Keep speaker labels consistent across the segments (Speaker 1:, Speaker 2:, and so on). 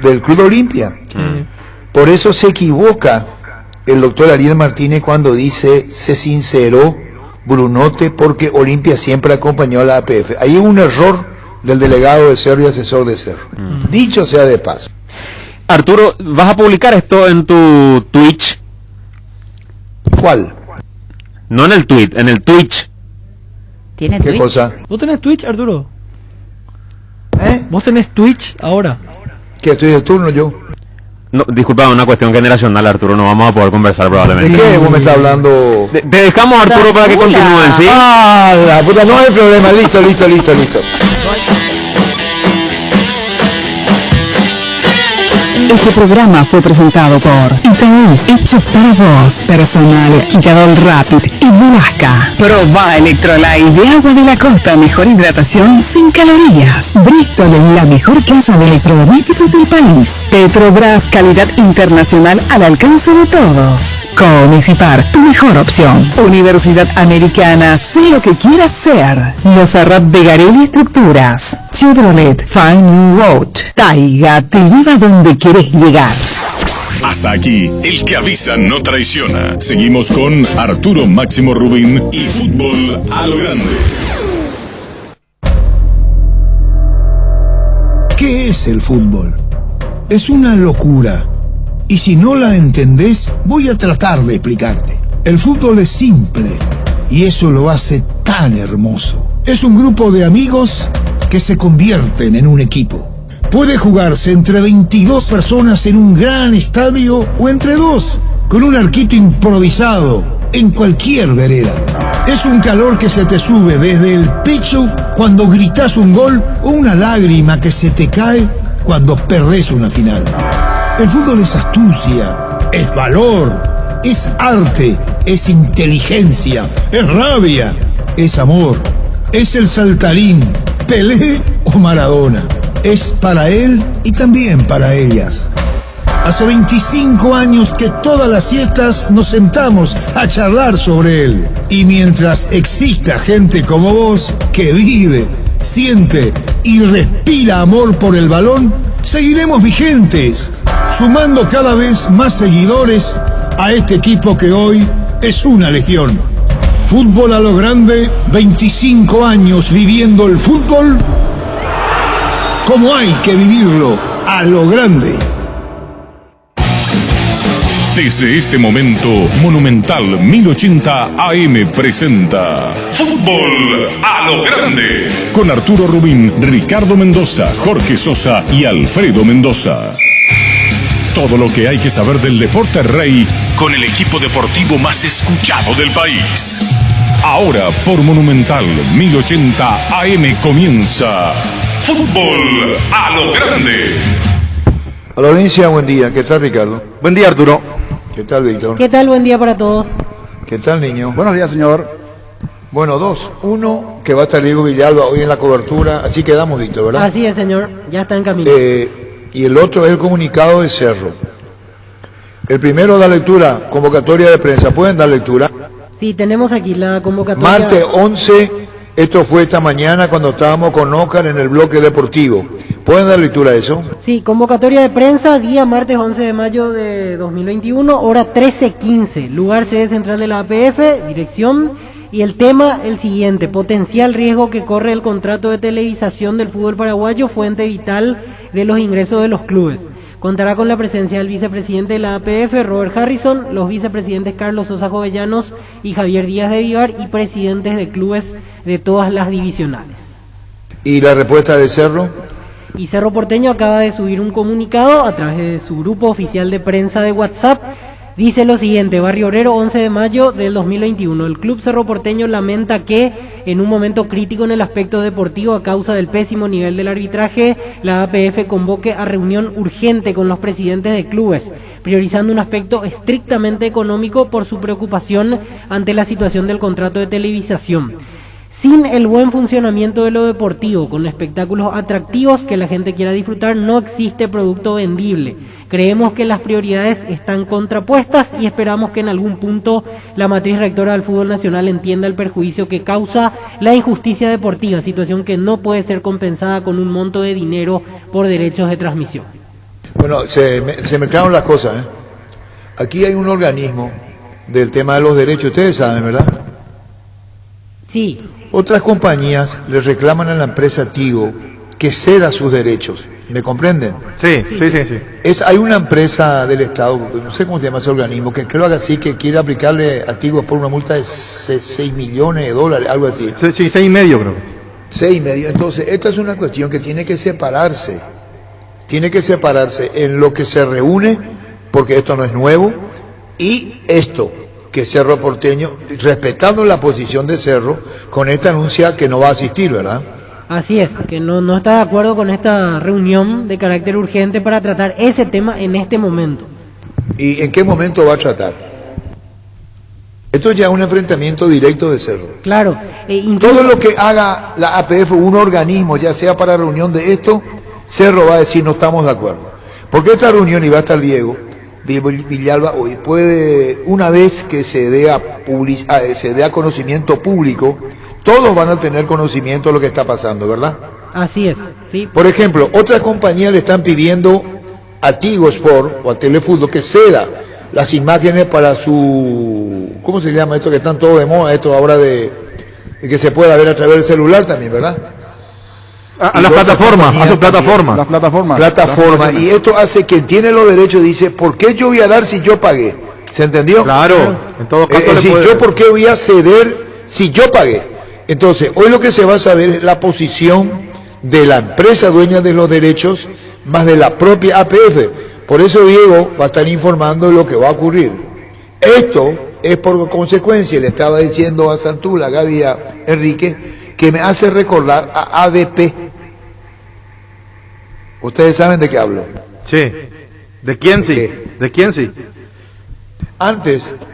Speaker 1: del Club Olimpia. Por eso se equivoca el doctor Ariel Martínez cuando dice, se sinceró Brunote porque Olimpia siempre acompañó a la APF. Ahí hubo un error del delegado de Cerro y asesor de Cerro. Dicho sea de paso.
Speaker 2: Arturo, ¿vas a publicar esto en tu Twitch?
Speaker 1: ¿Cuál?
Speaker 2: No en el tweet, en el Twitch.
Speaker 3: ¿Tienes
Speaker 1: ¿Qué
Speaker 3: Twitch?
Speaker 1: cosa?
Speaker 4: ¿Vos tenés Twitch, Arturo?
Speaker 1: ¿Eh?
Speaker 4: ¿Vos tenés Twitch ahora?
Speaker 1: Que estoy de turno yo.
Speaker 2: No, disculpa, una cuestión generacional, Arturo, no vamos a poder conversar
Speaker 1: ¿De
Speaker 2: probablemente.
Speaker 1: qué vos me estás hablando?
Speaker 2: Te dejamos, Arturo, para que continúen, ¿sí?
Speaker 1: Ah, la puta, no hay problema, listo.
Speaker 5: Este programa fue presentado por Itaú, hecho para vos, personal, quitador rápido y Velasca. Proba Electrolyte de agua de la costa, mejor hidratación sin calorías. Bristol, la mejor casa de electrodomésticos del país. Petrobras, calidad internacional al alcance de todos. Comisipar, tu mejor opción. Universidad Americana, sé lo que quieras ser. Los Arrap de Garelli Estructuras. Chevrolet, Fine New Road. Taiga, te lleva donde quieres llegar.
Speaker 6: Hasta aquí, el que avisa no traiciona. Seguimos con Arturo Máximo Rubín y Fútbol a lo Grande.
Speaker 7: ¿Qué es el fútbol? Es una locura. Y si no la entendés, voy a tratar de explicarte. El fútbol es simple y eso lo hace tan hermoso. Es un grupo de amigos que se convierten en un equipo. Puede jugarse entre 22 personas en un gran estadio o entre dos, con un arquito improvisado, en cualquier vereda. Es un calor que se te sube desde el pecho cuando gritás un gol o una lágrima que se te cae cuando perdés una final. El fútbol es astucia, es valor, es arte, es inteligencia, es rabia, es amor, es el saltarín, Pelé o Maradona. Es para él y también para ellas. Hace 25 años que todas las siestas nos sentamos a charlar sobre él. Y mientras exista gente como vos que vive, siente y respira amor por el balón, seguiremos vigentes, sumando cada vez más seguidores a este equipo que hoy es una legión. Fútbol a lo Grande, 25 años viviendo el fútbol como hay que vivirlo, a lo grande.
Speaker 6: Desde este momento, Monumental 1080 AM presenta Fútbol a lo Grande. Con Arturo Rubín, Ricardo Mendoza, Jorge Sosa y Alfredo Mendoza. Todo lo que hay que saber del deporte rey con el equipo deportivo más escuchado del país. Ahora por Monumental 1080 AM comienza Fútbol a lo Grande.
Speaker 1: A la audiencia, buen día. ¿Qué tal, Ricardo?
Speaker 2: Buen día, Arturo.
Speaker 1: ¿Qué tal, Víctor?
Speaker 8: ¿Qué tal? Buen día para todos.
Speaker 1: ¿Qué tal, niño?
Speaker 9: Buenos días, señor.
Speaker 1: Bueno, dos. Uno, que va a estar Diego Villalba hoy en la cobertura. Así quedamos, Víctor, ¿verdad?
Speaker 8: Así es, señor. Ya está en camino.
Speaker 1: Y el otro es el comunicado de Cerro. El primero da lectura, convocatoria de prensa. ¿Pueden dar lectura?
Speaker 8: Sí, tenemos aquí la convocatoria.
Speaker 1: Martes 11, esto fue esta mañana cuando estábamos con Óscar en el bloque deportivo. ¿Pueden dar lectura a eso?
Speaker 8: Sí, convocatoria de prensa, día martes 11 de mayo de 2021, hora 13:15. Lugar sede central de la APF, dirección. Y el tema, el siguiente: potencial riesgo que corre el contrato de televisación del fútbol paraguayo, fuente vital de los ingresos de los clubes. Contará con la presencia del vicepresidente de la APF, Robert Harrison, los vicepresidentes Carlos Sosa Jovellanos y Javier Díaz de Vivar y presidentes de clubes de todas las divisionales.
Speaker 1: ¿Y la respuesta de Cerro?
Speaker 8: Y Cerro Porteño acaba de subir un comunicado a través de su grupo oficial de prensa de WhatsApp. Dice lo siguiente: Barrio Obrero, 11 de mayo del 2021. El Club Cerro Porteño lamenta que, en un momento crítico en el aspecto deportivo a causa del pésimo nivel del arbitraje, la APF convoque a reunión urgente con los presidentes de clubes, priorizando un aspecto estrictamente económico por su preocupación ante la situación del contrato de televisación. Sin el buen funcionamiento de lo deportivo, con espectáculos atractivos que la gente quiera disfrutar, no existe producto vendible. Creemos que las prioridades están contrapuestas y esperamos que en algún punto la matriz rectora del fútbol nacional entienda el perjuicio que causa la injusticia deportiva, situación que no puede ser compensada con un monto de dinero por derechos de transmisión.
Speaker 1: Bueno, se mezclaron las cosas, ¿eh? Aquí hay un organismo del tema de los derechos, ustedes saben, ¿verdad?
Speaker 8: Sí,
Speaker 1: Otras compañías le reclaman a la empresa Tigo que ceda sus derechos. ¿Me comprenden?
Speaker 2: Sí, sí, sí, sí.
Speaker 1: Hay una empresa del Estado, no sé cómo se llama ese organismo, que creo que así que quiere aplicarle a Tigo por una multa de 6 millones de dólares, algo así.
Speaker 2: Sí, 6,5 creo.
Speaker 1: 6,5. Entonces, esta es una cuestión que tiene que separarse. Tiene que separarse en lo que se reúne, porque esto no es nuevo, y esto, que Cerro Porteño, respetando la posición de Cerro, con esta anuncia que no va a asistir, ¿verdad?
Speaker 8: así es, que no está de acuerdo con esta reunión de carácter urgente para tratar ese tema en este momento.
Speaker 1: ¿Y en qué momento va a tratar? Esto ya es un enfrentamiento directo de Cerro.
Speaker 8: Claro, incluso,
Speaker 1: Todo lo que haga la APF, un organismo, ya sea para reunión de esto, Cerro va a decir no estamos de acuerdo. Porque esta reunión, y va a estar Diego Villalba hoy, puede, una vez que se dé a conocimiento público, todos van a tener conocimiento de lo que está pasando, ¿verdad?
Speaker 8: así es, sí,
Speaker 1: Por ejemplo, otras compañías le están pidiendo a Tigo Sport o a Telefútbol que ceda las imágenes para su... ¿Cómo se llama esto que están todos de moda? Esto ahora de que se pueda ver a través del celular también, ¿verdad?
Speaker 2: A las plataformas, a sus plataformas.
Speaker 3: Las plataformas.
Speaker 1: Plataforma. Y esto hace que tiene los derechos, dice, ¿por qué yo voy a dar si yo pagué? ¿Se entendió?
Speaker 2: Claro, en todo caso
Speaker 1: Es
Speaker 2: le
Speaker 1: decir,
Speaker 2: puede...
Speaker 1: ¿yo por qué voy a ceder si yo pagué? Entonces, hoy lo que se va a saber es la posición de la empresa dueña de los derechos más de la propia APF. Por eso Diego va a estar informando de lo que va a ocurrir. Esto es por consecuencia, le estaba diciendo a Santula, Gaby y a Enrique, que me hace recordar a ADP. Ustedes saben de qué hablo.
Speaker 2: Sí. ¿De quién sí?
Speaker 1: ¿Qué?
Speaker 2: ¿De quién sí?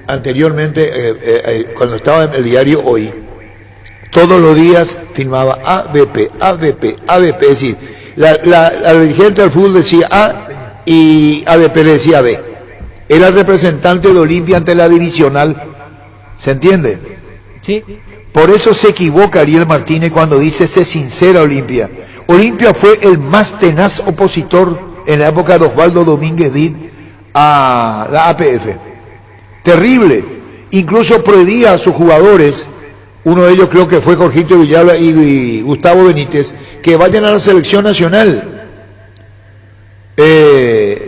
Speaker 1: Anteriormente, cuando estaba en el diario Hoy, todos los días firmaba ABP, es decir, la dirigente del fútbol decía A y ABP le decía B. Era el representante de Olimpia ante la divisional, ¿se entiende?
Speaker 8: sí,
Speaker 1: Por eso se equivoca Ariel Martínez cuando dice sé sincera Olimpia. Olimpia fue el más tenaz opositor en la época de Osvaldo Domínguez Did a la APF. Terrible. Incluso prohibía a sus jugadores, uno de ellos creo que fue Jorgito Villalba y Gustavo Benítez, que vayan a la selección nacional.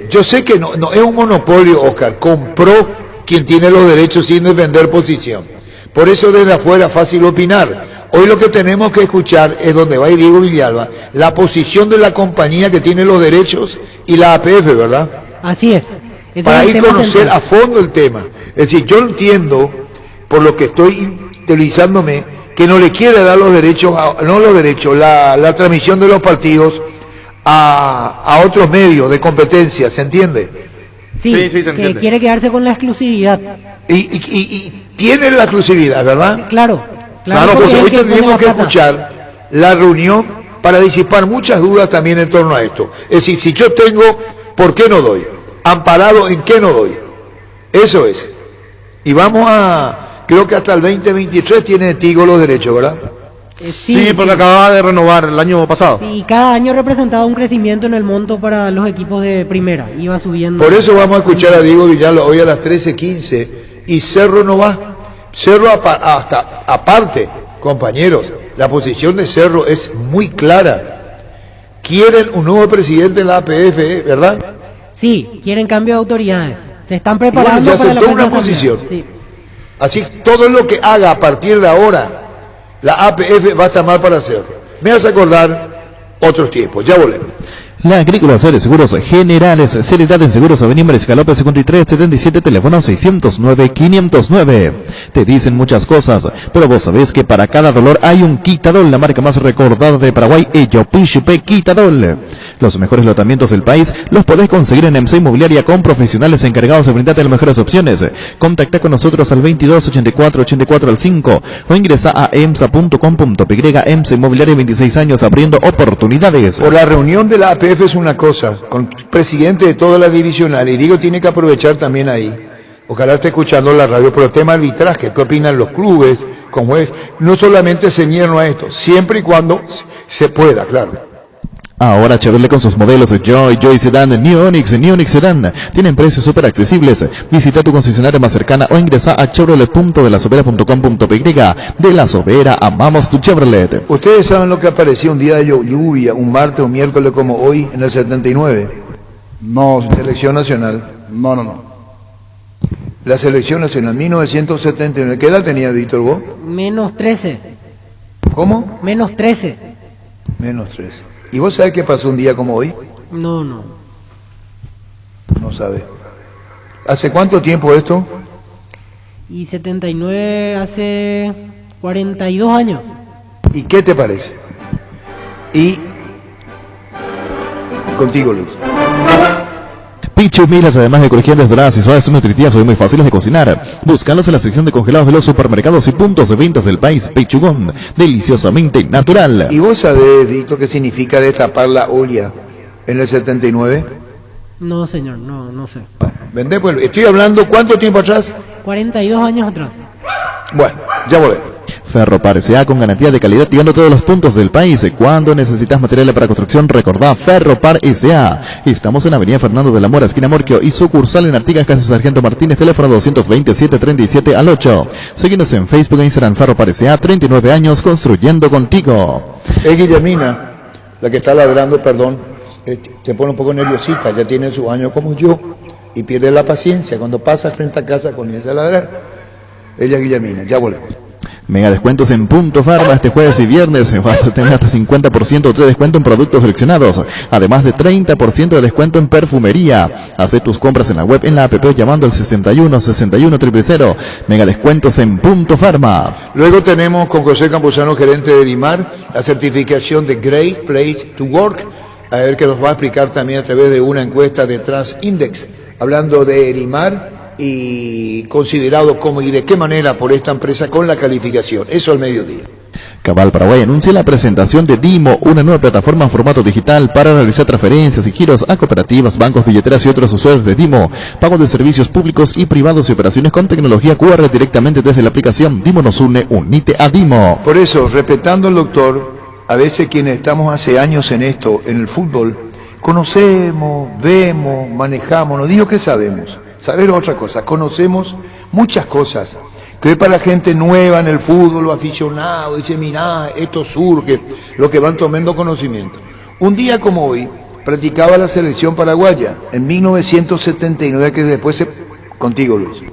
Speaker 1: Yo sé que no es un monopolio, Oscar. Compró quien tiene los derechos sin defender posición. Por eso desde afuera es fácil opinar. Hoy lo que tenemos que escuchar es donde va Diego Villalba, la posición de la compañía que tiene los derechos y la APF, ¿verdad?
Speaker 8: así es. Ese
Speaker 1: Para
Speaker 8: es el
Speaker 1: ir
Speaker 8: tema
Speaker 1: conocer
Speaker 8: central.
Speaker 1: a fondo el tema. Es decir, yo entiendo, por lo que estoy interiorizándome, que no le quiere dar los derechos, la transmisión de los partidos a otros medios de competencia, ¿se entiende?
Speaker 8: Sí,
Speaker 2: Sí, se
Speaker 8: que
Speaker 2: entiende.
Speaker 8: quiere quedarse con la exclusividad.
Speaker 1: Y tiene la exclusividad, ¿verdad?
Speaker 8: Claro,
Speaker 1: Claro,
Speaker 8: porque
Speaker 1: pues
Speaker 8: es el
Speaker 1: hoy
Speaker 8: que pone
Speaker 1: tendríamos
Speaker 8: la
Speaker 1: que
Speaker 8: plata.
Speaker 1: escuchar la reunión para disipar muchas dudas también en torno a esto. Es decir, si yo tengo, ¿por qué no doy? Amparado, ¿en qué no doy? Eso es. Y vamos creo que hasta el 2023 tiene Tigo los derechos, ¿verdad?
Speaker 2: Sí, porque acababa de renovar el año pasado.
Speaker 8: Y cada año representaba un crecimiento en el monto para los equipos de primera. Iba subiendo.
Speaker 1: Por eso vamos a escuchar a Diego Villalba hoy a las 13:15 y Cerro no va. Cerro hasta aparte, compañeros, la posición de Cerro es muy clara. Quieren un nuevo presidente de la APF, ¿verdad?
Speaker 8: Sí, quieren cambio de autoridades. Se están
Speaker 1: Bueno,
Speaker 8: preparando
Speaker 1: ya
Speaker 8: para la
Speaker 1: aceptó una
Speaker 8: próxima asamblea.
Speaker 1: posición.
Speaker 8: Sí.
Speaker 1: Así todo lo que haga a partir de ahora, la APF va a estar mal para Cerro. Me hace acordar otros tiempos. Ya volvemos.
Speaker 9: La Agrícola Serie Seguros Generales, Seriedad en Seguros Avenida Mariscal López 5377, teléfono 609-509. Te dicen muchas cosas, pero vos sabés que para cada dolor hay un Quitadol, la marca más recordada de Paraguay, ello, Príncipe Quitadol. Los mejores lotamientos del país los podés conseguir en EMSA Inmobiliaria con profesionales encargados de brindarte las mejores opciones. Contacta con nosotros al 22 84 84 al 5 o ingresa a emsa.com.py. EMSA Inmobiliaria, 26 años abriendo oportunidades.
Speaker 1: Por la reunión de la APF es una cosa, con el presidente de todas las divisionales, y digo, tiene que aprovechar también ahí. Ojalá esté escuchando la radio, pero el tema del arbitraje, ¿qué opinan los clubes? ¿Cómo es? No solamente ceñirnos a esto, siempre y cuando se pueda, claro.
Speaker 9: Ahora Chevrolet con sus modelos Joy, Joy Sedan, New Onix, New Onix Sedan tienen precios súper accesibles. Visita tu concesionaria más cercana o ingresa a chevrolet.delasovera.com.py. De La Sobera, amamos tu Chevrolet.
Speaker 1: ¿Ustedes saben lo que apareció un día de lluvia, un martes o miércoles como hoy, en el 79?
Speaker 3: No,
Speaker 1: Selección Nacional.
Speaker 3: no.
Speaker 1: La Selección Nacional, 1979. ¿Qué edad tenía Víctor vos?
Speaker 8: Menos 13.
Speaker 1: ¿Cómo?
Speaker 8: Menos 13.
Speaker 1: Menos 13. ¿Y vos sabés qué pasó un día como hoy?
Speaker 8: No.
Speaker 1: No sabe. ¿Hace cuánto tiempo esto?
Speaker 8: Y 79 hace 42 años.
Speaker 1: ¿Y qué te parece? Y contigo, Luis.
Speaker 9: Pichu Milas, además de crujientes, doradas y suaves, son nutritivas y muy fáciles de cocinar. Búscalos en la sección de congelados de los supermercados y puntos de ventas del país. Pichugón, deliciosamente natural.
Speaker 1: ¿Y vos sabés, Víctor, qué significa destapar la olla en el 79?
Speaker 8: No, señor, no sé.
Speaker 1: Vendé, pues, estoy hablando, ¿cuánto tiempo atrás?
Speaker 8: 42 años atrás.
Speaker 1: Bueno, ya volvemos.
Speaker 9: Ferropar S.A. con garantía de calidad llegando a todos los puntos del país. Cuando necesitas materiales para construcción, recordá Ferropar S.A. Estamos en Avenida Fernando de la Mora, esquina Morquio, y sucursal en Artigas, Casa Sargento Martínez, teléfono 227-37 al 8. Síguenos en Facebook e Instagram, Ferropar S.A. 39 años construyendo contigo.
Speaker 1: Es Guillermina, la que está ladrando, perdón, se pone un poco nerviosita, ya tiene sus años como yo, y pierde la paciencia. Cuando pasa frente a casa comienza a ladrar. Ella es Guillermina, ya volvemos.
Speaker 9: Mega descuentos en Punto Farma este jueves y viernes. Vas a tener hasta 50% de descuento en productos seleccionados. Además de 30% de descuento en perfumería. Haz tus compras en la web, en la app llamando al 61 61 000. Mega descuentos en Punto Farma.
Speaker 1: Luego tenemos con José Campuzano, gerente de Erimar, la certificación de Great Place to Work. A ver, que nos va a explicar también a través de una encuesta de Transindex, hablando de Erimar y considerado como y de qué manera por esta empresa con la calificación. Eso al mediodía.
Speaker 9: Cabal Paraguay anuncia la presentación de Dimo, una nueva plataforma en formato digital para realizar transferencias y giros a cooperativas, bancos, billeteras y otros usuarios de Dimo, pagos de servicios públicos y privados y operaciones con tecnología QR directamente desde la aplicación. Dimo nos une, unite a Dimo.
Speaker 1: Por eso, respetando al doctor, a veces quienes estamos hace años en esto, en el fútbol, conocemos, vemos, manejamos, no digo que sabemos. Saber otra cosa, conocemos muchas cosas, que hoy para la gente nueva en el fútbol, los aficionados, dice, mirá, esto surge, lo que van tomando conocimiento. Un día como hoy, practicaba la selección paraguaya, en 1979, que después se... Contigo, Luis.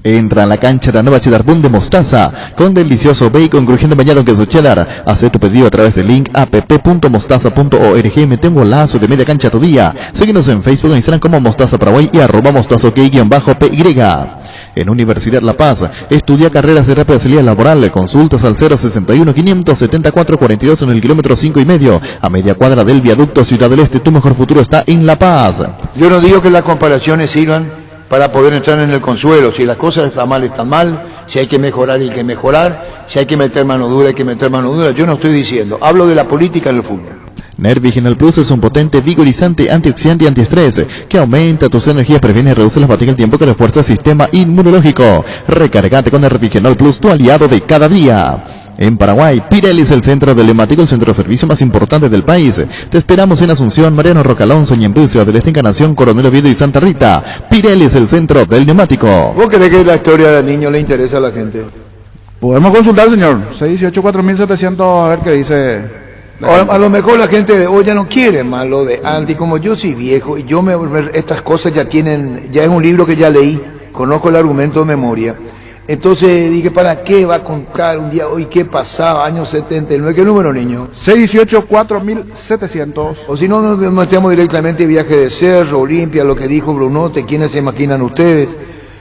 Speaker 9: Entra a la cancha la nueva Cheddar Boom de mostaza, con delicioso bacon crujiente bañado en queso cheddar. Haz tu pedido a través del link app.mostaza.org y mete un golazo de media cancha tu día. Síguenos en Facebook e Instagram como Mostaza Paraguay y @mostazo_py. En Universidad La Paz, estudia carreras de rápida salida laboral. Consultas al 061-574-42 en el kilómetro 5,5, a media cuadra del viaducto Ciudad del Este. Tu mejor futuro está en La Paz.
Speaker 1: Yo no digo que las comparaciones sirvan para poder entrar en el consuelo. Si las cosas están mal, si hay que mejorar, hay que mejorar, si hay que meter mano dura, hay que meter mano dura. Yo no estoy diciendo, hablo de la política en el fútbol.
Speaker 9: Nerviginal Plus es un potente, vigorizante, antioxidante y antiestrés que aumenta tus energías, previene y reduce la fatiga al tiempo que refuerza el sistema inmunológico. Recargate con Nerviginal Plus, tu aliado de cada día. En Paraguay, Pirelli es el centro del neumático, el centro de servicio más importante del país. Te esperamos en Asunción, Mariano Roca Alonso, Ñemby, Ciudad del Este, Encarnación, Coronel Oviedo y Santa Rita. Pirelli es el centro del neumático.
Speaker 1: ¿Vos crees que la historia del niño le interesa a la gente?
Speaker 3: Podemos consultar, señor. 618-4700, a ver qué dice.
Speaker 1: A lo mejor la gente de hoy ya no quiere más lo de antes. Como yo soy viejo y yo estas cosas ya es un libro que ya leí, conozco el argumento de memoria. Entonces dije, ¿para qué va a contar un día hoy qué pasaba, años 79? ¿Qué número, niño?
Speaker 3: 618-4700.
Speaker 1: O si no, nos metemos directamente Viaje de Cerro, Olimpia, lo que dijo Brunote, ¿quiénes se imaginan ustedes?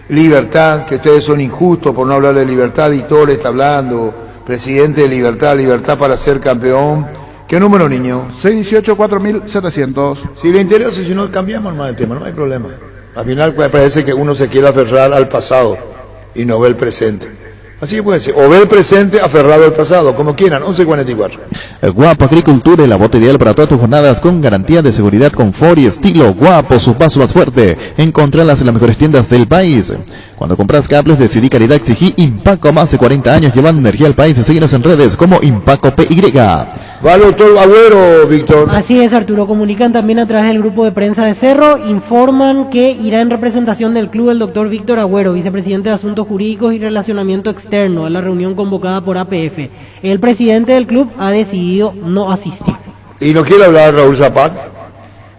Speaker 1: Libertad, que ustedes son injustos por no hablar de libertad, y Tore está hablando, presidente de Libertad, libertad para ser campeón. ¿Qué número, niño?
Speaker 3: 618-4700.
Speaker 1: Si le interesa, si no, cambiamos más de tema, no hay problema. Al final parece que uno se quiere aferrar al pasado y no ve el presente. Así puede ser, o ve el presente aferrado al pasado, como quieran. 11:44.
Speaker 9: Guapo Agricultura, la bota ideal para todas tus jornadas con garantía de seguridad, confort y estilo. Guapo, su paso más fuerte. Encontralas en las mejores tiendas del país. Cuando compras cables, decidí calidad, exigí Impaco, más de 40 años llevando energía al país. Síguenos en redes como Impaco PY.
Speaker 1: Va el doctor Agüero, Víctor.
Speaker 8: Así es, Arturo. Comunican también a través del grupo de prensa de Cerro. Informan que irá en representación del club el doctor Víctor Agüero, vicepresidente de Asuntos Jurídicos y Relacionamiento Externo, a la reunión convocada por APF. El presidente del club ha decidido no asistir.
Speaker 1: ¿Y no quiere hablar Raúl Zapat?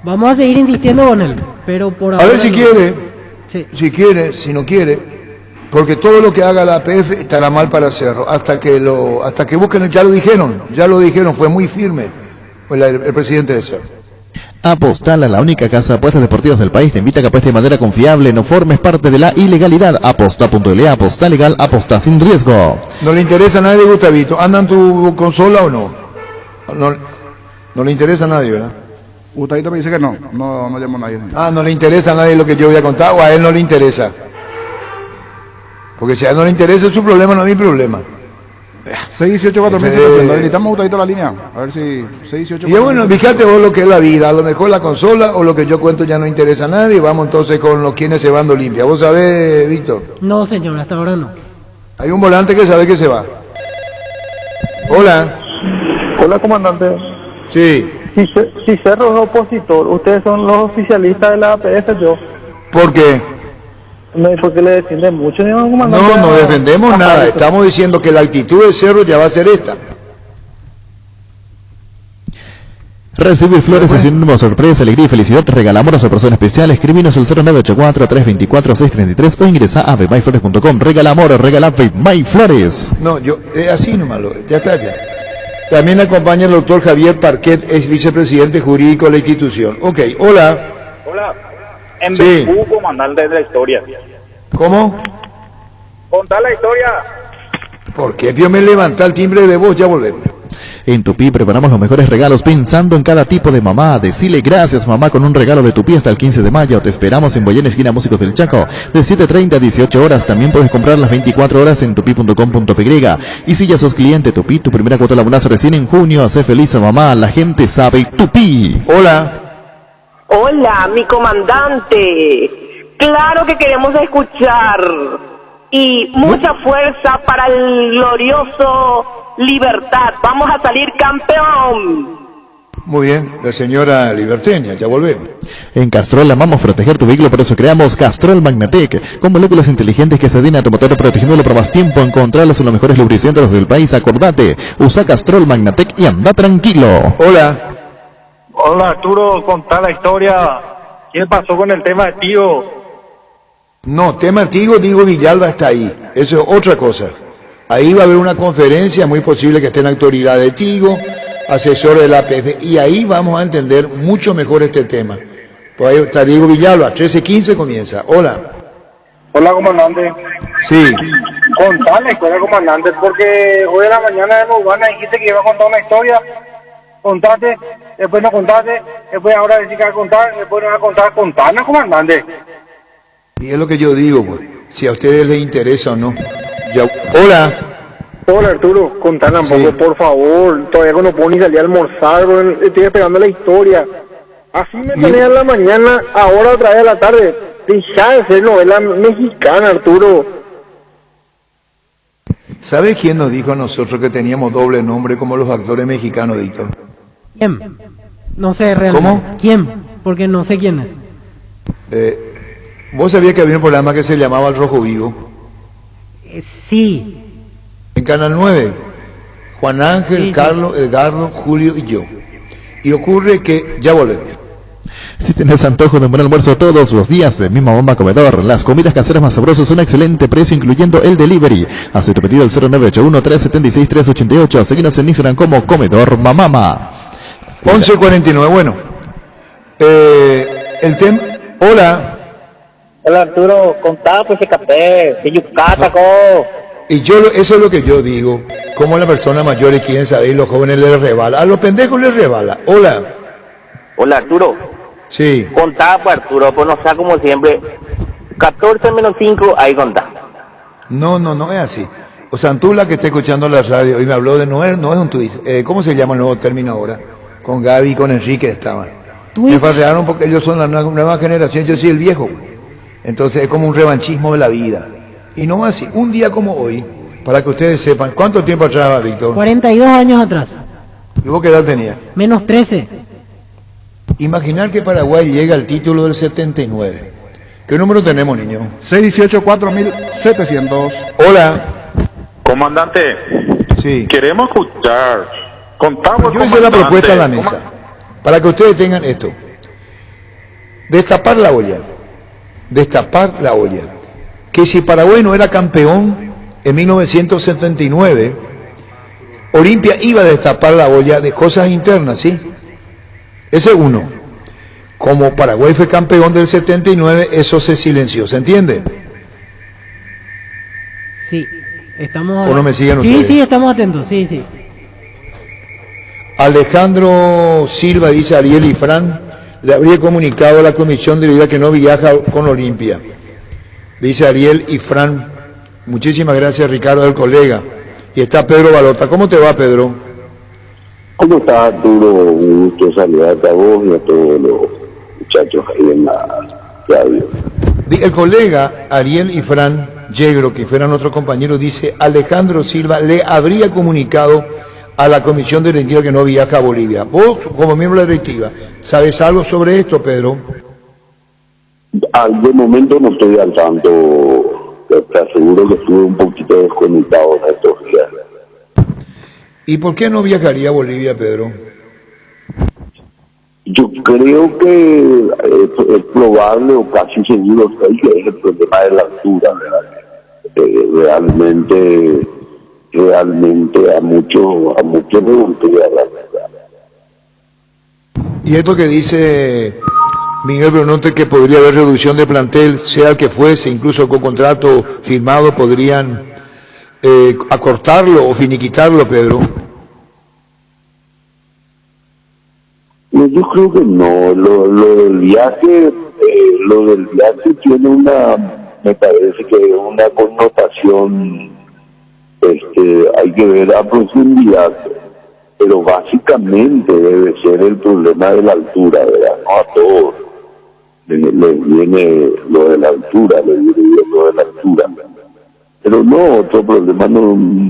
Speaker 8: Vamos a seguir insistiendo con él, pero por ahora...
Speaker 1: A ver si
Speaker 8: no.
Speaker 1: quiere,
Speaker 8: Sí.
Speaker 1: si quiere, si no quiere. Porque todo lo que haga la APF estará mal para Cerro, hasta que busquen, ya lo dijeron, fue muy firme el presidente de Cerro.
Speaker 9: Apostala, la única casa de apuestas deportivas del país, te invita a que apuestes de manera confiable, no formes parte de la ilegalidad. Aposta.le, aposta legal, aposta sin riesgo.
Speaker 1: ¿No le interesa a nadie, Gustavito? ¿Anda en tu consola o no? No le interesa a nadie, ¿verdad?
Speaker 3: Gustavito me dice que no llamo a nadie.
Speaker 1: Ah, no le interesa a nadie lo que yo voy a contar, o a él no le interesa. Porque si a él no le interesa es su problema, no es mi problema.
Speaker 3: 618-4000. Habilitamos a Gustavito la línea. A ver si 618.
Speaker 1: Y bueno, fíjate vos lo que es la vida, a lo mejor la consola o lo que yo cuento ya no interesa a nadie, vamos entonces con los quienes se van de Olimpia. ¿Vos sabés, Víctor?
Speaker 8: No, señor, hasta ahora no.
Speaker 1: Hay un volante que sabe que se va. Hola.
Speaker 10: Hola, comandante.
Speaker 1: Sí.
Speaker 10: Si Cerro es opositor, ustedes son los oficialistas de la APF, yo.
Speaker 1: ¿Por qué?
Speaker 10: No, porque le defienden mucho, señor comandante.
Speaker 1: No defendemos nada, estamos diciendo que la actitud de Cerro ya va a ser esta.
Speaker 9: Recibir flores es sinónimo de sorpresa, alegría y felicidad. Regalamos a persona especial. Escribinos al 0984-324-633 o ingresa a vmayflores.com. Regala amor, regala Flores.
Speaker 1: No, así nomás, ya está ya. También acompaña el doctor Javier Parquet, ex vicepresidente jurídico de la institución. Ok, hola.
Speaker 11: Hola. En
Speaker 1: Sí.
Speaker 11: comandante de la historia.
Speaker 1: ¿Cómo?
Speaker 11: Contar la historia.
Speaker 1: ¿Por qué Dios me levanta el timbre de voz? Ya volvemos.
Speaker 9: En Tupí preparamos los mejores regalos pensando en cada tipo de mamá. Decile gracias mamá con un regalo de Tupí hasta el 15 de mayo. Te esperamos en Boyén, esquina Músicos del Chaco, de 7:30 a 18 horas. También puedes comprar las 24 horas en tupi.com.py. Y si ya sos cliente Tupí, tu primera cuota laboral recién en junio. Hace feliz a mamá, la gente sabe Tupí.
Speaker 1: Hola.
Speaker 12: Hola, mi comandante. Claro que queremos escuchar. Y mucha fuerza para el glorioso Libertad. Vamos a salir campeón.
Speaker 1: Muy bien, la señora Libertenia, ya volvemos.
Speaker 9: En Castrol amamos proteger tu vehículo, por eso creamos Castrol Magnatec, con moléculas inteligentes que se adhieren a tu motor protegiéndolo por más tiempo. Encontrarlos en los mejores lubricantes del país. Acordate, usa Castrol Magnatec y anda tranquilo.
Speaker 1: Hola.
Speaker 11: Hola, Arturo, contá la historia. ¿Qué pasó con el tema de Tigo?
Speaker 1: No, tema Tigo, Diego Villalba está ahí. Eso es otra cosa. Ahí va a haber una conferencia, muy posible que estén autoridades de Tigo, asesores de la APF, y ahí vamos a entender mucho mejor este tema. Pues ahí está Diego Villalba, 13:15 comienza. Hola.
Speaker 10: Hola, comandante.
Speaker 1: Sí.
Speaker 10: Contá la historia, comandante, porque hoy en la mañana en Urbana dijiste que iba a contar una historia. Contate, después no contaste, después ahora decís que va a contar, después no va a contar. Contanos, comandante.
Speaker 1: Y es lo que yo digo, pues, si a ustedes les interesa o no. Ya. Hola.
Speaker 10: Hola, Arturo, contanos un poco, por favor. Todavía no puedo ni salir a almorzar, estoy esperando la historia. Así me tenía en la mañana, ahora otra vez a la tarde. Deja de ser novela mexicana, Arturo.
Speaker 1: ¿Sabe quién nos dijo a nosotros que teníamos doble nombre como los actores mexicanos, Víctor?
Speaker 8: ¿Quién? No sé realmente.
Speaker 1: ¿Cómo?
Speaker 8: ¿Quién? Porque no sé quién es.
Speaker 1: ¿Vos sabías que había un programa que se llamaba El Rojo Vivo?
Speaker 8: Sí.
Speaker 1: En Canal 9. Juan Ángel,
Speaker 8: Sí, sí.
Speaker 1: Carlos, Edgardo, Julio y yo. Y ocurre que ya volvemos.
Speaker 9: Si tenés antojo de un buen almuerzo todos los días de Misma Bomba Comedor, las comidas caseras más sabrosas a un excelente precio, incluyendo el delivery. Hace tu pedido al 0981-376-388. Seguinos en Instagram como Comedor Mamama.
Speaker 1: 11:49, bueno. El tema... Hola.
Speaker 12: Hola, Arturo, contá pues ese café, que yucata,
Speaker 1: Y eso es lo que yo digo. Como las personas mayores quieren saber y los jóvenes les rebala. A los pendejos les rebala. Hola.
Speaker 12: Hola, Arturo.
Speaker 1: Sí.
Speaker 12: Contá, pues, Arturo, pues no sea como siempre. 14 menos 5, ahí contá.
Speaker 1: No es así. O Santula, que está escuchando la radio y me habló de no es un tuit. ¿Cómo se llama el nuevo término ahora? Con Gaby y con Enrique estaban. Me farrearon porque ellos son la nueva generación, yo soy el viejo. Entonces es como un revanchismo de la vida. Y no así, un día como hoy, para que ustedes sepan, ¿cuánto tiempo atrás va, Víctor?
Speaker 8: 42 años atrás.
Speaker 1: ¿Y vos qué edad tenías?
Speaker 8: Menos 13.
Speaker 1: Imaginar que Paraguay llega al título del 79. ¿Qué número tenemos, niño?
Speaker 3: 618-4700.
Speaker 1: Hola.
Speaker 13: Comandante,
Speaker 1: Sí.
Speaker 13: queremos escuchar. Contamos.
Speaker 1: Yo hice la propuesta a la mesa, para que ustedes tengan esto. Destapar la olla. Destapar la olla. Que si Paraguay no era campeón en 1979, Olimpia iba a destapar la olla de cosas internas, ¿sí? Ese es uno. Como Paraguay fue campeón del 79, eso se silenció, ¿se entiende?
Speaker 8: Sí, estamos...
Speaker 1: ¿O no me siguen
Speaker 8: Sí,
Speaker 1: ustedes?
Speaker 8: sí, estamos atentos, sí, sí.
Speaker 1: Alejandro Silva dice: Ariel y Fran le habría comunicado a la comisión de vida que no viaja con Olimpia. Dice Ariel y Fran. Muchísimas gracias, Ricardo, el colega. Y está Pedro Balota. ¿Cómo te va, Pedro?
Speaker 14: ¿Cómo estás, Arturo? Un gusto saludarte a vos y a todos los muchachos ahí en la radio.
Speaker 1: El colega Ariel y Fran Yegro, que fueran otros compañeros, dice: Alejandro Silva le habría comunicado a la comisión directiva que no viaja a Bolivia. Vos, como miembro de la directiva, ¿sabes algo sobre esto, Pedro?
Speaker 14: De momento no estoy al tanto, te aseguro que estuve un poquito desconectado en estos días.
Speaker 1: ¿Y por qué no viajaría a Bolivia, Pedro?
Speaker 14: Yo creo que es probable o casi seguro que es el problema de la altura, ¿verdad? Realmente a mucho le gustaría la verdad.
Speaker 1: Y esto que dice Miguel Brunote, que podría haber reducción de plantel, sea el que fuese, incluso con contrato firmado, podrían acortarlo o finiquitarlo, Pedro.
Speaker 14: Yo creo que no, lo del viaje tiene me parece que una connotación, hay que ver a profundidad, pero básicamente debe ser el problema de la altura, ¿verdad? No a todos les viene lo de la altura, pero no, otro problema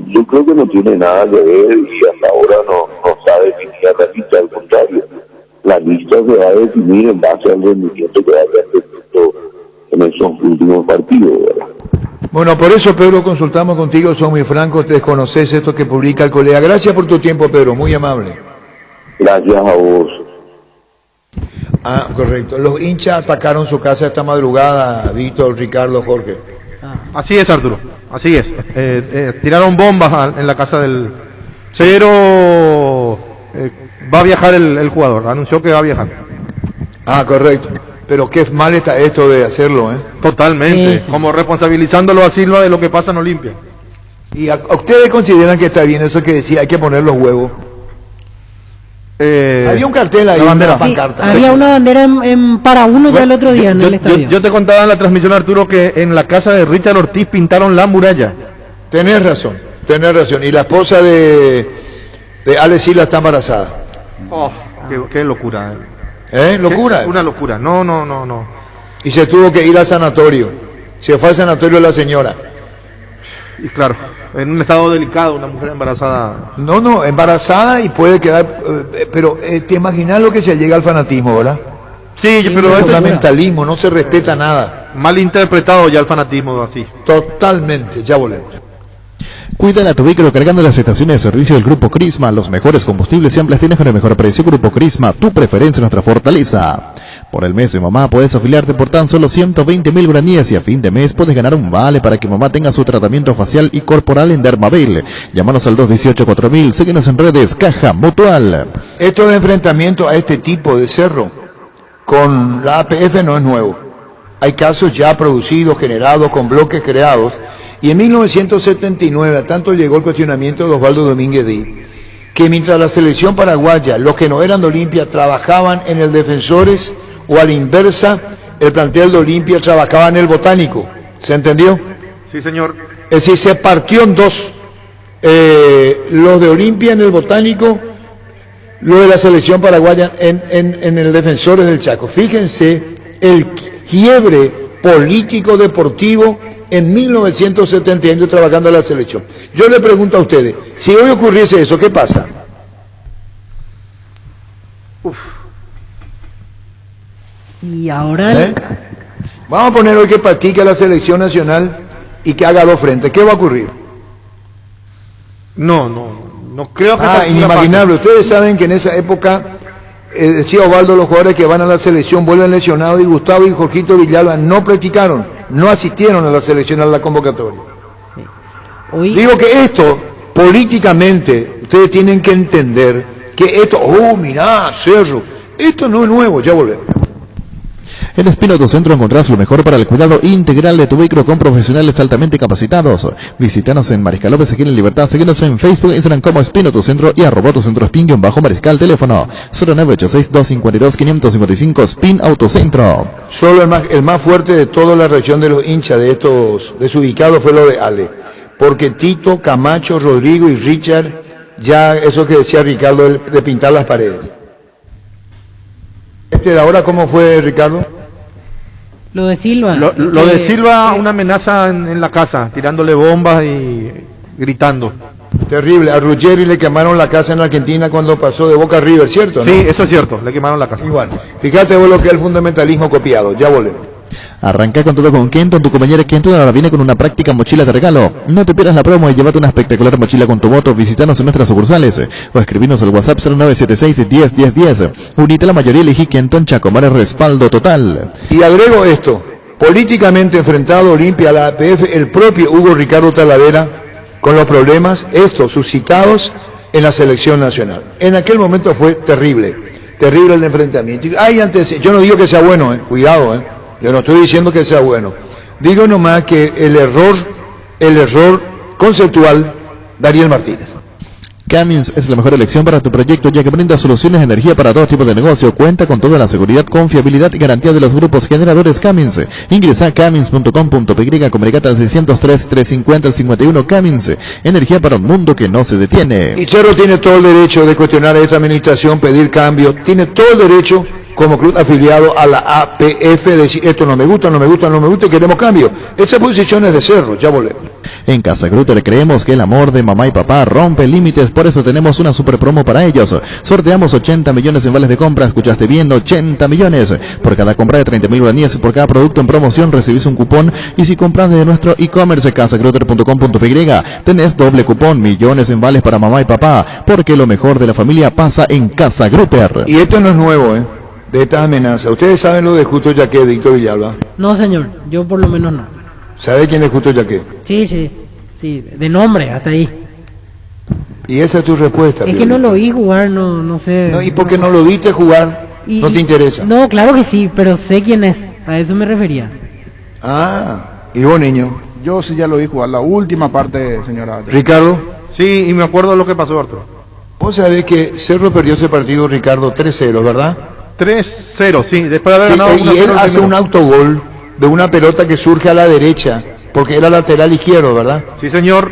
Speaker 14: yo creo que no tiene nada que ver y hasta ahora no sabe definir la lista, al contrario, la lista se va a definir en base al rendimiento que haya tenido en esos últimos partidos, ¿verdad?
Speaker 1: Bueno, por eso, Pedro, consultamos contigo, son muy francos, te desconoces esto que publica el colega. Gracias por tu tiempo, Pedro, muy amable.
Speaker 14: Gracias a vos.
Speaker 1: Ah, correcto. Los hinchas atacaron su casa esta madrugada, Víctor, Ricardo, Jorge.
Speaker 15: Así es, Arturo, así es. Tiraron bombas en la casa del... Pero va a viajar el jugador, anunció que va a viajar.
Speaker 1: Ah, correcto. Pero qué mal está esto de hacerlo, ¿eh?
Speaker 15: Totalmente, como responsabilizándolo a Silva de lo que pasa en Olimpia.
Speaker 1: ¿Y a ustedes consideran que está bien eso que decía, hay que poner los huevos? Había un cartel ahí, una pancarta.
Speaker 8: Sí, había una bandera para uno ya el otro día en el estadio.
Speaker 15: Yo te contaba en la transmisión, Arturo, que en la casa de Richard Ortiz pintaron la muralla.
Speaker 1: Tenés razón. Y la esposa de Ale Sila está embarazada.
Speaker 15: Oh, qué locura.
Speaker 1: ¿Locura?
Speaker 15: Una locura. No.
Speaker 1: Y se tuvo que ir al sanatorio. Se fue al sanatorio la señora.
Speaker 15: Y claro, en un estado delicado, una mujer embarazada.
Speaker 1: No, embarazada y puede quedar... pero te imaginas lo que se llega al fanatismo, ¿verdad?
Speaker 15: Sí, pero
Speaker 1: el fundamentalismo, no se respeta nada.
Speaker 15: Mal interpretado ya el fanatismo así.
Speaker 1: Totalmente, ya volvemos.
Speaker 9: Cuida a tu vehículo cargando las estaciones de servicio del Grupo Crisma. Los mejores combustibles y amplias tiendas con el mejor precio. Grupo Crisma, tu preferencia, nuestra fortaleza. Por el mes de mamá puedes afiliarte por tan solo 120.000 guaraníes y a fin de mes puedes ganar un vale para que mamá tenga su tratamiento facial y corporal en Dermavel. Llámanos al 218-4000, síguenos en redes, Caja Mutual.
Speaker 1: Esto de enfrentamiento a este tipo de cerro con la APF no es nuevo. Hay casos ya producidos, generados, con bloques creados. Y en 1979, a tanto llegó el cuestionamiento de Osvaldo Domínguez Díaz, que mientras la selección paraguaya, los que no eran de Olimpia, trabajaban en el Defensores, o a la inversa, el plantel de Olimpia trabajaba en el Botánico. ¿Se entendió?
Speaker 15: Sí, señor.
Speaker 1: Es decir, se partió en dos. Los de Olimpia en el Botánico, los de la selección paraguaya en el Defensores del Chaco. Fíjense el quiebre político-deportivo en 1970 trabajando en la selección. Yo le pregunto a ustedes, si hoy ocurriese eso, ¿qué pasa?
Speaker 8: Y ahora...
Speaker 1: Vamos a poner hoy que practique la selección nacional y que haga dos frentes. ¿Qué va a ocurrir?
Speaker 15: No creo que...
Speaker 1: Inimaginable. Ustedes saben que en esa época, decía Osvaldo, los jugadores que van a la selección vuelven lesionados y Gustavo y Jorgito Villalba no practicaron, no asistieron a la selección, a la convocatoria. Digo que esto, políticamente, ustedes tienen que entender que esto, mirá, Cerro, esto no es nuevo, ya volvemos.
Speaker 9: En Espino Autocentro encontrás lo mejor para el cuidado integral de tu vehículo con profesionales altamente capacitados. Visítanos en Mariscal López, aquí en Libertad. Seguinos en Facebook e Instagram como Espino Autocentro y @autocentrospin_Mariscal. Teléfono 0986-252-555. Spin Autocentro.
Speaker 1: Solo el más fuerte de toda la reacción de los hinchas de estos desubicados fue lo de Ale. Porque Tito, Camacho, Rodrigo y Richard, ya eso que decía Ricardo de pintar las paredes. ¿De ahora cómo fue, Ricardo?
Speaker 8: Lo de Silva.
Speaker 15: Lo de Silva, una amenaza en la casa, tirándole bombas y gritando.
Speaker 1: Terrible. A Ruggeri le quemaron la casa en Argentina cuando pasó de Boca a River, ¿cierto?
Speaker 15: Sí, eso es cierto, le quemaron la casa.
Speaker 1: Igual. Fíjate vos lo que es el fundamentalismo copiado. Ya volvemos.
Speaker 9: Arranca con todo con Kenton, tu compañera Kenton ahora viene con una práctica mochila de regalo. No te pierdas la promo y llévate una espectacular mochila con tu moto. Visítanos en nuestras sucursales o escribinos al WhatsApp 0976-101010. Unite a la mayoría, elegí Kenton Chacomar, respaldo total.
Speaker 1: Y agrego esto, políticamente enfrentado Olimpia a la APF, el propio Hugo Ricardo Talavera, con los problemas estos suscitados en la selección nacional. En aquel momento fue terrible el enfrentamiento. Yo no digo que sea bueno, cuidado, yo no estoy diciendo que sea bueno. Digo nomás que el error conceptual de Ariel Martínez.
Speaker 9: Cummins es la mejor elección para tu proyecto, ya que brinda soluciones de energía para todo tipo de negocio. Cuenta con toda la seguridad, confiabilidad y garantía de los grupos generadores Cummins. Ingresa a cummins.com.py, comunicate al 603-350-51. Cummins, energía para un mundo que no se detiene.
Speaker 1: Y Cerro tiene todo el derecho de cuestionar a esta administración, pedir cambio. Tiene todo el derecho como club afiliado a la APF, decir esto no me gusta y queremos cambio. Esa posición es de Cerro, ya volvemos.
Speaker 9: En Casa Grutter creemos que el amor de mamá y papá rompe límites, por eso tenemos una super promo para ellos. Sorteamos 80 millones en vales de compra, escuchaste bien, 80 millones. Por cada compra de 30.000 guaraníes, por cada producto en promoción recibís un cupón, y si compras de nuestro e-commerce casagrutter.com.py, tenés doble cupón, millones en vales para mamá y papá, porque lo mejor de la familia pasa en Casa Grutter.
Speaker 1: Y esto no es nuevo, de estas amenazas. ¿Ustedes saben lo de Justo Yaque, Víctor Villalba?
Speaker 8: No, señor, yo por lo menos no.
Speaker 1: ¿Sabe quién es Justo Yaque?
Speaker 8: Sí, de nombre, hasta ahí.
Speaker 1: Y esa es tu respuesta.
Speaker 8: Es que no lo vi jugar, no sé.
Speaker 1: No, ¿y por qué no lo viste jugar? ¿No te interesa?
Speaker 8: No, claro que sí, pero sé quién es, a eso me refería.
Speaker 1: ¿Y vos, niño?
Speaker 3: Yo sí ya lo vi jugar, la última parte, señora.
Speaker 1: ¿Ricardo?
Speaker 15: Sí, y me acuerdo de lo que pasó, Arturo.
Speaker 1: Vos sabés que Cerro perdió ese partido, Ricardo, 3-0, ¿verdad?
Speaker 15: 3-0, sí, después de haber ganado.
Speaker 1: Y él hace un autogol de una pelota que surge a la derecha, porque era lateral izquierdo, ¿verdad?
Speaker 15: Sí, señor.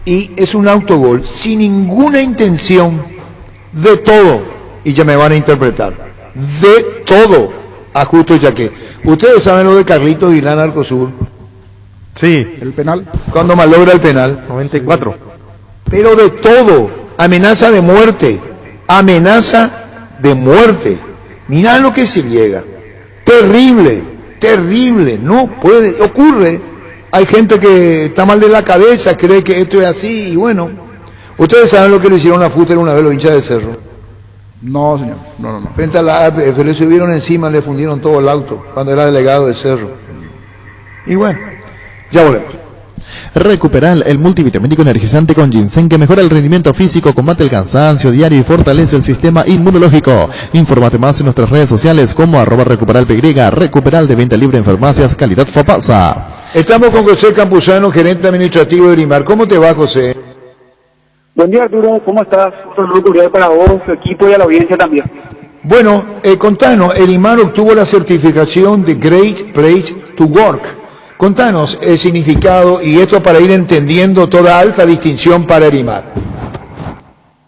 Speaker 1: Y es un autogol sin ninguna intención de todo, y ya me van a interpretar, de todo a Justo Yaque. Ustedes saben lo de Carlito Vilán Arcosur.
Speaker 15: Sí.
Speaker 3: El penal.
Speaker 1: Cuando malogra el penal.
Speaker 15: 94.
Speaker 1: Pero de todo, amenaza de muerte. Mirá lo que se llega. Terrible, no puede, ocurre. Hay gente que está mal de la cabeza, cree que esto es así, y bueno. ¿Ustedes saben lo que le hicieron a Fuster una vez los hinchas de Cerro?
Speaker 3: No, señor, no.
Speaker 1: Frente a la APF, le subieron encima, le fundieron todo el auto, cuando era delegado de Cerro. Y bueno, ya volvemos.
Speaker 9: Recuperal, el multivitamínico energizante con ginseng que mejora el rendimiento físico, combate el cansancio diario y fortalece el sistema inmunológico. Infórmate más en nuestras redes sociales como @recuperalpy, Recuperal de venta libre en farmacias, calidad Fopasa.
Speaker 1: Estamos con José Campuzano, gerente administrativo de Erimar. ¿Cómo te va, José?
Speaker 16: Buen día, Arturo, ¿cómo estás? Un saludo cordial para vos, tu equipo y a la audiencia también.
Speaker 1: Bueno, contanos, Erimar obtuvo la certificación de Great Place to Work. Contanos el significado y esto para ir entendiendo toda alta distinción para Erimar.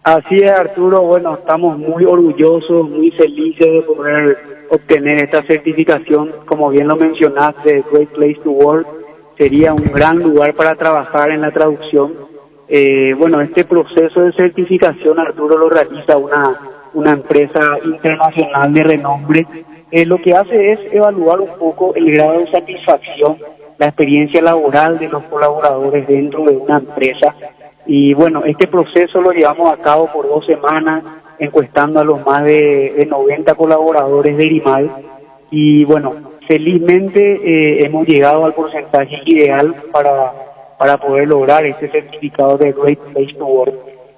Speaker 16: Así es, Arturo. Bueno, estamos muy orgullosos, muy felices de poder obtener esta certificación. Como bien lo mencionaste, Great Place to Work sería un gran lugar para trabajar en la traducción. Bueno, este proceso de certificación, Arturo, lo realiza una una empresa internacional de renombre, lo que hace es evaluar un poco el grado de satisfacción, la experiencia laboral de los colaboradores dentro de una empresa. Y bueno, este proceso lo llevamos a cabo por 2 semanas, encuestando a los más de 90 colaboradores de Erimal. Y bueno, felizmente hemos llegado al porcentaje ideal para poder lograr este certificado de Great Place to Work.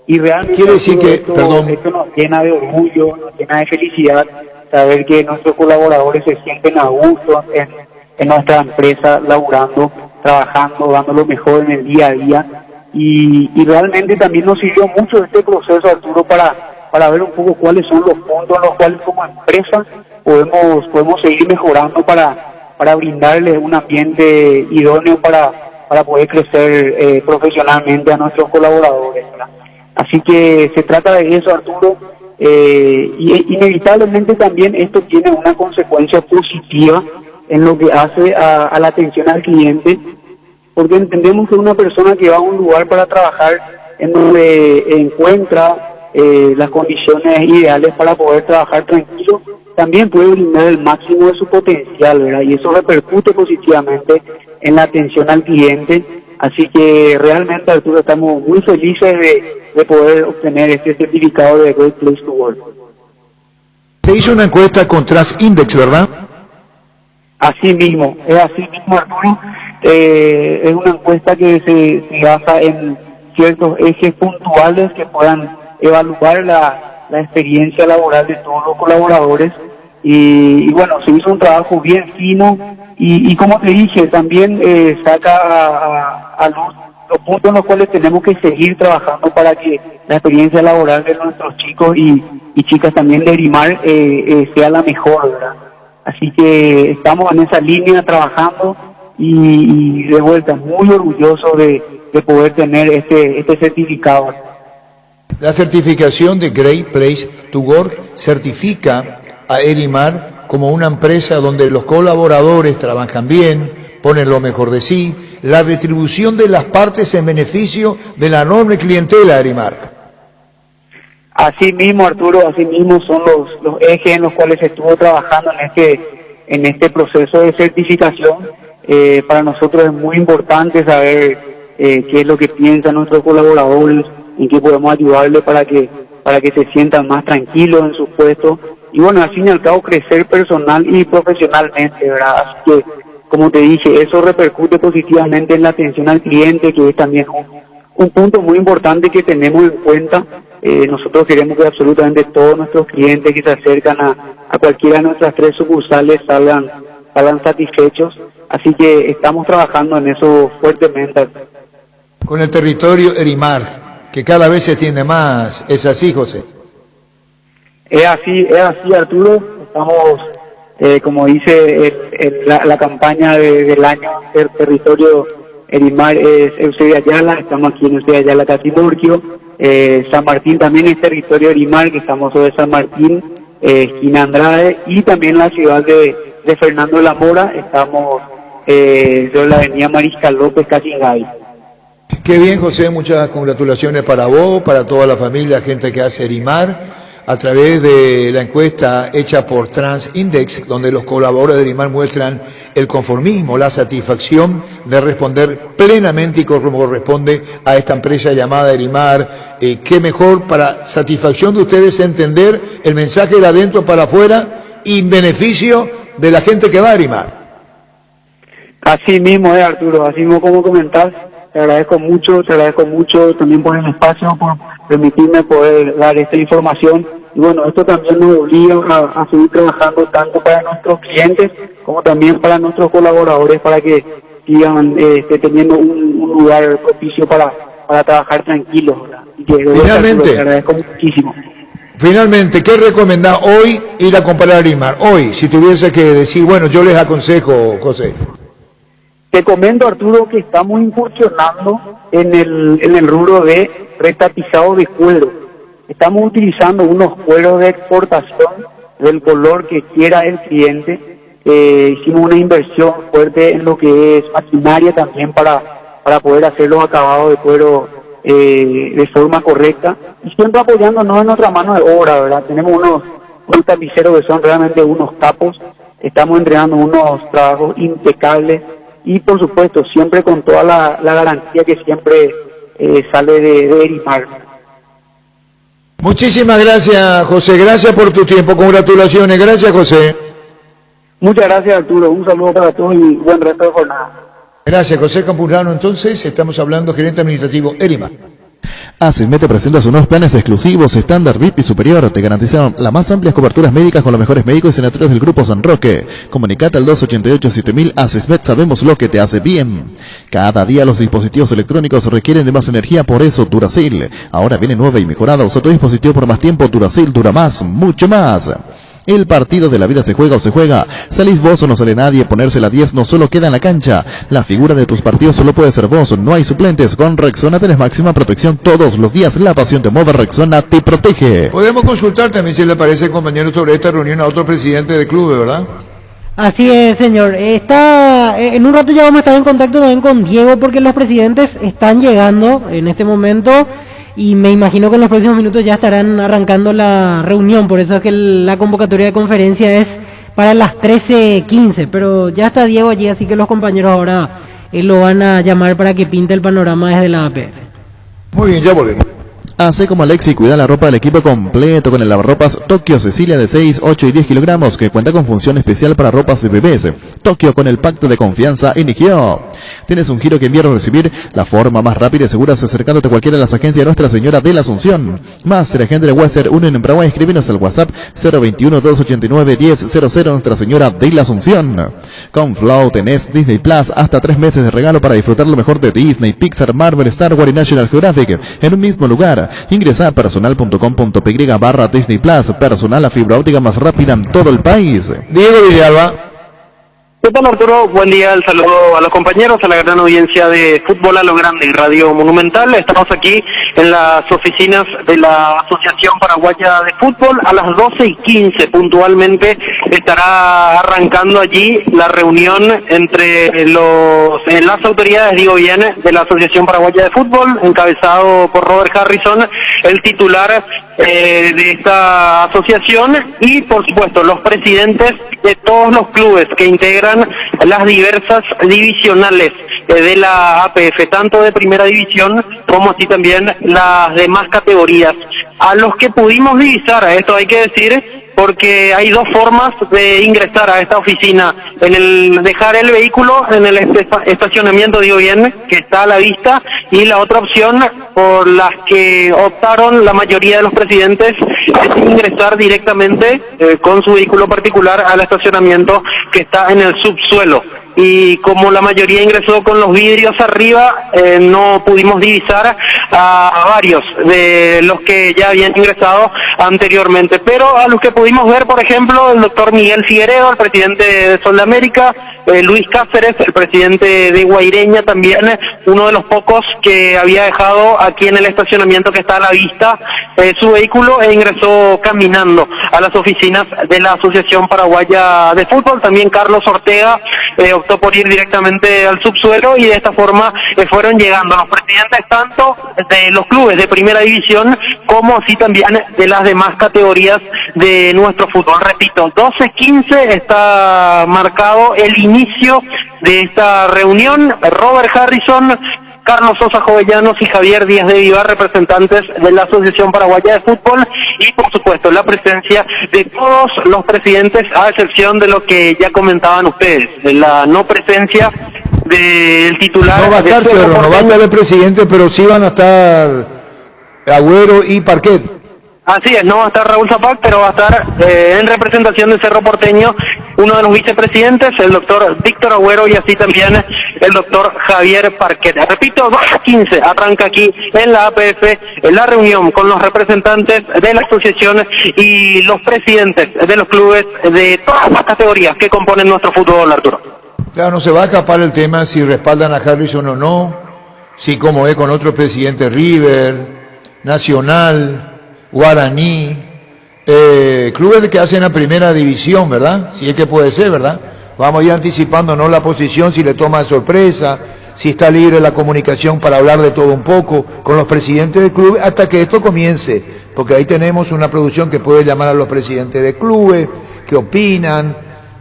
Speaker 16: Y realmente
Speaker 1: quiere decir que,
Speaker 16: esto nos llena de orgullo, nos llena de felicidad saber que nuestros colaboradores se sienten a gusto en nuestra empresa, laburando, trabajando, dando lo mejor en el día a día. Y realmente también nos sirvió mucho este proceso, Arturo, para ver un poco cuáles son los puntos en los cuales como empresa podemos seguir mejorando para brindarles un ambiente idóneo para poder crecer profesionalmente a nuestros colaboradores, ¿verdad? Así que se trata de eso, Arturo, y inevitablemente también esto tiene una consecuencia positiva en lo que hace a la atención al cliente, porque entendemos que una persona que va a un lugar para trabajar en donde encuentra las condiciones ideales para poder trabajar tranquilo, también puede brindar el máximo de su potencial, ¿verdad? Y eso repercute positivamente en la atención al cliente. Así que realmente, Arturo, estamos muy felices de poder obtener este certificado de Great Place to Work.
Speaker 1: Se hizo una encuesta con Trust Index, ¿verdad?
Speaker 16: Así mismo, Arturo. Es una encuesta que se basa en ciertos ejes puntuales que puedan evaluar la experiencia laboral de todos los colaboradores. Y bueno, se hizo un trabajo bien fino y como te dije, también saca a los puntos en los cuales tenemos que seguir trabajando para que la experiencia laboral de nuestros chicos y chicas también de Erimar sea la mejor, ¿verdad? Así que estamos en esa línea trabajando y de vuelta muy orgulloso de poder tener este certificado.
Speaker 1: La certificación de Great Place to Work certifica a Erimar como una empresa donde los colaboradores trabajan bien, ponen lo mejor de sí, la retribución de las partes en beneficio de la enorme clientela de Erimar.
Speaker 16: Así mismo, Arturo, así mismo son los ejes en los cuales se estuvo trabajando en este proceso de certificación. Para nosotros es muy importante saber qué es lo que piensan nuestros colaboradores, en qué podemos ayudarles para que se sientan más tranquilos en sus puestos y bueno, al fin y al cabo crecer personal y profesionalmente, ¿verdad? Así que, como te dije, eso repercute positivamente en la atención al cliente, que es también un punto muy importante que tenemos en cuenta. Nosotros queremos que absolutamente todos nuestros clientes que se acercan a cualquiera de nuestras 3 sucursales salgan satisfechos, así que estamos trabajando en eso fuertemente.
Speaker 1: Con el territorio Erimar, que cada vez se extiende más, ¿es así, José?
Speaker 16: Es así, Arturo. Estamos, como dice la campaña del año, el territorio Erimar es Eusebio Ayala, estamos aquí en Eusebio Ayala, Catimurquio. San Martín también es territorio Erimar, que estamos sobre San Martín, esquina Andrade, y también la ciudad de Fernando de la Mora, estamos sobre la avenida Mariscal López, Cachingay.
Speaker 1: Qué bien, José, muchas congratulaciones para vos, para toda la familia, gente que hace Erimar, a través de la encuesta hecha por Trans Index, donde los colaboradores de Erimar muestran el conformismo, la satisfacción de responder plenamente y como corresponde a esta empresa llamada Erimar. Qué mejor para satisfacción de ustedes entender el mensaje de adentro para afuera y en beneficio de la gente que va a Erimar.
Speaker 16: Así mismo es, Arturo, así mismo como comentás. Te agradezco mucho también por el espacio, por permitirme poder dar esta información. Y bueno, esto también nos obliga a seguir trabajando tanto para nuestros clientes como también para nuestros colaboradores, para que sigan teniendo un lugar propicio para trabajar tranquilos. Y que
Speaker 1: finalmente,
Speaker 16: te agradezco muchísimo.
Speaker 1: Finalmente, ¿qué recomendás hoy ir a comprar a Erimar? Hoy, si tuviese que decir, bueno, yo les aconsejo, José.
Speaker 16: Te comento, Arturo, que estamos incursionando en el rubro de retapizado de cuero. Estamos utilizando unos cueros de exportación del color que quiera el cliente. Hicimos una inversión fuerte en lo que es maquinaria también para poder hacer los acabados de cuero de forma correcta y siempre apoyándonos en nuestra mano de obra, ¿verdad? Tenemos unos tapiceros que son realmente unos capos, estamos entregando unos trabajos impecables y por supuesto siempre con toda la garantía que siempre sale de Erimar.
Speaker 1: Muchísimas gracias, José. Gracias por tu tiempo. Congratulaciones. Gracias, José.
Speaker 16: Muchas gracias, Arturo. Un saludo para todos y buen resto de jornada.
Speaker 1: Gracias, José Campuzano. Entonces, estamos hablando gerente administrativo Erimar.
Speaker 9: Asismed te presenta sus nuevos planes exclusivos, estándar, VIP y superior. Te garantizan las más amplias coberturas médicas con los mejores médicos y sanatorios del Grupo San Roque. Comunicate al 288-7000. Asismed, sabemos lo que te hace bien. Cada día los dispositivos electrónicos requieren de más energía, por eso Duracell. Ahora viene nueva y mejorada. Usa tu dispositivo por más tiempo. Duracell dura más, mucho más. El partido de la vida se juega o se juega. Salís vos o no sale nadie. Ponerse la 10 no solo queda en la cancha. La figura de tus partidos solo puede ser vos. No hay suplentes. Con Rexona tenés máxima protección todos los días. La pasión te mueve. Rexona te protege.
Speaker 1: Podemos consultar también, si le parece, compañero, sobre esta reunión a otro presidente de club, ¿verdad?
Speaker 8: Así es, señor. En un rato ya vamos a estar en contacto también con Diego, porque los presidentes están llegando en este momento. Y me imagino que en los próximos minutos ya estarán arrancando la reunión, por eso es que la convocatoria de conferencia es para las 13:15, pero ya está Diego allí, así que los compañeros ahora lo van a llamar para que pinte el panorama desde la APF.
Speaker 1: Muy bien, ya volvemos.
Speaker 9: Hace como Alexi, cuida la ropa del equipo completo con el lavarropas Tokio Cecilia de 6, 8 y 10 kilogramos que cuenta con función especial para ropas de bebés. Tokio con el pacto de confianza inició. ¿Tienes un giro que enviar o recibir? La forma más rápida y segura es acercándote a cualquiera de las agencias de Nuestra Señora de la Asunción. Master Agente de Western 1 en Paraguay, escríbenos al WhatsApp 021-289-1000 Nuestra Señora de la Asunción. Con Flow tenés Disney Plus hasta 3 meses de regalo para disfrutar lo mejor de Disney, Pixar, Marvel, Star Wars y National Geographic en un mismo lugar. Ingresa a personal.com.py/Disney Plus, personal a fibra óptica más rápida en todo el país.
Speaker 1: Diego Villalba.
Speaker 17: ¿Qué tal, Arturo? Buen día, el saludo a los compañeros, a la gran audiencia de Fútbol a lo Grande y Radio Monumental. Estamos aquí en las oficinas de la Asociación Paraguaya de Fútbol. A las 12:15 puntualmente estará arrancando allí la reunión entre las autoridades, digo bien, de la Asociación Paraguaya de Fútbol, encabezado por Robert Harrison, el titular de esta asociación, y por supuesto los presidentes de todos los clubes que integran las diversas divisionales de la APF, tanto de primera división como así también las demás categorías. A los que pudimos divisar, a esto hay que decir, porque hay dos formas de ingresar a esta oficina: en el dejar el vehículo en el estacionamiento, digo bien, que está a la vista, y la otra opción por las que optaron la mayoría de los presidentes es ingresar directamente con su vehículo particular al estacionamiento que está en el subsuelo. Y como la mayoría ingresó con los vidrios arriba, no pudimos divisar a varios de los que ya habían ingresado anteriormente. Pero a los que pudimos ver, por ejemplo, el doctor Miguel Figueredo, el presidente de Sol de América, Luis Cáceres, el presidente de Guaireña, también uno de los pocos que había dejado aquí en el estacionamiento que está a la vista su vehículo e ingresó caminando a las oficinas de la Asociación Paraguaya de Fútbol. También Carlos Ortega optó por ir directamente al subsuelo, y de esta forma fueron llegando los presidentes tanto de los clubes de primera división como así también de las demás categorías de nuestro fútbol. Repito, 12:15 está marcado el inicio de esta reunión. Robert Harrison, Carlos Sosa Jovellanos y Javier Díaz de Vivar, representantes de la Asociación Paraguaya de Fútbol, y por supuesto la presencia de todos los presidentes, a excepción de lo que ya comentaban ustedes, de la no presencia del titular.
Speaker 1: No va a estar, Cerro, no va a estar el presidente, pero sí van a estar Agüero y Parquet.
Speaker 17: Así es, no va a estar Raúl Zapac, pero va a estar en representación de Cerro Porteño uno de los vicepresidentes, el doctor Víctor Agüero, y así también el doctor Javier Parquet. Repito, 12:15 arranca aquí en la APF la reunión con los representantes de la asociación y los presidentes de los clubes de todas las categorías que componen nuestro fútbol, Arturo.
Speaker 1: Claro, no se va a escapar el tema si respaldan a Harrison o no, si como es con otros presidentes, River, Nacional, Guaraní, clubes que hacen la primera división, ¿verdad? Si es que puede ser, ¿verdad? Vamos ya anticipándonos la posición, si le toma de sorpresa, si está libre la comunicación para hablar de todo un poco con los presidentes de clubes hasta que esto comience, porque ahí tenemos una producción que puede llamar a los presidentes de clubes, que opinan,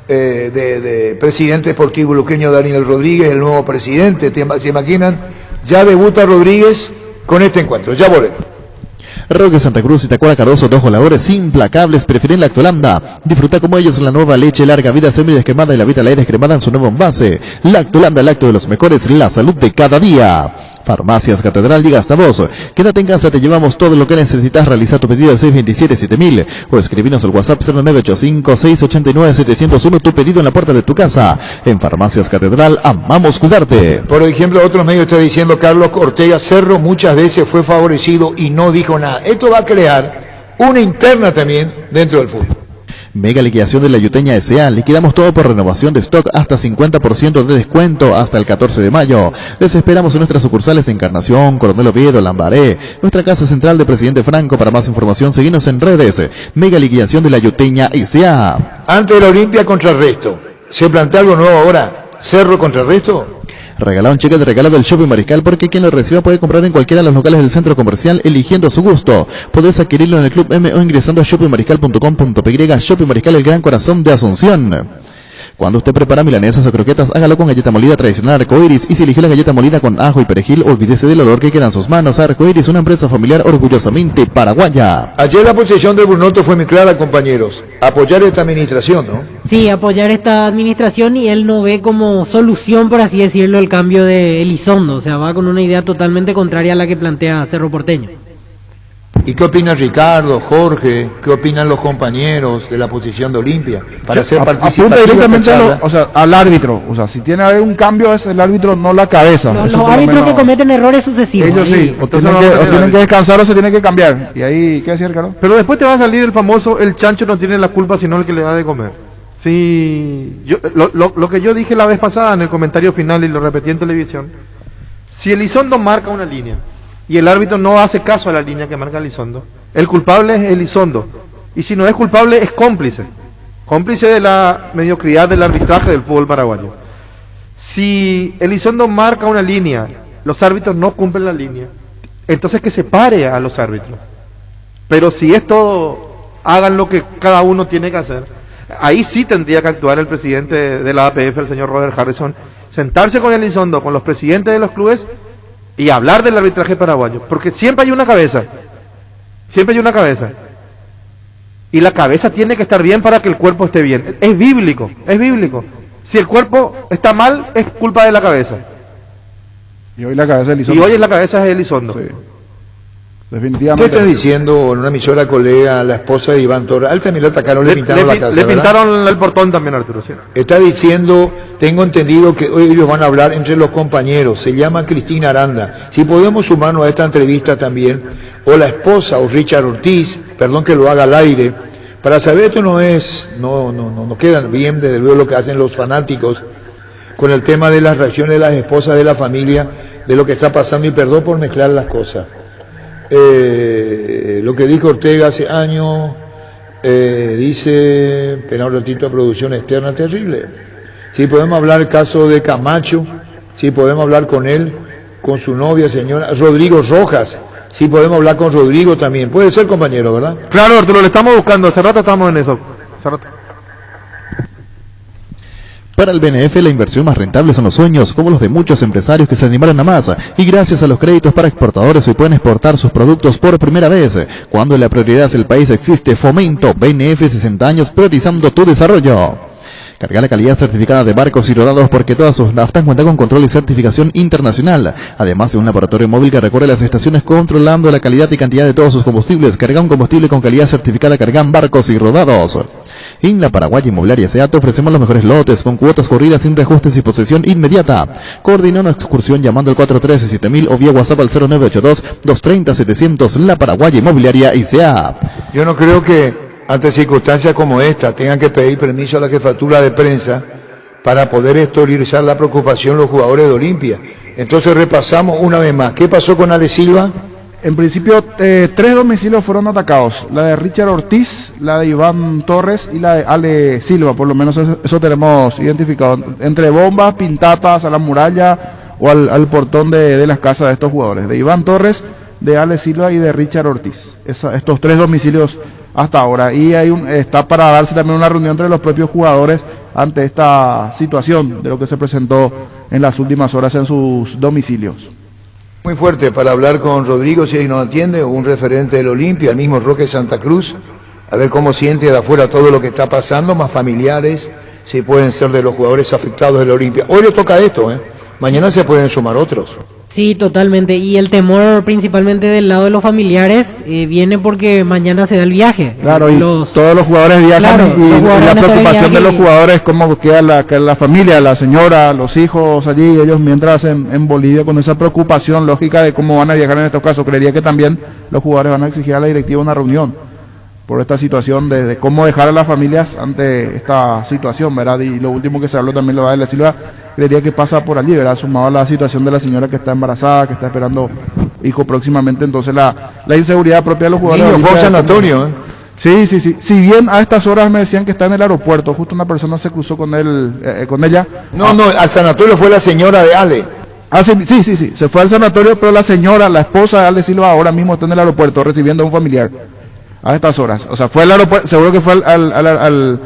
Speaker 1: de presidente deportivo luqueño Daniel Rodríguez, el nuevo presidente, ¿se imaginan? Ya debuta Rodríguez con este encuentro, ya volvemos.
Speaker 9: Roque Santa Cruz y Tacuara Cardoso, dos goleadores implacables, prefieren Lactolanda. Disfruta como ellos la nueva leche larga vida semi-descremada y la Vita Light descremada en su nuevo envase. Lactolanda, el lacto de los mejores, la salud de cada día. Farmacias Catedral, llega hasta vos. Quédate en casa, te llevamos todo lo que necesitas. Realiza tu pedido al 627-7000 o escribinos al WhatsApp 0985-689-701, tu pedido en la puerta de tu casa. En Farmacias Catedral, amamos cuidarte.
Speaker 1: Por ejemplo, otros medios está diciendo Carlos Ortega Cerro muchas veces fue favorecido y no dijo nada. Esto va a crear una interna también dentro del fútbol.
Speaker 9: Mega liquidación de la Yuteña S.A. Liquidamos todo por renovación de stock, hasta 50% de descuento hasta el 14 de mayo. Les esperamos en nuestras sucursales Encarnación, Coronel Oviedo, Lambaré, nuestra casa central de Presidente Franco. Para más información, seguinos en redes. Mega liquidación de la Yuteña S.A.
Speaker 1: Antes de la Olimpia contra el Resto, ¿se plantea algo nuevo ahora? ¿Cerro contra el Resto?
Speaker 9: Regala un cheque de regalo del Shopping Mariscal, porque quien lo reciba puede comprar en cualquiera de los locales del centro comercial eligiendo a su gusto. Podés adquirirlo en el Club M o ingresando a shoppingmariscal.com.py. Shopping Mariscal, el gran corazón de Asunción. Cuando usted prepara milanesas o croquetas, hágalo con galleta molida tradicional Arcoiris, y si eligió la galleta molida con ajo y perejil, olvídese del olor que queda en sus manos. Arcoiris, una empresa familiar orgullosamente paraguaya.
Speaker 1: Ayer la posición del Brunoto fue muy clara, compañeros. Apoyar esta administración, ¿no?
Speaker 8: Sí, apoyar esta administración, y él no ve como solución, por así decirlo, el cambio de Elizondo. O sea, va con una idea totalmente contraria a la que plantea Cerro Porteño.
Speaker 1: ¿Y qué opina Ricardo, Jorge? ¿Qué opinan los compañeros de la posición de Olimpia? Para ser participativos.
Speaker 3: Apunta directamente al árbitro. O sea, si tiene algún cambio es el árbitro, no la cabeza.
Speaker 8: Los árbitros que cometen errores sucesivos.
Speaker 3: Ellos sí. O tienen que descansar o se tienen que cambiar. Y ahí, ¿qué decía Ricardo?
Speaker 15: Pero después te va a salir el famoso, el chancho no tiene la culpa sino el que le da de comer. Sí, lo que yo dije la vez pasada en el comentario final y lo repetí en televisión, si Elizondo marca una línea y el árbitro no hace caso a la línea que marca Elizondo, el culpable es Elizondo, y si no es culpable es cómplice de la mediocridad del arbitraje del fútbol paraguayo. Si Elizondo marca una línea, los árbitros no cumplen la línea, entonces que se pare a los árbitros. Pero si esto hagan lo que cada uno tiene que hacer, ahí sí tendría que actuar el presidente de la APF, el señor Robert Harrison, sentarse con Elizondo, con los presidentes de los clubes, y hablar del arbitraje paraguayo, porque siempre hay una cabeza, y la cabeza tiene que estar bien para que el cuerpo esté bien. Es bíblico. Si el cuerpo está mal, es culpa de la cabeza.
Speaker 3: Y hoy la cabeza es Elizondo.
Speaker 15: Y hoy la cabeza es Elizondo.
Speaker 3: Sí. Definitivamente.
Speaker 1: ¿Qué está diciendo en una emisora colega la esposa de Iván Torres? A él también le atacaron, le pintaron la casa,
Speaker 15: le
Speaker 1: ¿verdad?
Speaker 15: pintaron el portón también, Arturo. Sí.
Speaker 1: Está diciendo, tengo entendido que hoy ellos van a hablar entre los compañeros, se llama Cristina Aranda. Si podemos sumarnos a esta entrevista también, o la esposa, o Richard Ortiz, perdón que lo haga al aire, para saber, esto no queda bien desde luego lo que hacen los fanáticos con el tema de las reacciones de las esposas de la familia, de lo que está pasando, y perdón por mezclar las cosas. Lo que dijo Ortega hace años, dice, espera un ratito, a producción externa, terrible. Si podemos hablar el caso de Camacho, si podemos hablar con él, con su novia, señora Rodrigo Rojas, si podemos hablar con Rodrigo también. Puede ser, compañero, ¿verdad?
Speaker 15: Claro, Arturo, le estamos buscando, hace rato estamos en eso.
Speaker 9: Para el BNF, la inversión más rentable son los sueños, como los de muchos empresarios que se animaron a más, y gracias a los créditos para exportadores hoy pueden exportar sus productos por primera vez. Cuando la prioridad es el país, existe Fomento. BNF, 60 años priorizando tu desarrollo. Carga la calidad certificada de Barcos y Rodados, porque todas sus naftas cuentan con control y certificación internacional. Además de un laboratorio móvil que recorre las estaciones controlando la calidad y cantidad de todos sus combustibles. Carga un combustible con calidad certificada Cargan Barcos y Rodados. En la Paraguaya Inmobiliaria S.A. te ofrecemos los mejores lotes con cuotas corridas sin reajustes y posesión inmediata. Coordina una excursión llamando al 413-7000 o vía WhatsApp al 0982-230-700. La Paraguaya Inmobiliaria S.A.
Speaker 1: Yo no creo que ante circunstancias como esta tengan que pedir permiso a la jefatura de prensa para poder exteriorizar la preocupación los jugadores de Olimpia. Entonces repasamos una vez más. ¿Qué pasó con Ale Silva?
Speaker 3: En principio, 3 domicilios fueron atacados. La de Richard Ortiz, la de Iván Torres y la de Ale Silva. Por lo menos eso tenemos identificado. Entre bombas, pintatas a la muralla, o al portón de las casas de estos jugadores, de Iván Torres, de Ale Silva y de Richard Ortiz. Estos 3 domicilios hasta ahora. Y está para darse también una reunión entre los propios jugadores ante esta situación de lo que se presentó en las últimas horas en sus domicilios.
Speaker 1: Muy fuerte para hablar con Rodrigo, si nos atiende, un referente del Olimpia, el mismo Roque Santa Cruz, a ver cómo siente de afuera todo lo que está pasando, más familiares, si pueden ser de los jugadores afectados del Olimpia. Hoy le toca esto, mañana se pueden sumar otros.
Speaker 8: Sí, totalmente. Y el temor principalmente del lado de los familiares viene porque mañana se da el viaje.
Speaker 3: Claro, y todos los jugadores viajan, claro, y la preocupación de los jugadores, cómo queda la familia, la señora, los hijos allí, ellos mientras en Bolivia, con esa preocupación lógica de cómo van a viajar en estos casos. Creería que también los jugadores van a exigir a la directiva una reunión por esta situación de cómo dejar a las familias ante esta situación, ¿verdad? Y lo último que se habló también lo de la Silva, creería que pasa por allí, ¿verdad? Sumado a la situación de la señora que está embarazada, que está esperando hijo próximamente, entonces la inseguridad propia de los jugadores.
Speaker 1: Niño fue a un sanatorio,
Speaker 3: Sí. Si bien a estas horas me decían que está en el aeropuerto, justo una persona se cruzó con ella.
Speaker 1: No, al sanatorio fue la señora de Ale.
Speaker 3: Sí, se fue al sanatorio, pero la señora, la esposa de Ale Silva, ahora mismo está en el aeropuerto recibiendo a un familiar. A estas horas, o sea, fue al aeropuerto, seguro que fue al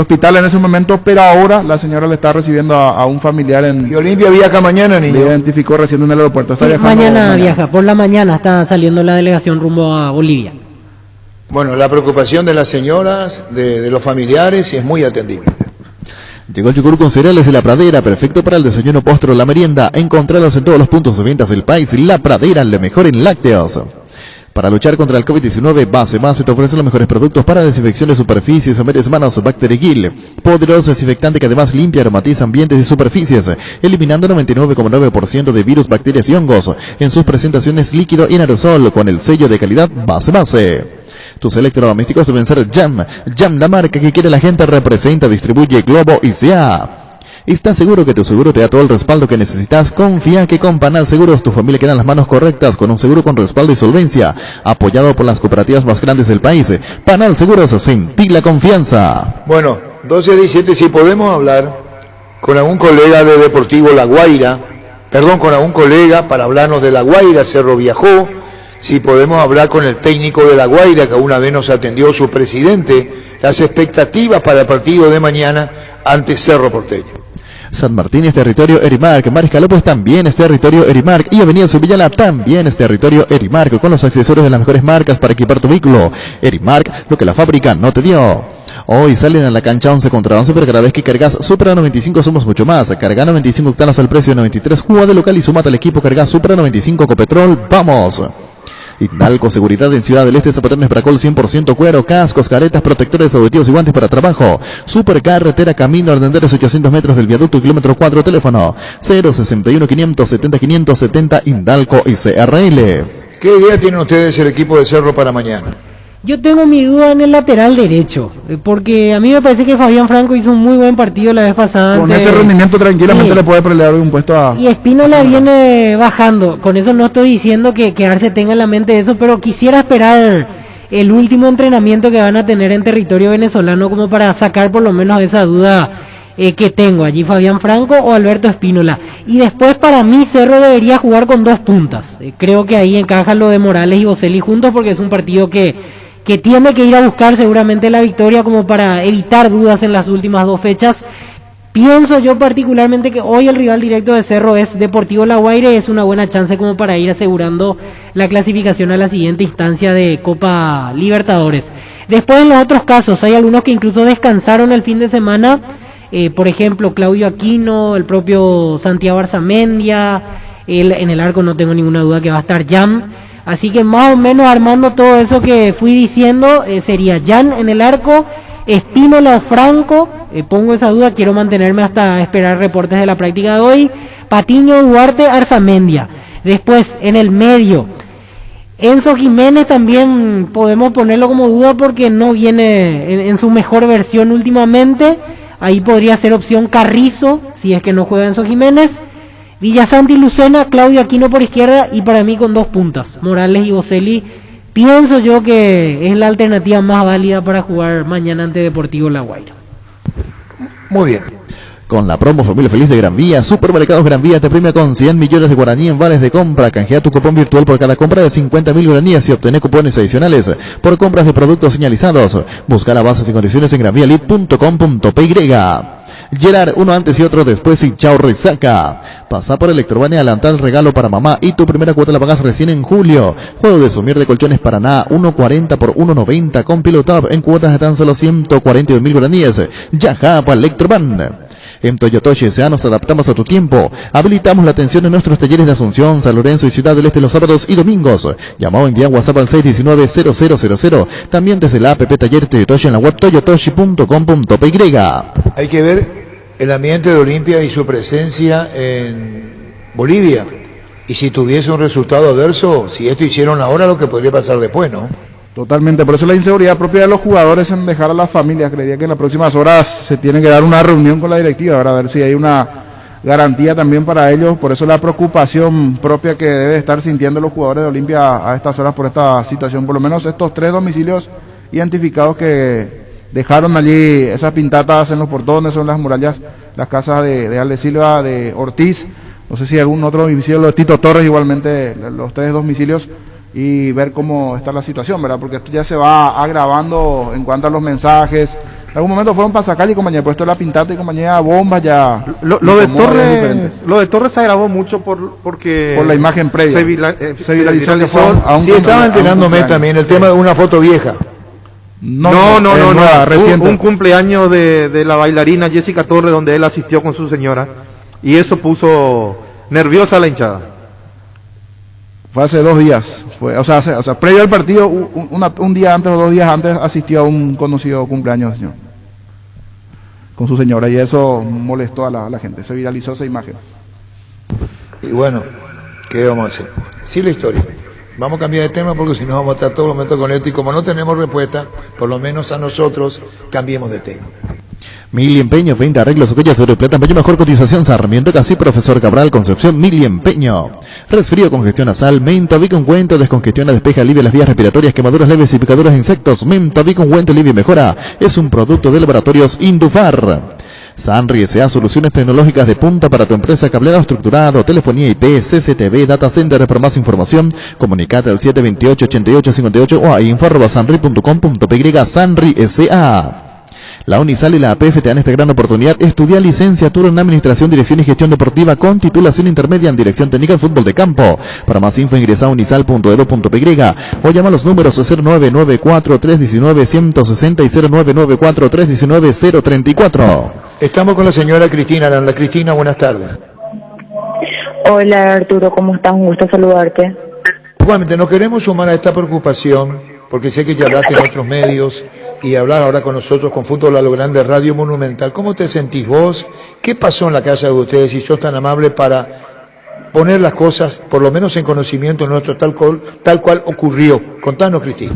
Speaker 3: hospital en ese momento, pero ahora la señora le está recibiendo a un familiar
Speaker 1: ¿Y Olimpia viaja mañana, niño?
Speaker 3: Le identificó recién en el aeropuerto.
Speaker 8: Sí, mañana viaja, por la mañana está saliendo la delegación rumbo a Bolivia.
Speaker 1: Bueno, la preocupación de las señoras, de los familiares, es muy atendible.
Speaker 9: Llegó el yogur con cereales de La Pradera, perfecto para el desayuno, postre o la merienda. Encontralos en todos los puntos de ventas del país. La Pradera, lo mejor en lácteos. Para luchar contra el COVID-19, Base Más te ofrece los mejores productos para desinfección de superficies, medias manos, Bacterigill, poderoso desinfectante que además limpia, aromatiza ambientes y superficies, eliminando 99,9% de virus, bacterias y hongos en sus presentaciones líquido y en aerosol con el sello de calidad Base. Tus electrodomésticos deben ser Jam, la marca que quiere la gente, representa, distribuye Globo y SEA. ¿Estás seguro que tu seguro te da todo el respaldo que necesitas? Confía que con Panal Seguros tu familia queda en las manos correctas, con un seguro con respaldo y solvencia, apoyado por las cooperativas más grandes del país. Panal Seguros, sentí la confianza.
Speaker 1: Bueno, 12:17, si podemos hablar con algún colega de Deportivo La Guaira, con algún colega para hablarnos de La Guaira, Cerro Viajó, si podemos hablar con el técnico de La Guaira, que una vez nos atendió su presidente, las expectativas para el partido de mañana ante Cerro Porteño.
Speaker 9: San Martín es territorio Erimark, Mariscal López también es territorio Erimark y Avenida Sevillana también es territorio Erimark, con los accesorios de las mejores marcas para equipar tu vehículo. Erimark, lo que la fábrica no te dio. Hoy salen a la cancha 11 contra 11, pero cada vez que cargas Supra 95 somos mucho más. Carga 95 octanos al precio de 93, juega de local y súmate al equipo, carga Supra 95 Copetrol, ¡vamos! Indalco Seguridad en Ciudad del Este, Zapaternes Bracol 100% cuero, cascos, caretas, protectores auditivos y guantes para trabajo. Supercarretera Camino Ardenderes 800 metros del viaducto, kilómetro 4, teléfono 061 570 570 Indalco y CRL.
Speaker 1: ¿Qué idea tienen ustedes el equipo de Cerro para mañana?
Speaker 8: Yo tengo mi duda en el lateral derecho, porque a mí me parece que Fabián Franco hizo un muy buen partido la vez pasada.
Speaker 3: Con ese rendimiento tranquilamente le puede pelear un puesto a...
Speaker 8: Y Espínola viene bajando, con eso no estoy diciendo que Arce tenga en la mente eso, pero quisiera esperar el último entrenamiento que van a tener en territorio venezolano como para sacar por lo menos esa duda que tengo allí, Fabián Franco o Alberto Espínola. Y después para mí Cerro debería jugar con 2 puntas. Creo que ahí encaja lo de Morales y Boselli juntos porque es un partido que tiene que ir a buscar seguramente la victoria como para evitar dudas en las últimas 2 fechas. Pienso yo particularmente que hoy el rival directo de Cerro es Deportivo La Guaira y es una buena chance como para ir asegurando la clasificación a la siguiente instancia de Copa Libertadores. Después en los otros casos hay algunos que incluso descansaron el fin de semana, por ejemplo Claudio Aquino, el propio Santiago Arzamendia, en el arco no tengo ninguna duda que va a estar Jam. Así que más o menos armando todo eso que fui diciendo, sería Jan en el arco, Espínola o Franco, pongo esa duda, quiero mantenerme hasta esperar reportes de la práctica de hoy, Patiño, Duarte, Arzamendia. Después en el medio, Enzo Jiménez también podemos ponerlo como duda porque no viene en su mejor versión últimamente, ahí podría ser opción Carrizo, si es que no juega Enzo Jiménez. Villasanti, Lucena, Claudio Aquino por izquierda y para mí con 2 puntas, Morales y Boselli. Pienso yo que es la alternativa más válida para jugar mañana ante Deportivo La Guaira.
Speaker 1: Muy bien.
Speaker 9: Con la promo Familia Feliz de Gran Vía, Supermercados Gran Vía te premia con 100 millones de guaraní en vales de compra. Canjea tu cupón virtual por cada compra de 50.000 guaraníes y obtener cupones adicionales por compras de productos señalizados. Busca las bases y condiciones en granvialit.com.py. Gerard, uno antes y otro después y chao resaca. Pasa por Electrobania, adelanta el regalo para mamá y tu primera cuota la pagas recién en julio. Juego de Somier de Colchones Paraná, 1.40 por 1.90 con Pilotop en cuotas de tan solo 142.000 guaraníes. Yaja para Electroban. En Toyotoshi S.A. nos adaptamos a tu tiempo. Habilitamos la atención en nuestros talleres de Asunción, San Lorenzo y Ciudad del Este los sábados y domingos. Llama o envía WhatsApp al 619-0000. También desde la app Taller Toyotoshi en la web toyotoshi.com.py.
Speaker 1: Hay que ver el ambiente de Olimpia y su presencia en Bolivia. Y si tuviese un resultado adverso, si esto hicieron ahora, lo que podría pasar después, ¿no?
Speaker 3: Totalmente, por eso la inseguridad propia de los jugadores en dejar a las familias. Creería que en las próximas horas se tiene que dar una reunión con la directiva para ver si hay una garantía también para ellos. Por eso la preocupación propia que debe estar sintiendo los jugadores de Olimpia a estas horas por esta situación. Por lo menos estos 3 domicilios identificados que dejaron allí esas pintatas en los portones, son las murallas, las casas de Ale Silva, de Ortiz. No sé si algún otro domicilio, los de Tito Torres igualmente, los 3 domicilios. Y ver cómo está la situación, ¿verdad? Porque esto ya se va agravando en cuanto a los mensajes. En algún momento fueron para sacar y compañía, puesto la pintata y compañía bombas ya.
Speaker 15: Lo de Torres se agravó mucho porque
Speaker 3: por la imagen previa.
Speaker 15: Se viralizó.
Speaker 1: Sí, estaba enterándome también el tema de una foto vieja.
Speaker 15: No, un cumpleaños de la bailarina Jessica Torres donde él asistió con su señora y eso puso nerviosa a la hinchada.
Speaker 3: Fue hace 2 días, o sea, previo al partido, un día antes o 2 días antes asistió a un conocido cumpleaños señor, con su señora, y eso molestó a la gente, se viralizó esa imagen.
Speaker 1: Y bueno, ¿qué vamos a hacer? Sí, la historia. Vamos a cambiar de tema porque si no vamos a estar todo el momento con esto y como no tenemos respuesta, por lo menos a nosotros cambiemos de tema.
Speaker 9: Mil Empeño, 20 arreglos, Ocoya, sobre plata, empeño, mejor cotización, Sarmiento, Casi, Profesor Cabral, Concepción, Mil Empeño. Resfrío, congestión nasal, menta, ungüento, descongestiona, despeja, alivia las vías respiratorias, quemaduras leves y picaduras de insectos. Menta, ungüento, alivia y mejora. Es un producto de Laboratorios Indufar. Sanri S.A. Soluciones tecnológicas de punta para tu empresa, cableado estructurado, telefonía IP, CCTV, data center. Para más información, comunicate al 728-8858 o a info@sanri.com.py. Sanri S.A. La Unisal y la APF te dan esta gran oportunidad. Estudia licenciatura en Administración, Dirección y Gestión Deportiva con titulación intermedia en Dirección Técnica en Fútbol de Campo. Para más info ingresa a unisal.edu.py o llama a los números 0994-319-160 y 0994-319-034.
Speaker 1: Estamos con la señora Cristina Aranda. Cristina, buenas tardes.
Speaker 18: Hola Arturo, ¿cómo estás? Un gusto saludarte.
Speaker 1: Igualmente, nos queremos sumar a esta preocupación porque sé que ya hablaste en otros medios y hablar ahora con nosotros con Fútbol a lo Grande, Radio Monumental. ¿Cómo te sentís vos? ¿Qué pasó en la casa de ustedes si sos tan amable para poner las cosas, por lo menos en conocimiento nuestro, tal cual ocurrió? Contanos, Cristina.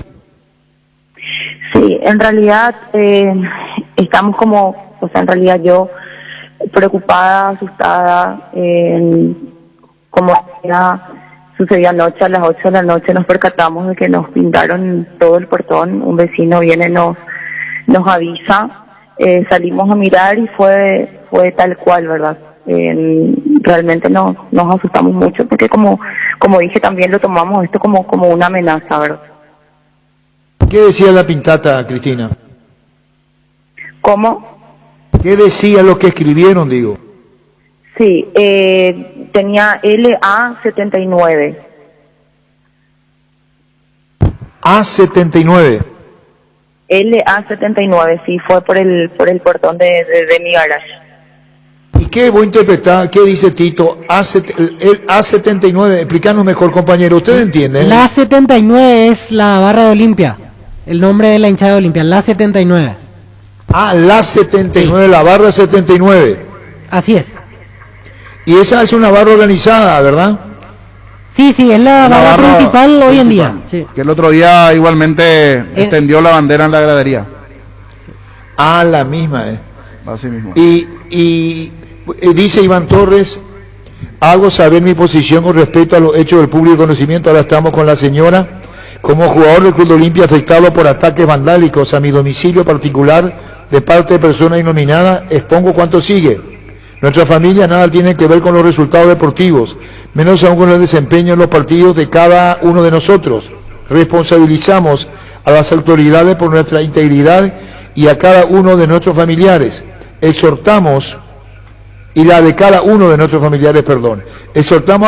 Speaker 18: Sí, en realidad estamos en realidad yo preocupada, asustada, como ya sucedió anoche, a las 8 de la noche nos percatamos de que nos pintaron todo el portón. Un vecino viene, nos avisa, salimos a mirar y fue tal cual, ¿verdad? Realmente nos asustamos mucho porque como dije también lo tomamos esto como una amenaza, ¿verdad?
Speaker 1: ¿Qué decía la pintata, Cristina?
Speaker 18: ¿Cómo?
Speaker 1: ¿Qué decía lo que escribieron, digo?
Speaker 18: Sí, tenía LA79.
Speaker 1: A79.
Speaker 18: LA79, sí, fue por el portón de mi garage.
Speaker 1: ¿Y qué voy a interpretar? ¿Qué dice Tito? El A79, explícanos mejor, compañero. ¿Ustedes entienden?
Speaker 8: La 79 es la barra de Olimpia. El nombre de la hinchada de Olimpia, la 79.
Speaker 1: Ah, la 79, sí. La barra 79.
Speaker 8: Así es.
Speaker 1: Y esa es una barra organizada, ¿verdad?
Speaker 8: Sí, es la barra principal hoy en día. Sí.
Speaker 3: Que el otro día igualmente extendió la bandera en la gradería.
Speaker 1: Ah, la misma,
Speaker 3: Así mismo.
Speaker 1: Y dice Iván Torres, hago saber mi posición con respecto a los hechos del público conocimiento. Ahora estamos con la señora. Como jugador del Club de Olimpia afectado por ataques vandálicos a mi domicilio particular de parte de personas innominadas, expongo cuánto sigue. Nuestra familia nada tiene que ver con los resultados deportivos, menos aún con el desempeño en los partidos de cada uno de nosotros. Responsabilizamos a las autoridades por nuestra integridad y a cada uno de nuestros familiares. Exhortamos a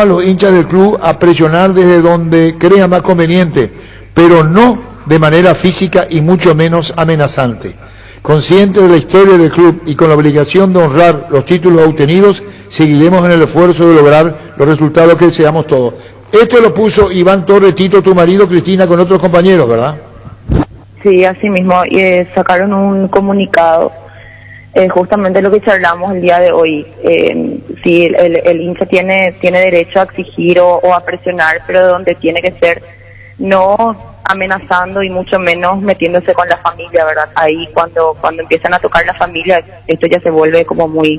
Speaker 1: los hinchas del club a presionar desde donde crean más conveniente, pero no de manera física y mucho menos amenazante. Conscientes de la historia del club y con la obligación de honrar los títulos obtenidos, seguiremos en el esfuerzo de lograr los resultados que deseamos todos. Esto lo puso Iván Torres, Tito, tu marido, Cristina, con otros compañeros, ¿verdad?
Speaker 18: Sí, así mismo, sacaron un comunicado, justamente lo que charlamos el día de hoy. Sí, el hincha tiene derecho a exigir o a presionar, pero donde tiene que ser, no amenazando y mucho menos metiéndose con la familia, ¿verdad? Ahí cuando empiezan a tocar la familia, esto ya se vuelve como muy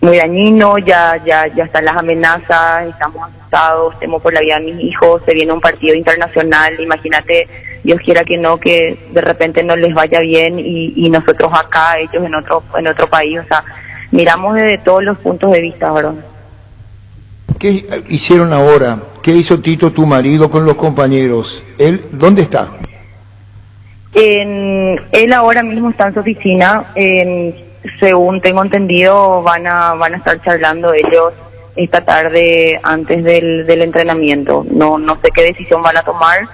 Speaker 18: dañino, ya están las amenazas, estamos asustados, temo por la vida de mis hijos, se viene un partido internacional, imagínate, Dios quiera que no, que de repente no les vaya bien y nosotros acá, ellos en otro país, o sea, miramos desde todos los puntos de vista, ¿verdad?
Speaker 1: ¿Qué hicieron ahora? ¿Qué hizo Tito, tu marido, con los compañeros? ¿Él dónde está?
Speaker 18: Él ahora mismo está en su oficina, según tengo entendido van a estar charlando ellos esta tarde antes del entrenamiento. No sé qué decisión van a tomar,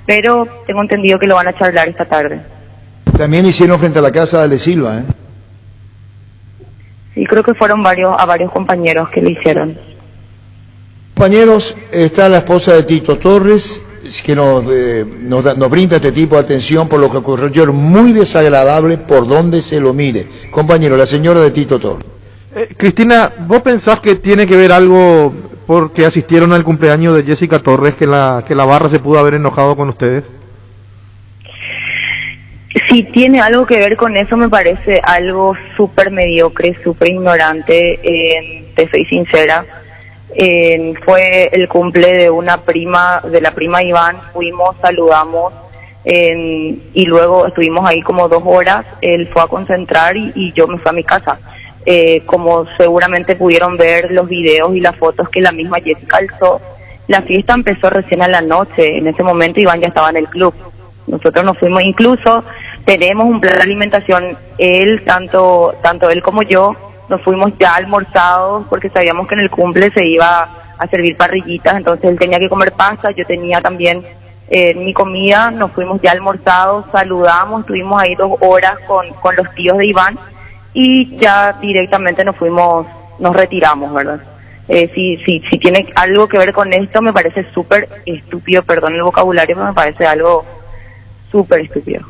Speaker 18: pero tengo entendido que lo van a charlar esta tarde.
Speaker 1: También hicieron frente a la casa de Ale Silva, ¿eh?
Speaker 18: Sí, creo que fueron a varios compañeros que lo hicieron.
Speaker 1: Compañeros, está la esposa de Tito Torres, que nos brinda este tipo de atención por lo que ocurrió ayer, muy desagradable por donde se lo mire. Compañero, la señora de Tito Torres.
Speaker 15: Cristina, ¿vos pensás que tiene que ver algo porque asistieron al cumpleaños de Jessica Torres, que la barra se pudo haber enojado con ustedes?
Speaker 18: Si tiene algo que ver con eso, me parece algo súper mediocre, súper ignorante, te soy sincera. Fue el cumple de la prima Iván, fuimos, saludamos, y luego estuvimos ahí como 2 horas, él fue a concentrar y yo me fui a mi casa. Como seguramente pudieron ver los videos y las fotos que la misma Jessica alzó, la fiesta empezó recién a la noche, en ese momento Iván ya estaba en el club. Nosotros nos fuimos, incluso tenemos un plan de alimentación, tanto él como yo, nos fuimos ya almorzados porque sabíamos que en el cumple se iba a servir parrillitas, entonces él tenía que comer pasta, yo tenía también mi comida, nos fuimos ya almorzados, saludamos, estuvimos ahí 2 horas con los tíos de Iván y ya directamente nos retiramos, ¿verdad? Si tiene algo que ver con esto, me parece súper estúpido, perdón el vocabulario, pero me parece algo súper estúpido.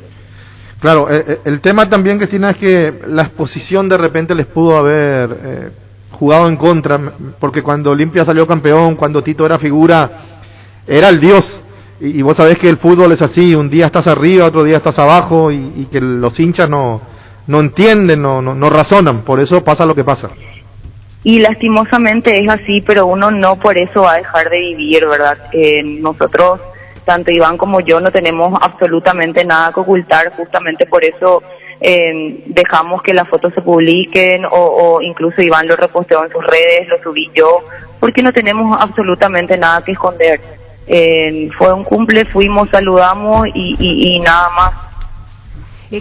Speaker 15: Claro, el tema también, Cristina, es que la exposición de repente les pudo haber jugado en contra, porque cuando Olimpia salió campeón, cuando Tito era figura, era el dios, y vos sabés que el fútbol es así, un día estás arriba, otro día estás abajo, y que los hinchas no entienden, no razonan, por eso pasa lo que pasa.
Speaker 18: Y lastimosamente es así, pero uno no por eso va a dejar de vivir, ¿verdad? Nosotros, tanto Iván como yo, no tenemos absolutamente nada que ocultar, justamente por eso dejamos que las fotos se publiquen o incluso Iván lo reposteó en sus redes, lo subí yo, porque no tenemos absolutamente nada que esconder. Fue un cumple, fuimos, saludamos y nada más.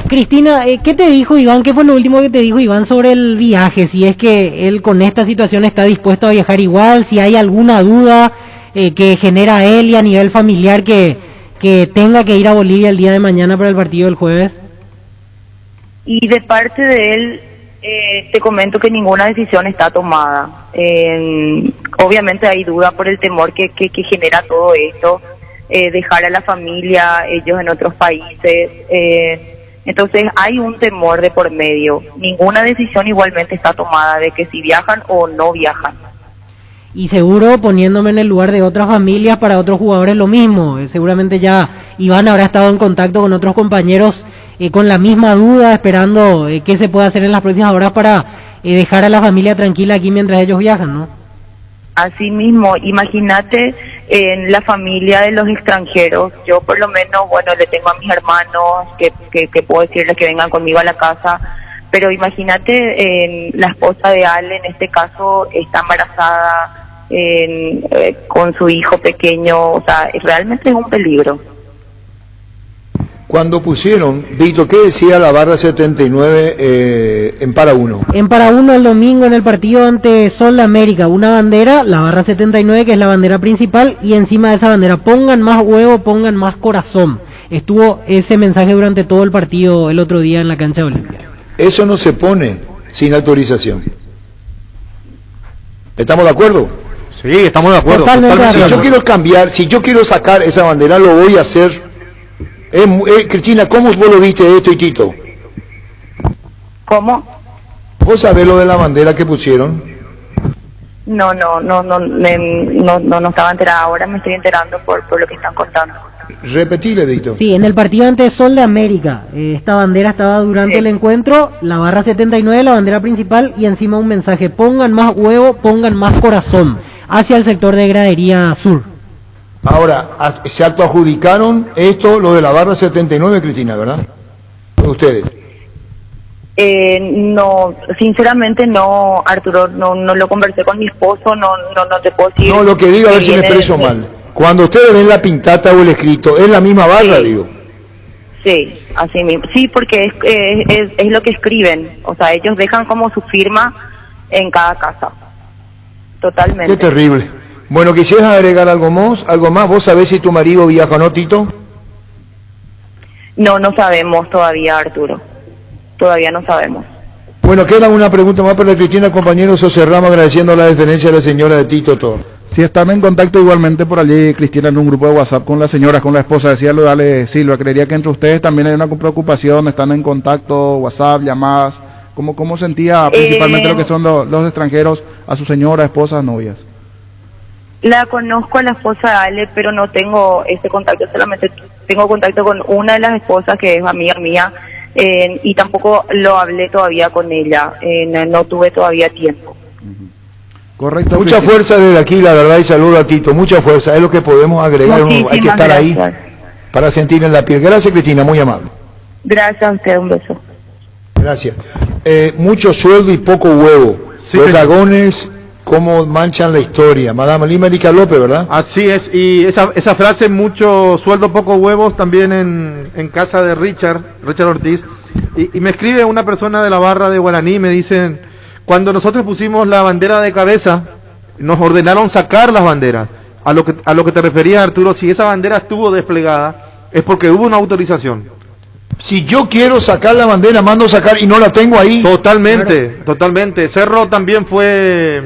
Speaker 8: Cristina, ¿qué te dijo Iván? ¿Qué fue lo último que te dijo Iván sobre el viaje? Si es que él con esta situación está dispuesto a viajar igual, si hay alguna duda que genera él y a nivel familiar que tenga que ir a Bolivia el día de mañana para el partido del jueves.
Speaker 18: Y de parte de él, te comento que ninguna decisión está tomada. Obviamente hay duda por el temor que genera todo esto, dejar a la familia, ellos en otros países, entonces hay un temor de por medio. Ninguna decisión igualmente está tomada de que si viajan o no viajan.
Speaker 8: Y seguro, poniéndome en el lugar de otras familias, para otros jugadores lo mismo. Seguramente ya Iván habrá estado en contacto con otros compañeros con la misma duda, esperando qué se puede hacer en las próximas horas para dejar a la familia tranquila aquí mientras ellos viajan, ¿no?
Speaker 18: Así mismo, imagínate en la familia de los extranjeros. Yo por lo menos, bueno, le tengo a mis hermanos que puedo decirles que vengan conmigo a la casa, pero imagínate, la esposa de Ale en este caso está embarazada con su hijo pequeño, o sea, realmente es un peligro.
Speaker 1: Cuando pusieron, Víctor, ¿qué decía la barra 79 en para uno?
Speaker 8: En para uno el domingo en el partido ante Sol de América, una bandera, la barra 79 que es la bandera principal, y encima de esa bandera, pongan más huevo, pongan más corazón. Estuvo ese mensaje durante todo el partido el otro día en la cancha de Olimpia.
Speaker 1: Eso no se pone sin autorización. ¿Estamos de acuerdo?
Speaker 15: Sí, estamos de acuerdo.
Speaker 1: Totalmente. Si yo quiero cambiar, si yo quiero sacar esa bandera, lo voy a hacer. Cristina, ¿cómo vos lo viste esto y Tito?
Speaker 18: ¿Cómo?
Speaker 1: ¿Vos sabés lo de la bandera que pusieron?
Speaker 18: No estaba enterada, ahora me estoy enterando por lo que están contando.
Speaker 1: Repetile, Víctor.
Speaker 8: Sí, en el partido ante Sol de América, esta bandera estaba durante el encuentro, la barra 79, la bandera principal, y encima un mensaje, pongan más huevo, pongan más corazón, hacia el sector de gradería sur.
Speaker 1: Ahora, se autoadjudicaron esto, lo de la barra 79, Cristina, ¿verdad? Ustedes.
Speaker 18: No, sinceramente no, Arturo, no lo conversé con mi esposo, no te puedo decir.
Speaker 1: No, lo que digo, a ver si me expreso mal. Cuando ustedes ven la pintata o el escrito, ¿es la misma barra, digo?
Speaker 18: Sí, así mismo. Sí, porque es lo que escriben, o sea, ellos dejan como su firma en cada casa. Totalmente.
Speaker 1: Qué terrible. Bueno, ¿quisieras agregar algo más? ¿Vos sabés si tu marido viaja o no, Tito?
Speaker 18: No sabemos todavía, Arturo. Todavía no sabemos.
Speaker 1: Bueno, queda una pregunta más para Cristina, compañeros. Cerramos agradeciendo la deferencia de la señora de Tito Tor.
Speaker 3: Si están en contacto igualmente por allí, Cristina, en un grupo de WhatsApp con las señoras, con la esposa, decía lo dale Silva, creería que entre ustedes también hay una preocupación, están en contacto, WhatsApp, llamadas. ¿Cómo sentía principalmente lo que son los extranjeros a su señora, esposas, novias?
Speaker 18: La conozco a la esposa de Ale, pero no tengo ese contacto, solamente tengo contacto con una de las esposas que es amiga mía, y tampoco lo hablé todavía con ella, no tuve todavía tiempo.
Speaker 3: Correcto.
Speaker 1: Mucha fuerza desde aquí, la verdad, y saludo a Tito, mucha fuerza, es lo que podemos agregar, hay que estar ahí para sentir en la piel. Gracias, Cristina, muy amable.
Speaker 18: Gracias a usted, un beso.
Speaker 1: Gracias. Mucho sueldo y poco huevo. Sí, los dragones, cómo manchan la historia. Madame Limerica López, ¿verdad?
Speaker 15: Así es, y esa frase, mucho sueldo, pocos huevos, también en casa de Richard Ortiz, y me escribe una persona de la barra de Guaraní, me dicen, cuando nosotros pusimos la bandera de cabeza, nos ordenaron sacar las banderas. A lo que te referías, Arturo, si esa bandera estuvo desplegada, es porque hubo una autorización.
Speaker 1: Si yo quiero sacar la bandera, mando sacar y no la tengo ahí.
Speaker 15: Totalmente, claro. Totalmente. Cerro también fue...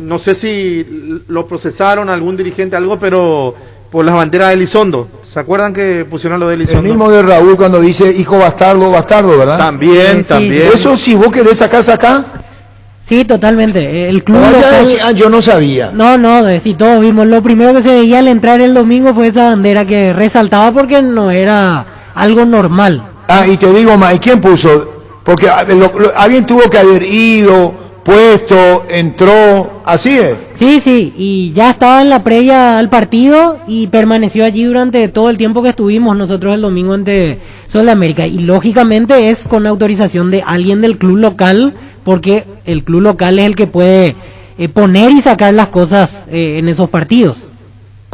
Speaker 15: no sé si lo procesaron algún dirigente, algo, pero por las banderas de Elizondo. ¿Se acuerdan que pusieron lo de Elizondo?
Speaker 1: El mismo de Raúl cuando dice hijo bastardo, ¿verdad?
Speaker 15: También,
Speaker 8: sí,
Speaker 15: también.
Speaker 1: Eso si vos querés sacar, acá.
Speaker 8: Sí, totalmente. El club
Speaker 1: yo no sabía.
Speaker 8: No, sí, todos vimos. Lo primero que se veía al entrar el domingo fue esa bandera que resaltaba porque no era algo normal.
Speaker 1: Y te digo más, ¿y quién puso? Porque alguien tuvo que haber ido, puesto, entró, así es.
Speaker 8: Sí, y ya estaba en la previa al partido y permaneció allí durante todo el tiempo que estuvimos nosotros el domingo ante Sol de América. Y lógicamente es con autorización de alguien del club local, porque el club local es el que puede poner y sacar las cosas en esos partidos.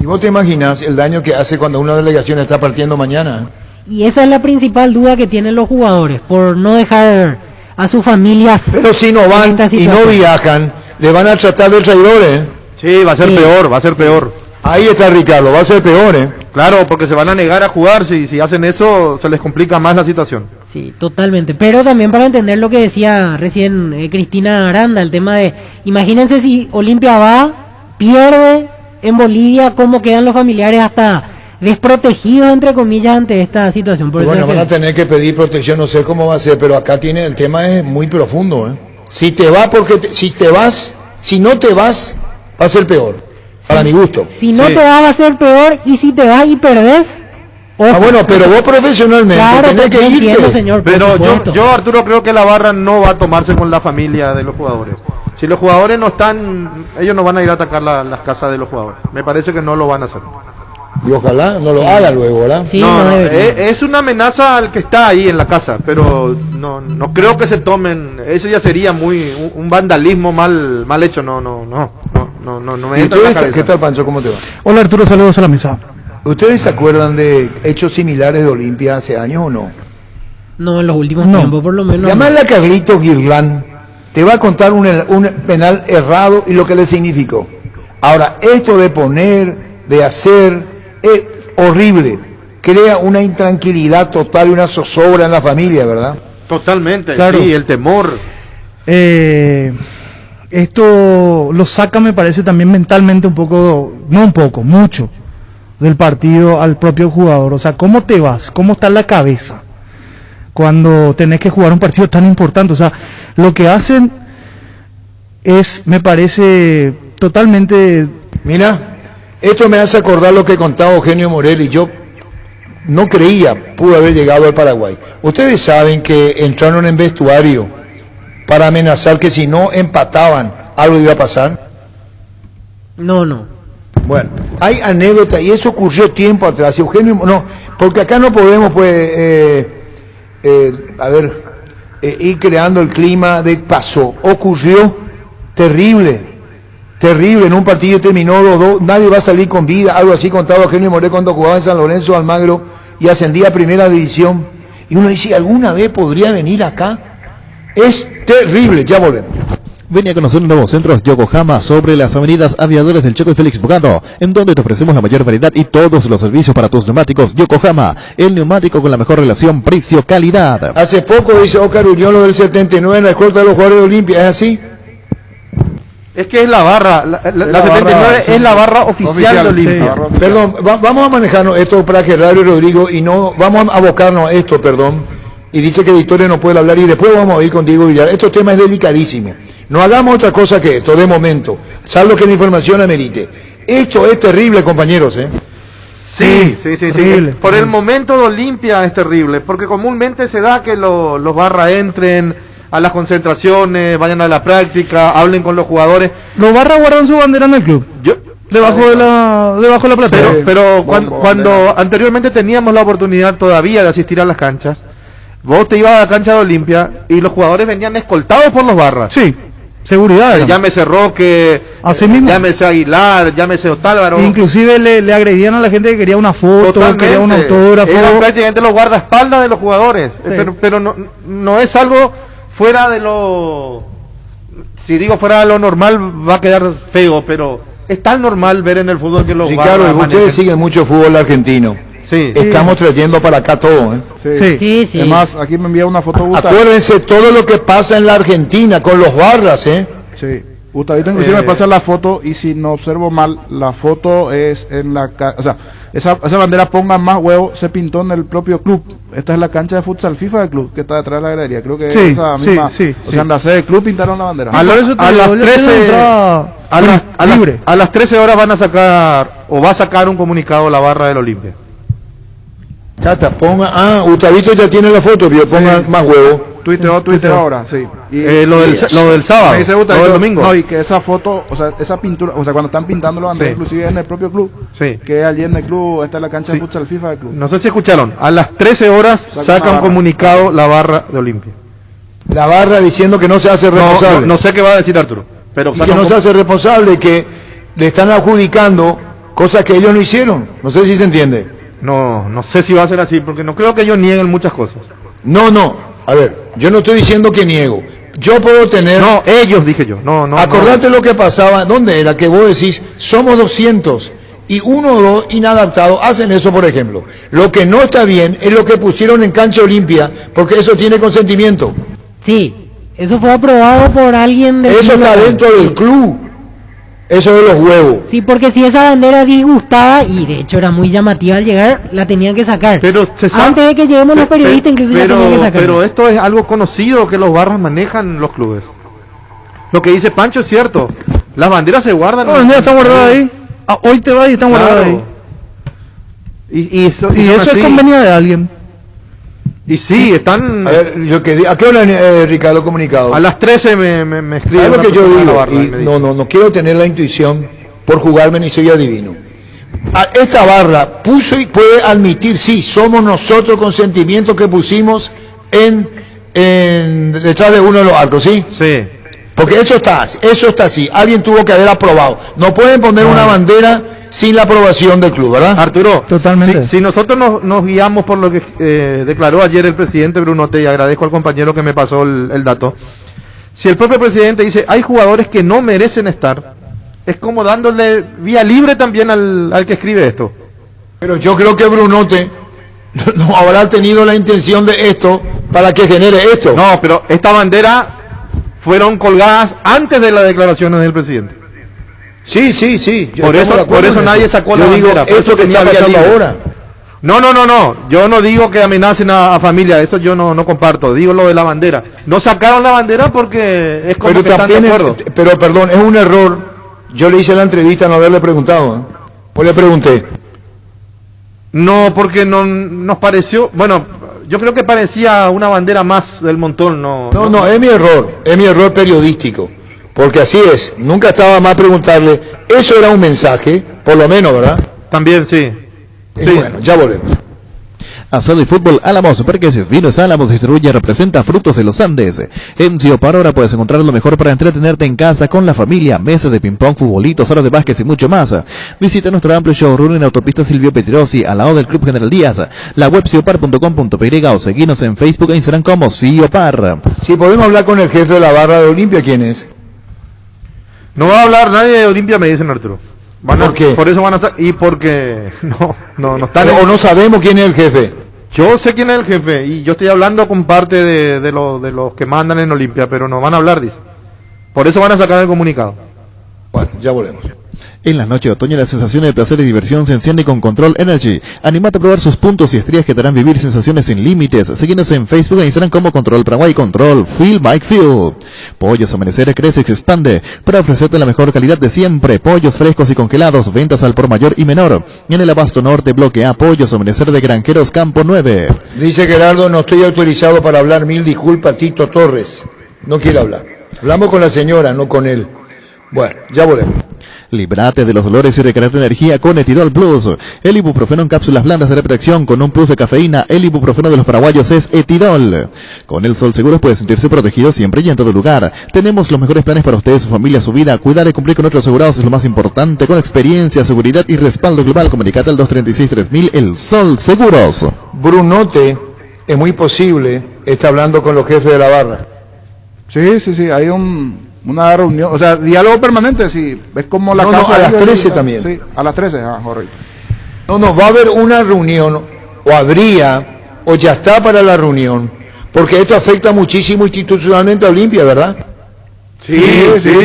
Speaker 1: ¿Y vos te imaginas el daño que hace cuando una delegación está partiendo mañana?
Speaker 8: Y esa es la principal duda que tienen los jugadores, por no dejar a sus familias.
Speaker 1: Pero si no van y no viajan, le van a tratar de traidores.
Speaker 15: Sí, va a ser peor.
Speaker 1: Ahí está Ricardo, va a ser peor,
Speaker 15: Claro, porque se van a negar a jugar, si hacen eso se les complica más la situación.
Speaker 8: Sí, totalmente, pero también para entender lo que decía recién Cristina Aranda, el tema de, imagínense si Olimpia va, pierde en Bolivia, cómo quedan los familiares hasta desprotegidos, entre comillas, ante esta situación. Por
Speaker 1: Bueno, van a tener que pedir protección, no sé cómo va a ser, pero acá el tema es muy profundo, Si te vas, si no te vas, va a ser peor, para mi gusto.
Speaker 8: Si no te vas, va a ser peor, y si te vas y perdés...
Speaker 1: bueno, pero vos profesionalmente tenés que irte.
Speaker 8: Entiendo, señor,
Speaker 15: pero yo, Arturo, creo que la barra no va a tomarse con la familia de los jugadores. Si los jugadores no están, ellos no van a ir a atacar las casas de los jugadores. Me parece que no lo van a hacer.
Speaker 1: Y ojalá no lo haga luego, ¿verdad?
Speaker 8: Sí,
Speaker 15: no,
Speaker 8: no
Speaker 15: no,
Speaker 8: debería.
Speaker 15: es una amenaza al que está ahí en la casa, pero no creo que se tomen, eso ya sería muy un vandalismo mal hecho, no me
Speaker 1: ¿Y
Speaker 15: entra en la
Speaker 1: ustedes,
Speaker 15: cabeza.
Speaker 1: qué tal, Pancho? ¿Cómo te va?
Speaker 4: Hola Arturo, saludos a la mesa.
Speaker 1: ¿Ustedes se acuerdan de hechos similares de Olimpia hace años o no?
Speaker 8: No, en los últimos tiempos por lo menos.
Speaker 1: Llamarle a Carlito Guirlán, te va a contar un penal errado y lo que le significó. Ahora, esto de poner, de hacer, es horrible. Crea una intranquilidad total y una zozobra en la familia, ¿verdad?
Speaker 15: Totalmente,
Speaker 4: Claro.
Speaker 15: sí, el temor.
Speaker 4: Esto lo saca, me parece, también mentalmente un poco, no un poco, mucho, del partido al propio jugador. O sea, ¿cómo te vas? ¿Cómo está la cabeza cuando tenés que jugar un partido tan importante? O sea, lo que hacen es, me parece, totalmente...
Speaker 1: Mira, esto me hace acordar lo que contaba Eugenio Morelli. Yo no creía pudo haber llegado al Paraguay. Ustedes saben que entraron en vestuario para amenazar que si no empataban algo iba a pasar.
Speaker 8: No.
Speaker 1: Bueno, hay anécdotas y eso ocurrió tiempo atrás. Eugenio, no, porque acá no podemos pues ir creando el clima de pasó. Ocurrió terrible, en un partido terminó 2-2, nadie va a salir con vida, algo así contaba Eugenio Morel cuando jugaba en San Lorenzo Almagro y ascendía a primera división. Y uno dice, ¿alguna vez podría venir acá? Es terrible, ya volvemos.
Speaker 9: Venía a conocer un nuevo centro Yokohama sobre las avenidas Aviadores del Choco y Félix Bogado, en donde te ofrecemos la mayor variedad y todos los servicios para tus neumáticos. Yokohama, el neumático con la mejor relación precio-calidad.
Speaker 1: Hace poco dice Oscar Urión lo del 79 en la escolta de los jugadores de Olimpia, ¿es así?
Speaker 15: Es que es la barra, la 79 es la barra oficial de Olimpia.
Speaker 1: Sí. Perdón, vamos a manejarnos esto para que Radio Rodrigo y no, vamos a abocarnos a esto, perdón. Y dice que Victoria no puede hablar y después vamos a ir contigo, Villar. Este tema es delicadísimo. No hagamos otra cosa que esto, de momento, salvo que la información amerite. Esto es terrible, compañeros, ¿eh?
Speaker 15: Sí. Por el momento de Olimpia es terrible, porque comúnmente se da que los barra entren a las concentraciones, vayan a la práctica, hablen con los jugadores.
Speaker 4: Los barra guardan su bandera en el club. Debajo de la platea.
Speaker 15: Pero cuando anteriormente teníamos la oportunidad todavía de asistir a las canchas, vos te ibas a la cancha de Olimpia y los jugadores venían escoltados por los barras.
Speaker 4: Sí, seguridad.
Speaker 15: Llámese Roque, llámese Aguilar, llámese Otálvaro.
Speaker 4: Inclusive le agredían a la gente que quería una foto,
Speaker 15: Totalmente.
Speaker 4: quería un autógrafo.
Speaker 15: Eran prácticamente los guardaespaldas de los jugadores.
Speaker 4: Sí.
Speaker 15: Pero no es algo fuera de lo... Si digo fuera de lo normal va a quedar feo, pero es tan normal ver en el fútbol que los
Speaker 1: Ricardo,
Speaker 15: barras
Speaker 1: ustedes siguen mucho fútbol argentino.
Speaker 15: Sí.
Speaker 1: Estamos trayendo para acá todo, ¿eh?
Speaker 8: Sí.
Speaker 3: Además, aquí me envía una foto Gusta.
Speaker 1: Acuérdense todo lo que pasa en la Argentina con los barras, ¿eh?
Speaker 3: Sí. Gustavito inclusive me pasa la foto y si no observo mal, la foto es en la... O sea, esa bandera pongan más huevo, se pintó en el propio club. Esta es la cancha de futsal FIFA del club, que está detrás de la gradería. Creo que
Speaker 4: Sí,
Speaker 3: esa misma...
Speaker 4: sí.
Speaker 3: O sea, en la sede del club pintaron la bandera.
Speaker 15: A las 13 horas van a sacar, o va a sacar un comunicado la barra del Olimpia.
Speaker 1: Cata, ponga... Gustavito ya tiene la foto, pero ponga más huevo.
Speaker 3: Tuiteo ahora, sí. Y,
Speaker 15: lo del sábado,
Speaker 3: me dice
Speaker 15: lo
Speaker 3: Gustavito,
Speaker 15: del domingo.
Speaker 3: No, y que esa foto, o sea, esa pintura, o sea, cuando están pintando la bandera,
Speaker 15: Sí.
Speaker 3: inclusive en el propio club,
Speaker 15: Sí.
Speaker 3: que allí en el club está la cancha
Speaker 15: Sí.
Speaker 3: de futsal FIFA del club.
Speaker 15: No sé si escucharon, a las 13 horas saca un comunicado la barra de Olimpia.
Speaker 1: La barra diciendo que no se hace responsable.
Speaker 15: No sé qué va a decir Arturo, pero
Speaker 1: Y que no se hace responsable, que le están adjudicando cosas que ellos no hicieron. No sé si se entiende.
Speaker 15: No sé si va a ser así, porque no creo que ellos nieguen muchas cosas.
Speaker 1: No. A ver, yo no estoy diciendo que niego. Yo puedo tener...
Speaker 15: No, ellos dije yo. No.
Speaker 1: Acordate lo que pasaba, ¿dónde era? Que vos decís, somos 200 y 1 o 2 inadaptados hacen eso, por ejemplo. Lo que no está bien es lo que pusieron en cancha Olimpia, porque eso tiene consentimiento.
Speaker 8: Sí, eso fue aprobado por alguien del
Speaker 1: Eso
Speaker 8: club
Speaker 1: está
Speaker 8: local.
Speaker 1: dentro del club. Eso de los huevos.
Speaker 8: Sí, porque si esa bandera disgustaba, y de hecho era muy llamativa al llegar, la tenían que sacar.
Speaker 15: Pero
Speaker 8: antes de que lleguemos los periodistas, incluso ya tenían que sacar.
Speaker 15: Pero esto es algo conocido que los barras manejan los clubes. Lo que dice Pancho es cierto. Las banderas se guardan.
Speaker 4: La bandera está guardada ahí. Hoy te vas y están guardadas ahí.
Speaker 15: Y eso
Speaker 4: es convenio de alguien.
Speaker 15: Y sí, están...
Speaker 1: A ver, ¿a qué hora, Ricardo, comunicado?
Speaker 15: A las 13 me escribe.
Speaker 1: ¿Sabes lo que yo
Speaker 15: una
Speaker 1: digo?
Speaker 15: barra y me dice.
Speaker 1: No quiero tener la intuición por jugarme ni soy adivino. esta barra puso y puede admitir, sí, somos nosotros con sentimientos que pusimos detrás de uno de los arcos, ¿sí?
Speaker 15: Sí.
Speaker 1: Porque eso está así, alguien tuvo que haber aprobado. No pueden poner una bandera sin la aprobación del club, ¿verdad?
Speaker 15: Arturo,
Speaker 4: totalmente.
Speaker 15: Si nosotros nos guiamos por lo que declaró ayer el presidente Brunote, y agradezco al compañero que me pasó el dato, si el propio presidente dice, hay jugadores que no merecen estar, es como dándole vía libre también al que escribe esto.
Speaker 1: Pero yo creo que Brunote no habrá tenido la intención de esto para que genere esto.
Speaker 15: No, pero esta bandera fueron colgadas antes de las declaraciones del presidente.
Speaker 1: Sí.
Speaker 15: Por eso nadie sacó la bandera.
Speaker 1: Esto que está pasando ahora.
Speaker 15: No. Yo no digo que amenacen a familia. Eso yo no comparto. Digo lo de la bandera. No sacaron la bandera porque es como que están de acuerdo.
Speaker 1: Pero perdón, es un error. Yo le hice la entrevista no haberle preguntado. ¿O le pregunté?
Speaker 15: No, porque no nos pareció. Bueno, yo creo que parecía una bandera más del montón. No,
Speaker 1: es mi error. Es mi error periodístico. Porque así es. Nunca estaba mal preguntarle. Eso era un mensaje, por lo menos, ¿verdad?
Speaker 15: También, sí.
Speaker 1: Bueno, ya volvemos.
Speaker 9: Asado y fútbol Álamos, Parques Vinos Álamos distribuye y representa Frutos de los Andes. En Ciopar ahora puedes encontrar lo mejor para entretenerte en casa con la familia, mesas de ping pong, futbolitos, salas de básquet y mucho más. Visita nuestro amplio showroom en Autopista Silvio Petrosi, al lado del Club General Díaz, la web ciopar.com.py o seguinos en Facebook e Instagram como Ciopar.
Speaker 1: Si podemos hablar con el jefe de la barra de Olimpia, ¿quién es?
Speaker 15: No va a hablar nadie de Olimpia, me dicen, Arturo.
Speaker 1: ¿Por qué?
Speaker 15: Por eso van a estar, y porque no están.
Speaker 1: O no sabemos quién es el jefe.
Speaker 15: Yo sé quién es el jefe, y yo estoy hablando con parte de los que mandan en Olimpia, pero no van a hablar, dice. Por eso van a sacar el comunicado.
Speaker 1: Bueno, ya volvemos.
Speaker 9: En las noches de otoño la sensación de placer y diversión se enciende con Control Energy. Anímate a probar sus puntos y estrellas que te harán vivir sensaciones sin límites. Síguenos en Facebook e Instagram como Control Paraguay. Control, Feel Mike Feel. Pollos Amanecer crece y se expande para ofrecerte la mejor calidad de siempre. Pollos frescos y congelados, ventas al por mayor y menor. En el Abasto Norte, bloque A, Pollos Amanecer de Granjeros Campo 9.
Speaker 1: Dice Gerardo, no estoy autorizado para hablar, mil disculpas, Tito Torres. No quiere hablar. Hablamos con la señora, no con él. Bueno, ya volvemos.
Speaker 9: Líbrate de los dolores y recargate energía con Etidol Plus. El ibuprofeno en cápsulas blandas de protección con un plus de cafeína. El ibuprofeno de los paraguayos es Etidol. Con el Sol Seguros puede sentirse protegido siempre y en todo lugar. Tenemos los mejores planes para usted, su familia, su vida. Cuidar y cumplir con nuestros asegurados es lo más importante. Con experiencia, seguridad y respaldo global. Comunicate al 236-3000. El Sol Seguros.
Speaker 1: Brunote, es muy posible, está hablando con los jefes de la barra.
Speaker 3: Sí, hay una reunión, o sea, diálogo permanente, sí, es como la casa
Speaker 1: a las 13
Speaker 3: y,
Speaker 1: también.
Speaker 3: Sí, a las 13, correcto.
Speaker 1: No, va a haber una reunión, o habría, o ya está para la reunión, porque esto afecta muchísimo institucionalmente a Olimpia, ¿verdad?
Speaker 15: Sí.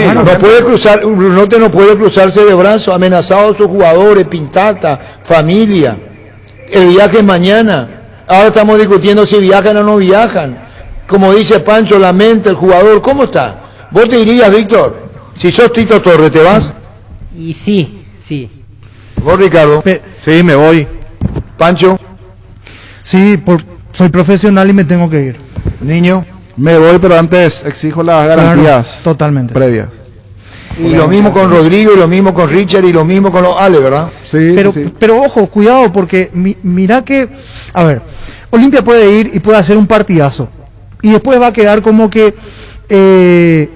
Speaker 1: Bueno, Brunote no puede cruzarse de brazos, amenazado a sus jugadores, Pintata, familia, el viaje es mañana, ahora estamos discutiendo si viajan o no viajan, como dice Pancho, la mente, el jugador, ¿cómo está? ¿Vos te irías, Víctor? Si sos Tito Torres, ¿te vas?
Speaker 8: Y sí.
Speaker 1: ¿Vos, Ricardo?
Speaker 15: Sí, me voy.
Speaker 1: ¿Pancho?
Speaker 4: Sí, soy profesional y me tengo que ir.
Speaker 1: ¿Niño?
Speaker 3: Me voy, pero antes exijo las garantías
Speaker 4: totalmente
Speaker 3: previas.
Speaker 1: Y lo mismo con Rodrigo, y lo mismo con Richard, y lo mismo con los Ale, ¿verdad?
Speaker 3: Sí,
Speaker 4: pero ojo, cuidado, porque mira que, a ver, Olimpia puede ir y puede hacer un partidazo, y después va a quedar como que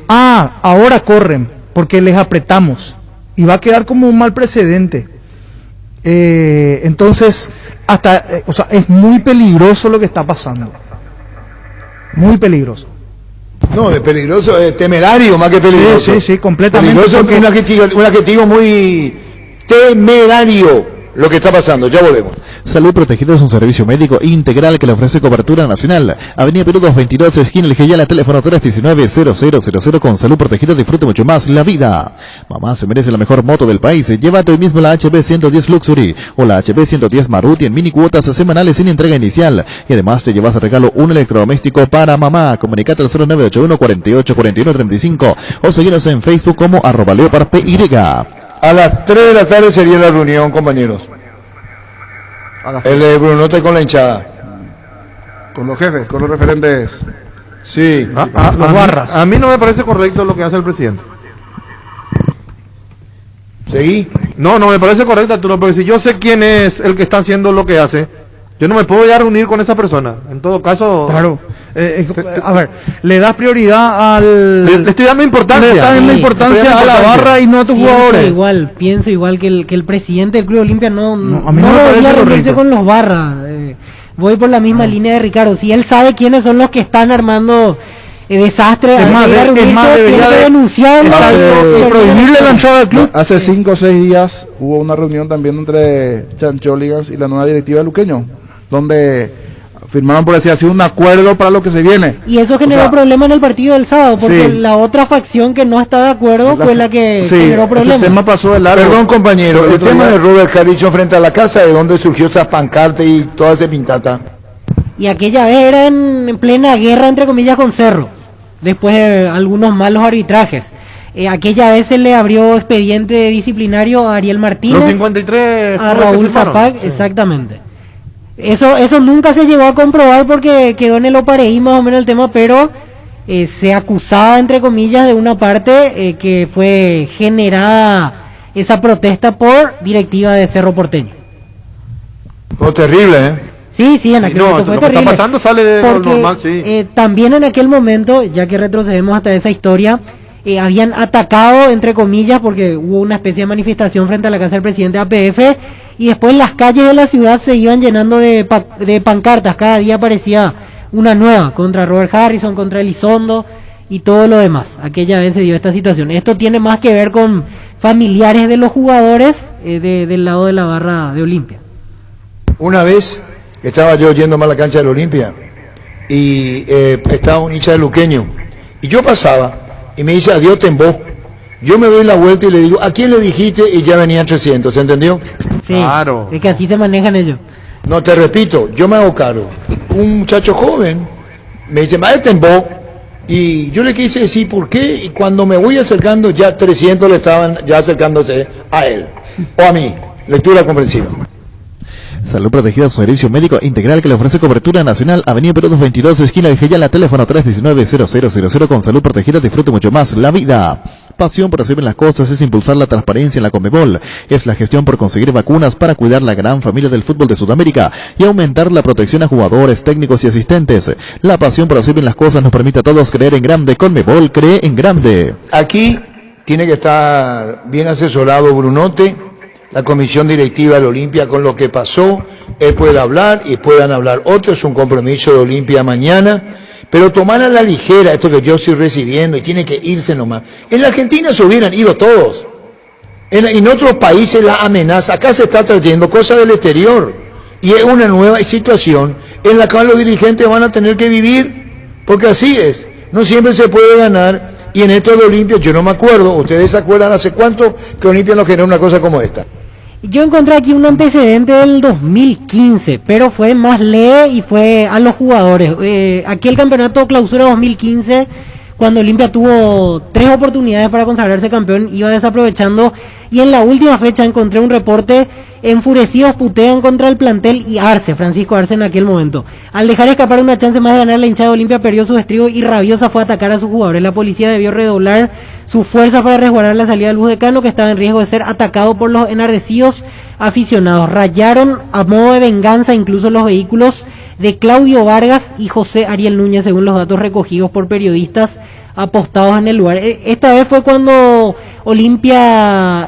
Speaker 4: ahora corren porque les apretamos y va a quedar como un mal precedente. Entonces es muy peligroso lo que está pasando, muy peligroso.
Speaker 1: No, de peligroso, temerario más que peligroso.
Speaker 4: Sí, completamente.
Speaker 1: Peligroso es un adjetivo muy temerario lo que está pasando. Ya volvemos.
Speaker 9: Salud Protegida es un servicio médico integral que le ofrece cobertura nacional. Avenida Perú 222, esquina El Geyala, teléfono 319-0000. Con Salud Protegida disfrute mucho más la vida. Mamá se merece la mejor moto del país. Llévate hoy mismo la HB 110 Luxury o la HB 110 Maruti en mini cuotas semanales sin entrega inicial. Y además te llevas de regalo un electrodoméstico para mamá. Comunicate al 0981 48 41 35 o seguinos en Facebook como @leopardpy.
Speaker 1: A las 3 de la tarde sería la reunión, compañeros. El Brunote con la hinchada.
Speaker 3: Con los jefes, con los referentes.
Speaker 1: Sí.
Speaker 15: Los barras. A mí no me parece correcto lo que hace el presidente.
Speaker 1: ¿Seguí?
Speaker 15: No, me parece correcto, Arturo, porque si yo sé quién es el que está haciendo lo que hace, yo no me puedo ya reunir con esa persona. En todo caso...
Speaker 4: Claro. A ver, le das prioridad al...
Speaker 15: Le estoy dando importancia.
Speaker 4: Le estás dando importancia a la barra y no a tus jugadores.
Speaker 8: Pienso igual que el presidente del Club Olimpia
Speaker 4: a mí no me
Speaker 8: debería
Speaker 4: parece
Speaker 8: reunirse
Speaker 4: correcto.
Speaker 8: con los barras. Voy por la misma línea de Ricardo. Si él sabe quiénes son los que están armando desastre,
Speaker 4: debería
Speaker 8: denunciarlo
Speaker 4: y prohibirle la entrada al club.
Speaker 3: Hace 5 o 6 días hubo una reunión también entre Chancholigans y la nueva directiva de Luqueño, donde firmaron, por decir así, un acuerdo para lo que se viene.
Speaker 8: Y eso generó problema en el partido del sábado, porque
Speaker 3: sí.
Speaker 8: la otra facción que no está de acuerdo fue la que generó problemas.
Speaker 3: Ese tema pasó de largo.
Speaker 1: Perdón, compañero, el tema de Robert Carrizo frente a la casa, ¿de dónde surgió esa pancarta y toda esa pintata?
Speaker 8: Y aquella vez era en plena guerra, entre comillas, con Cerro, después de algunos malos arbitrajes. Aquella vez se le abrió expediente disciplinario a Ariel Martínez,
Speaker 15: Los 53
Speaker 8: a Raúl Zapac,
Speaker 15: sí.
Speaker 8: Exactamente. Eso nunca se llegó a comprobar porque quedó en el opareí más o menos el tema, pero se acusaba, entre comillas, de una parte que fue generada esa protesta por directiva de Cerro Porteño.
Speaker 1: Fue terrible, ¿eh?
Speaker 8: Sí, en aquel momento fue
Speaker 15: lo que
Speaker 8: terrible.
Speaker 15: está pasando sale de lo
Speaker 8: Porque,
Speaker 15: normal, sí.
Speaker 8: también en aquel momento, ya que retrocedemos hasta esa historia, habían atacado, entre comillas, porque hubo una especie de manifestación frente a la casa del presidente APF, y después las calles de la ciudad se iban llenando de pancartas. Cada día aparecía una nueva contra Robert Harrison, contra Elizondo y todo lo demás. Aquella vez se dio esta situación. Esto tiene más que ver con familiares de los jugadores del lado de la barra de Olimpia.
Speaker 1: Una vez estaba yo yendo más a la cancha del Olimpia y estaba un hincha de Luqueño y yo pasaba y me dice adiós Tembó. Yo me doy la vuelta y le digo, ¿a quién le dijiste? Y ya venían 300, ¿se entendió?
Speaker 8: Sí, claro. Es que así se manejan ellos.
Speaker 1: No, te repito, yo me hago cargo. Un muchacho joven me dice, madre Tembó, y yo le quise decir por qué, y cuando me voy acercando ya 300 le estaban ya acercándose a él, o a mí. Lectura comprensiva.
Speaker 9: Salud Protegida, su servicio médico integral que le ofrece cobertura nacional. Avenida Perú 222, esquina de Geyala, teléfono 319-0000. Con Salud Protegida disfrute mucho más la vida. Pasión por hacer bien las cosas es impulsar la transparencia en la Conmebol. Es la gestión por conseguir vacunas para cuidar la gran familia del fútbol de Sudamérica y aumentar la protección a jugadores, técnicos y asistentes. La pasión por hacer bien las cosas nos permite a todos creer en grande. Conmebol cree en grande.
Speaker 1: Aquí tiene que estar bien asesorado Brunote, la comisión directiva del Olimpia, con lo que pasó. Él puede hablar y puedan hablar otros. Es un compromiso de Olimpia mañana, pero tomar a la ligera esto que yo estoy recibiendo y tiene que irse nomás. En la Argentina se hubieran ido todos. En otros países la amenaza. Acá se está trayendo cosas del exterior y es una nueva situación en la cual los dirigentes van a tener que vivir, porque así es. No siempre se puede ganar. Y en esto de Olimpia, yo no me acuerdo, ustedes se acuerdan hace cuánto que Olimpia no generó una cosa como esta.
Speaker 8: Yo encontré aquí un antecedente del 2015, pero fue más leve y fue a los jugadores. Aquí el campeonato clausura 2015, cuando Olimpia tuvo 3 oportunidades para consagrarse campeón, iba desaprovechando, y en la última fecha encontré un reporte: enfurecidos putean contra el plantel y Arce, Francisco Arce en aquel momento. Al dejar escapar una chance más de ganar, la hinchada de Olimpia perdió su estribo y rabiosa fue a atacar a sus jugadores. La policía debió redoblar sus fuerzas para resguardar la salida de Luz Decano, que estaba en riesgo de ser atacado por los enardecidos aficionados. Rayaron a modo de venganza incluso los vehículos de Claudio Vargas y José Ariel Núñez, según los datos recogidos por periodistas apostados en el lugar. Esta vez fue cuando Olimpia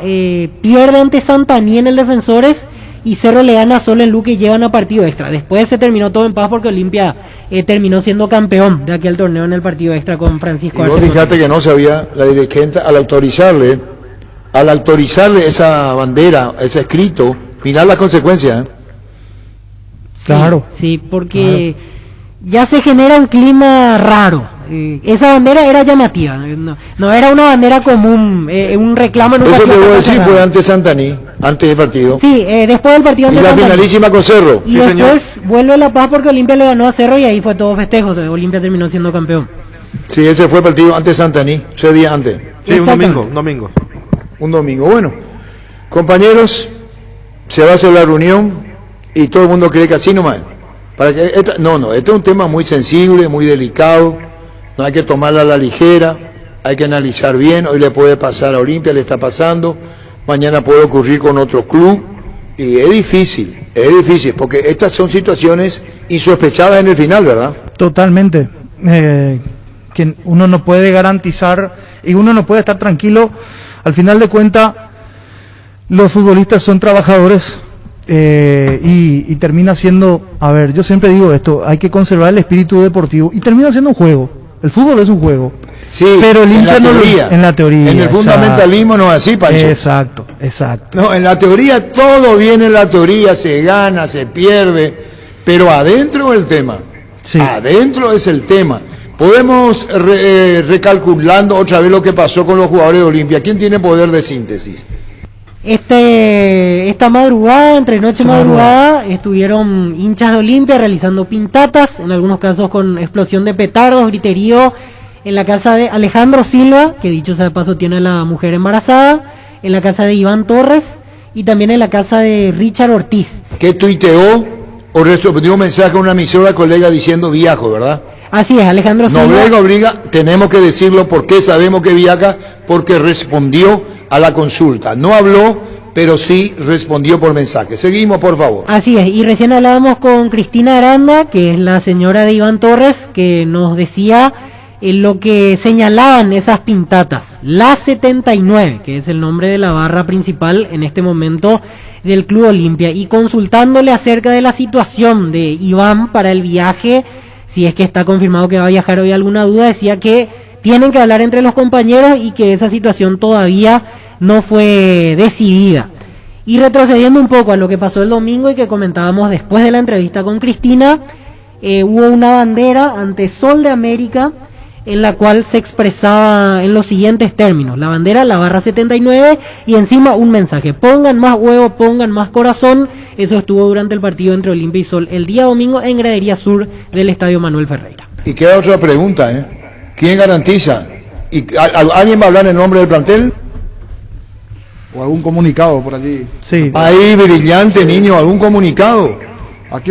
Speaker 8: pierde ante Santaní en el Defensores y Cerro le gana solo en Luque y llevan a partido extra. Después se terminó todo en paz porque Olimpia terminó siendo campeón de aquel torneo en el partido extra con Francisco Arce.
Speaker 1: Y vos fíjate que no sabía la dirigente al autorizarle esa bandera, ese escrito, mirar las consecuencias.
Speaker 8: Claro. Sí, porque ya se genera un clima raro. Esa bandera era llamativa, no era una bandera común, un reclamo en un
Speaker 1: partido. Eso te voy a decir, fue ante Santaní, antes del partido.
Speaker 8: Sí, después del partido
Speaker 1: ante Santaní. Y la finalísima con Cerro.
Speaker 8: Y sí, después señor. Vuelve La Paz porque Olimpia le ganó a Cerro y ahí fue todo festejo, o sea, Olimpia terminó siendo campeón.
Speaker 1: Sí, ese fue el partido ante Santaní, ese día antes.
Speaker 15: Sí, un domingo.
Speaker 1: Un domingo, bueno. Compañeros, se va a hacer la reunión y todo el mundo cree que así nomás. Este es un tema muy sensible, muy delicado. No hay que tomarla a la ligera, hay que analizar bien. Hoy le puede pasar a Olimpia, le está pasando, mañana puede ocurrir con otro club, y es difícil, porque estas son situaciones insospechadas en el final, ¿verdad?
Speaker 4: Totalmente. Que uno no puede garantizar y uno no puede estar tranquilo. Al final de cuentas, los futbolistas son trabajadores y termina siendo, a ver, yo siempre digo esto, hay que conservar el espíritu deportivo y termina siendo un juego. El fútbol es un juego.
Speaker 1: Sí,
Speaker 4: pero el hincha no en la teoría.
Speaker 1: En el fundamentalismo no es así, Pancho.
Speaker 4: Exacto.
Speaker 1: No, en la teoría todo viene en la teoría, se gana, se pierde, pero adentro el tema. Sí. Adentro es el tema. Podemos recalculando otra vez lo que pasó con los jugadores de Olimpia. ¿Quién tiene poder de síntesis?
Speaker 8: Esta madrugada, entre noche y madrugada, estuvieron hinchas de Olimpia realizando pintatas, en algunos casos con explosión de petardos, griterío, en la casa de Alejandro Silva, que dicho sea de paso tiene a la mujer embarazada, en la casa de Iván Torres y también en la casa de Richard Ortiz.
Speaker 1: ¿Qué tuiteó o respondió un mensaje a una emisora colega diciendo viajo, verdad?
Speaker 8: Así es, Alejandro Silva.
Speaker 1: No obliga, tenemos que decirlo porque sabemos que viaja, porque respondió a la consulta. No habló, pero sí respondió por mensaje. Seguimos, por favor.
Speaker 8: Así es, y recién hablábamos con Cristina Aranda, que es la señora de Iván Torres, que nos decía lo que señalaban esas pintatas. La 79, que es el nombre de la barra principal en este momento del Club Olimpia, y consultándole acerca de la situación de Iván para el viaje, si es que está confirmado que va a viajar hoy, alguna duda, decía que tienen que hablar entre los compañeros y que esa situación todavía no fue decidida. Y retrocediendo un poco a lo que pasó el domingo y que comentábamos después de la entrevista con Cristina, hubo una bandera ante Sol de América en la cual se expresaba en los siguientes términos: la bandera, la barra 79, y encima un mensaje: pongan más huevo, pongan más corazón. Eso estuvo durante el partido entre Olimpia y Sol el día domingo en gradería sur del Estadio Manuel Ferreira.
Speaker 1: Y queda otra pregunta, ¿quién garantiza? ¿Alguien va a hablar en nombre del plantel?
Speaker 3: ¿O algún comunicado por allí?
Speaker 4: Sí.
Speaker 1: Ahí, brillante, niño, algún comunicado.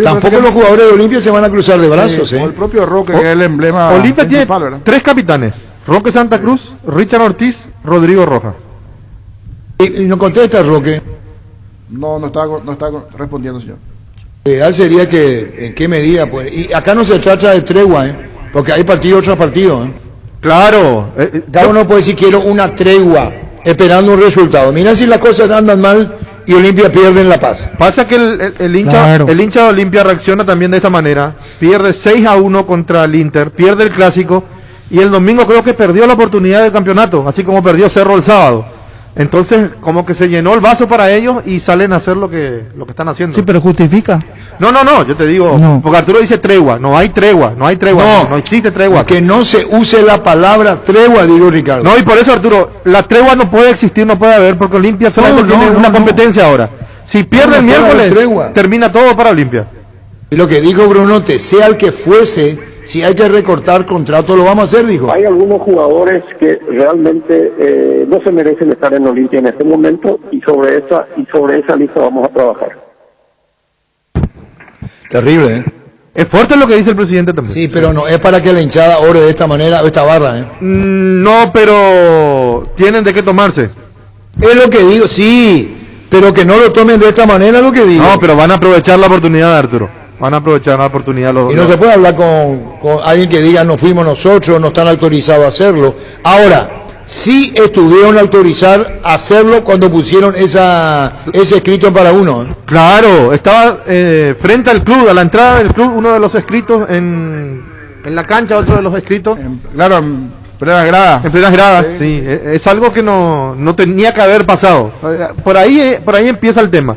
Speaker 1: Tampoco los jugadores de Olimpia se van a cruzar de brazos,
Speaker 3: sí, o el propio Roque, que es el emblema.
Speaker 15: Olimpia tiene 3 capitanes: Roque Santa Cruz, Richard Ortiz, Rodrigo Rojas.
Speaker 1: ¿Y no contesta Roque?
Speaker 3: No está respondiendo, señor.
Speaker 1: Lo ideal sería que, ¿en qué medida? Pues, y acá no se trata de tregua, porque hay partido, otros partidos.
Speaker 15: Claro.
Speaker 1: Cada uno puede decir: quiero una tregua, esperando un resultado. Mira si las cosas andan mal y Olimpia pierde en La Paz.
Speaker 15: Pasa que el hincha de Olimpia reacciona también de esta manera: pierde 6-1 contra el Inter, pierde el clásico, y el domingo creo que perdió la oportunidad del campeonato, así como perdió Cerro el sábado. Entonces, como que se llenó el vaso para ellos y salen a hacer lo que están haciendo.
Speaker 4: Sí, pero justifica.
Speaker 15: No, yo te digo, porque Arturo dice tregua, no hay tregua, no existe tregua.
Speaker 1: Que no se use la palabra tregua, digo Ricardo.
Speaker 15: No, y por eso, Arturo, la tregua no puede existir, no puede haber, porque Olimpia solamente tiene una competencia ahora. Si pierde el miércoles, termina todo para Olimpia.
Speaker 1: Y lo que dijo Brunote, sea el que fuese, si hay que recortar contrato, lo vamos a hacer, dijo.
Speaker 14: Hay algunos jugadores que realmente no se merecen estar en Olimpia en este momento, y sobre esa lista vamos a trabajar.
Speaker 1: Terrible,
Speaker 15: Es fuerte lo que dice el presidente también.
Speaker 1: Sí, pero no es para que la hinchada ore de esta manera, esta barra,
Speaker 15: No, pero tienen de qué tomarse.
Speaker 1: Es lo que digo, sí, pero que no lo tomen de esta manera, es lo que digo.
Speaker 15: No, pero van a aprovechar la oportunidad, Arturo. Van a aprovechar la oportunidad.
Speaker 1: Y no se puede hablar con alguien que diga: no fuimos nosotros, no están autorizados a hacerlo. Ahora, sí estuvieron autorizados a hacerlo cuando pusieron ese escrito para uno.
Speaker 15: Claro, estaba frente al club, a la entrada del club, uno de los escritos en la cancha, otro de los escritos.
Speaker 3: En plenas gradas.
Speaker 15: En plenas gradas, sí. Es algo que no tenía que haber pasado. Por ahí empieza el tema.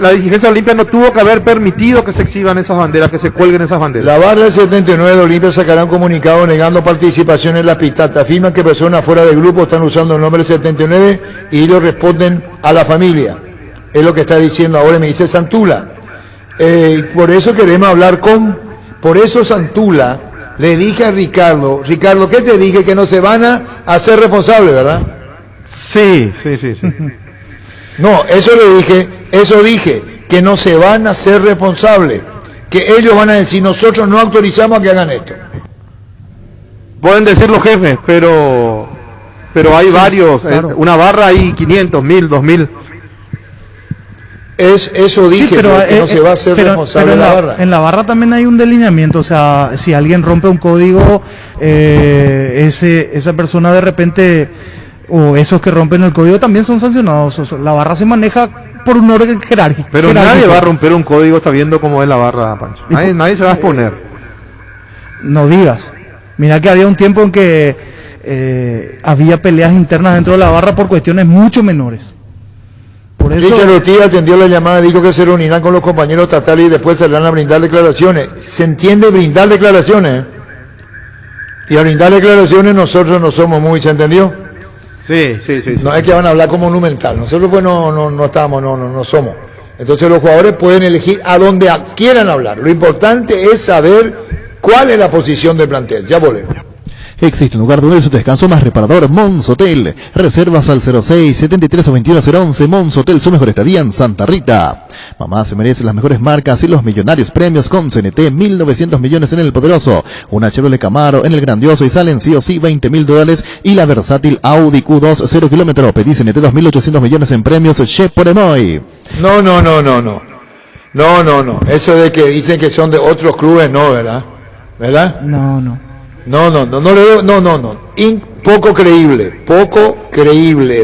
Speaker 15: La dirigencia de Olimpia no tuvo que haber permitido que se exhiban esas banderas, que se cuelguen esas banderas.
Speaker 1: La barra del 79 de Olimpia sacará un comunicado negando participación en la pistata. Afirman que personas fuera del grupo están usando el nombre 79 y ellos responden a la familia. Es lo que está diciendo ahora, me dice Santula. Por eso queremos hablar por eso Santula le dije a Ricardo, ¿qué te dije? Que no se van a hacer responsables, ¿verdad?
Speaker 15: Sí.
Speaker 1: No, eso dije, que no se van a hacer responsables, que ellos van a decir: nosotros no autorizamos a que hagan esto.
Speaker 15: Pueden decir los jefes, pero pero hay varios,
Speaker 4: claro.
Speaker 15: Una barra hay 500, 1000, 2000.
Speaker 1: Eso dije,
Speaker 4: Sí, pero,
Speaker 1: que no se va a hacer responsable de la barra.
Speaker 4: En la barra también hay un delineamiento, o sea, si alguien rompe un código, esa persona de repente, o esos que rompen el código también son sancionados. O sea, la barra se maneja por un orden jerárquico.
Speaker 15: Pero nadie va a romper un código sabiendo cómo es la barra, Pancho. Nadie se va a exponer.
Speaker 4: No digas. Mira que había un tiempo en que había peleas internas dentro de la barra por cuestiones mucho menores. Por eso...
Speaker 1: Richard Ortiz atendió la llamada, dijo que se reunirán con los compañeros estatales y después saldrán a brindar declaraciones. ¿Se entiende brindar declaraciones? Y a brindar declaraciones nosotros no somos muy, ¿se entendió?
Speaker 15: Sí.
Speaker 1: No es que van a hablar como Monumental. Nosotros pues no estamos, no somos. Entonces los jugadores pueden elegir a donde quieran hablar. Lo importante es saber cuál es la posición del plantel. Ya volvemos.
Speaker 9: Existe un lugar donde su descanso más reparador, Mons Hotel. Reservas al 06 73 21 011. Mons Hotel, su mejor estadía en Santa Rita. Mamá se merece las mejores marcas y los millonarios premios con CNT. 1.900 millones en el poderoso. Una Chevrolet Camaro en el grandioso y salen sí o sí $20,000. Y la versátil Audi Q2 0 kilómetro. Pedí CNT 2.800 millones en premios Che por Emoy.
Speaker 1: No. Eso de que dicen que son de otros clubes, no, ¿verdad? ¿Verdad?
Speaker 4: No.
Speaker 1: No. Poco creíble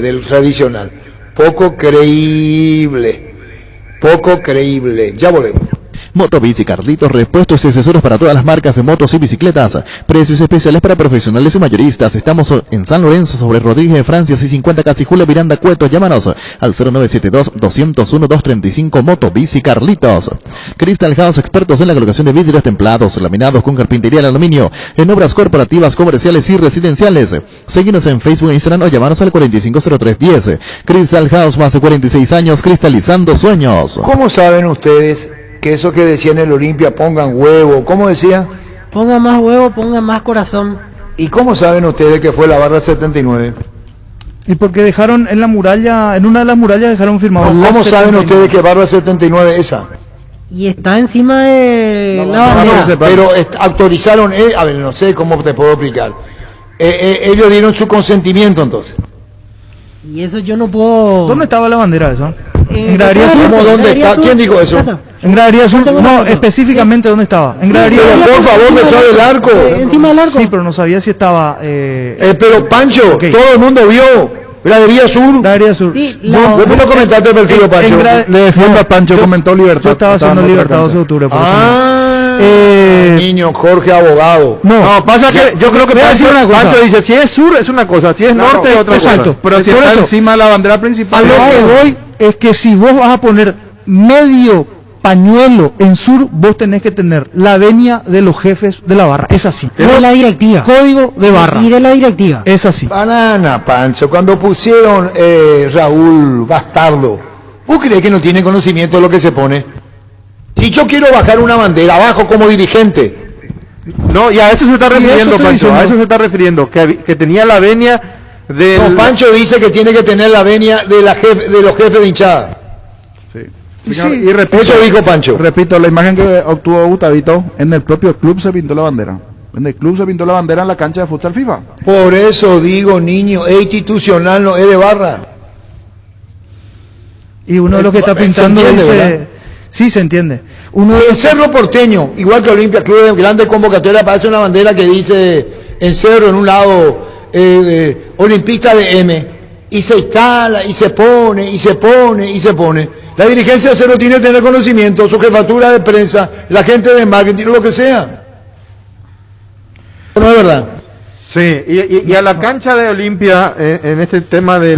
Speaker 1: del tradicional. Poco creíble. Ya volvemos.
Speaker 9: Motobici Carlitos, repuestos y accesorios para todas las marcas de motos y bicicletas. Precios especiales para profesionales y mayoristas. Estamos en San Lorenzo, sobre Rodríguez de Francia, 650 casi Julio Miranda Cueto. Llámanos al 0972-201-235. Motobici Carlitos. Crystal House, expertos en la colocación de vidrios templados, laminados con carpintería en aluminio, en obras corporativas, comerciales y residenciales. Seguinos en Facebook e Instagram o llamanos al 450310. Crystal House, más de 46 años cristalizando sueños.
Speaker 1: ¿Cómo saben ustedes que eso que decía en el Olimpia, pongan huevo? ¿Cómo decía?
Speaker 8: Ponga más huevo, ponga más corazón.
Speaker 1: ¿Y cómo saben ustedes que fue la barra 79?
Speaker 4: Y porque dejaron en la muralla, en una de las murallas dejaron firmado.
Speaker 1: ¿Cómo saben ustedes que barra 79 es esa?
Speaker 8: Y está encima de la bandera.
Speaker 1: Pero autorizaron, a ver, no sé cómo te puedo explicar. Ellos dieron su consentimiento entonces.
Speaker 8: Y eso yo no puedo...
Speaker 4: ¿Dónde estaba la bandera esa?
Speaker 8: En gradería sur.
Speaker 1: ¿Cómo dónde está? ¿Quién dijo eso?
Speaker 4: En gradería sur, no, específicamente dónde estaba. En gradería sur.
Speaker 1: Por favor, detrás del arco.
Speaker 8: Encima del arco.
Speaker 4: Sí, pero no sabía si estaba...
Speaker 1: pero Pancho, todo el mundo vio. Gradería sur.
Speaker 4: Gradería sur.
Speaker 8: Sí,
Speaker 1: ¿Vos no comentaste el partido, Pancho?
Speaker 3: Le defiendo a Pancho, comentó Libertad.
Speaker 4: Yo estaba haciendo Libertad 12 de octubre.
Speaker 1: Niño, Jorge, abogado.
Speaker 15: No, pasa que yo creo que Pancho dice, si es sur es una cosa, si es norte es otra cosa.
Speaker 4: Exacto.
Speaker 3: Pero si está encima de la bandera principal.
Speaker 4: A lo que voy es que si vos vas a poner medio pañuelo en sur, vos tenés que tener la venia de los jefes de la barra. Es así.
Speaker 8: Y de la directiva.
Speaker 4: Código de barra.
Speaker 8: Y de la directiva.
Speaker 4: Es así.
Speaker 1: Banana, Pancho. Cuando pusieron Raúl Bastardo, ¿vos crees que no tiene conocimiento de lo que se pone? Si yo quiero bajar una bandera, bajo como dirigente.
Speaker 15: No, y a eso se está refiriendo, Pancho. A eso se está refiriendo. Que tenía la venia del...
Speaker 1: No, Pancho dice que tiene que tener la venia de los jefes de hinchada.
Speaker 3: Sí, y repito,
Speaker 1: eso dijo Pancho.
Speaker 3: Repito, la imagen que obtuvo Gustavito, en el propio club se pintó la bandera. En el club se pintó la bandera en la cancha de futsal FIFA.
Speaker 1: Por eso digo, niño, es institucional, no es de barra.
Speaker 4: Y uno de los que está pintando dice... ¿verdad? Sí, se entiende.
Speaker 1: En Cerro Porteño, igual que Olimpia, club de grande convocatoria, aparece una bandera que dice en Cerro, en un lado, olimpista de M, y se instala, y se pone. La dirigencia de Cerro tiene que tener conocimiento, su jefatura de prensa, la gente de marketing, lo que sea. No es verdad.
Speaker 15: Sí, y a la cancha de Olimpia, en este tema de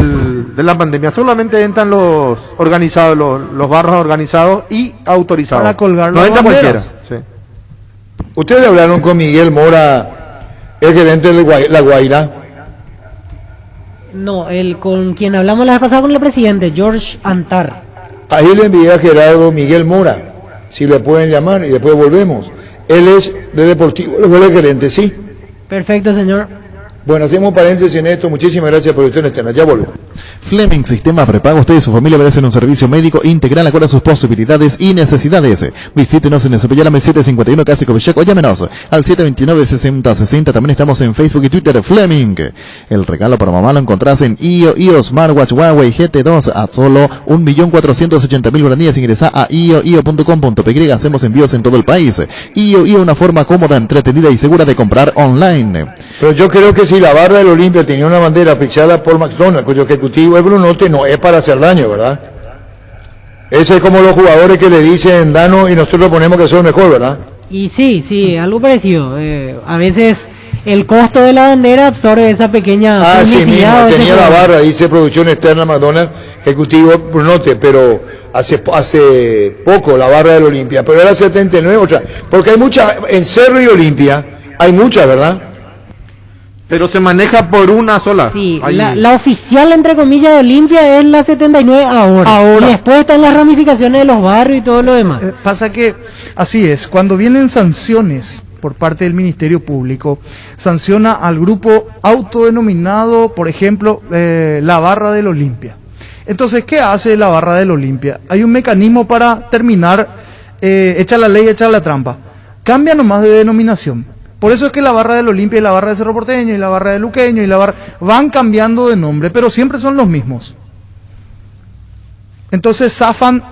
Speaker 15: la pandemia, solamente entran los organizados, los barras organizados y autorizados.
Speaker 4: Para colgar
Speaker 15: no entra cualquiera. Sí.
Speaker 1: Ustedes hablaron con Miguel Mora, el gerente de La Guaira.
Speaker 8: No, con quien hablamos la vez pasada con el presidente, George Antar.
Speaker 1: Ahí le envié a Gerardo Miguel Mora, si le pueden llamar, y después volvemos. Él es de Deportivo, él fue el gerente, ¿sí?
Speaker 8: Perfecto, señor.
Speaker 1: Bueno, hacemos paréntesis en esto. Muchísimas gracias por usted, Externa. Ya volvemos.
Speaker 9: Fleming Sistema Prepago. Usted y su familia merecen un servicio médico integral acorde a sus posibilidades y necesidades. Visítenos en el Cepillala 751 Casi Covichec o llámenos al 729-6060. También estamos en Facebook y Twitter. Fleming. El regalo para mamá lo encontrás en IO Smartwatch Huawei GT2 a solo 1.480.000 guaraníes. Ingresa a io.com.py. Hacemos envíos en todo el país. IO, una forma cómoda, entretenida y segura de comprar online.
Speaker 1: Pero yo creo que si la barra del Olimpia tenía una bandera pichada por McDonald's, cuyo ejecutivo es Brunote, no es para hacer daño, ¿verdad? Ese es como los jugadores que le dicen danos y nosotros ponemos que son mejor, ¿verdad?
Speaker 8: Y sí, algo parecido. A veces el costo de la bandera absorbe esa pequeña
Speaker 1: sí mismo, tenía la barra, dice producción externa McDonald's, ejecutivo Brunote, pero hace poco la barra del Olimpia, pero era 79 otra, porque hay muchas, en Cerro y Olimpia, hay muchas, ¿verdad?
Speaker 15: Pero se maneja por una sola.
Speaker 8: Sí, la oficial, entre comillas, de Olimpia es la 79 ahora. Y después están las ramificaciones de los barrios y todo lo demás.
Speaker 4: Pasa que, así es, cuando vienen sanciones por parte del Ministerio Público, sanciona al grupo autodenominado, por ejemplo, la barra del Olimpia. Entonces, ¿qué hace la barra del Olimpia? Hay un mecanismo para terminar, echa la ley, echa la trampa. Cambia nomás de denominación. Por eso es que la barra del Olimpia y la barra de Cerro Porteño y la barra de Luqueño y la barra van cambiando de nombre, pero siempre son los mismos. Entonces zafan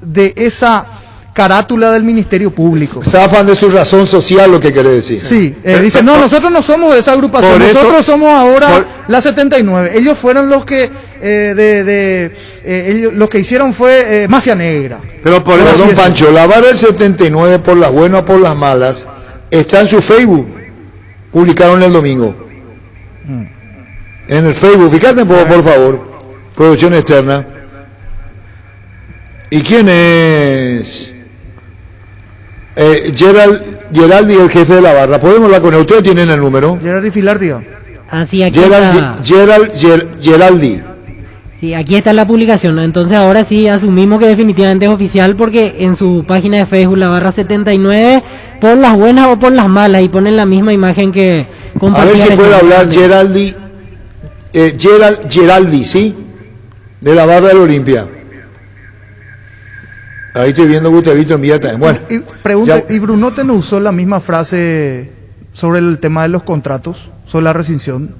Speaker 4: de esa carátula del Ministerio Público.
Speaker 1: Zafan de su razón social, lo que quiere decir.
Speaker 4: Sí, dicen, no, nosotros no somos de esa agrupación, nosotros somos ahora la 79. Ellos fueron los que ellos, lo que hicieron fue mafia negra.
Speaker 1: Pero por eso, don Pancho, la barra del 79, por las buenas o por las malas, está en su Facebook, publicaron el domingo. En el Facebook, fíjate por favor, producción externa. ¿Y quién es? Geraldi, el jefe de la barra. ¿Podemos hablar con él? ¿Ustedes tienen el número?
Speaker 4: Geraldi Filardi.
Speaker 8: Así, aquí
Speaker 1: Geraldi.
Speaker 8: Sí, aquí está la publicación, ¿no? Entonces ahora sí asumimos que definitivamente es oficial porque en su página de Facebook, la barra 79, por las buenas o por las malas, y ponen la misma imagen que
Speaker 1: compartía. A ver si puede hablar Geraldi, ¿sí? De la barra del Olimpia. Ahí estoy viendo Gustavito en Villata. Bueno.
Speaker 4: Y pregunta, ¿y Brunote no usó la misma frase sobre el tema de los contratos, sobre la rescisión?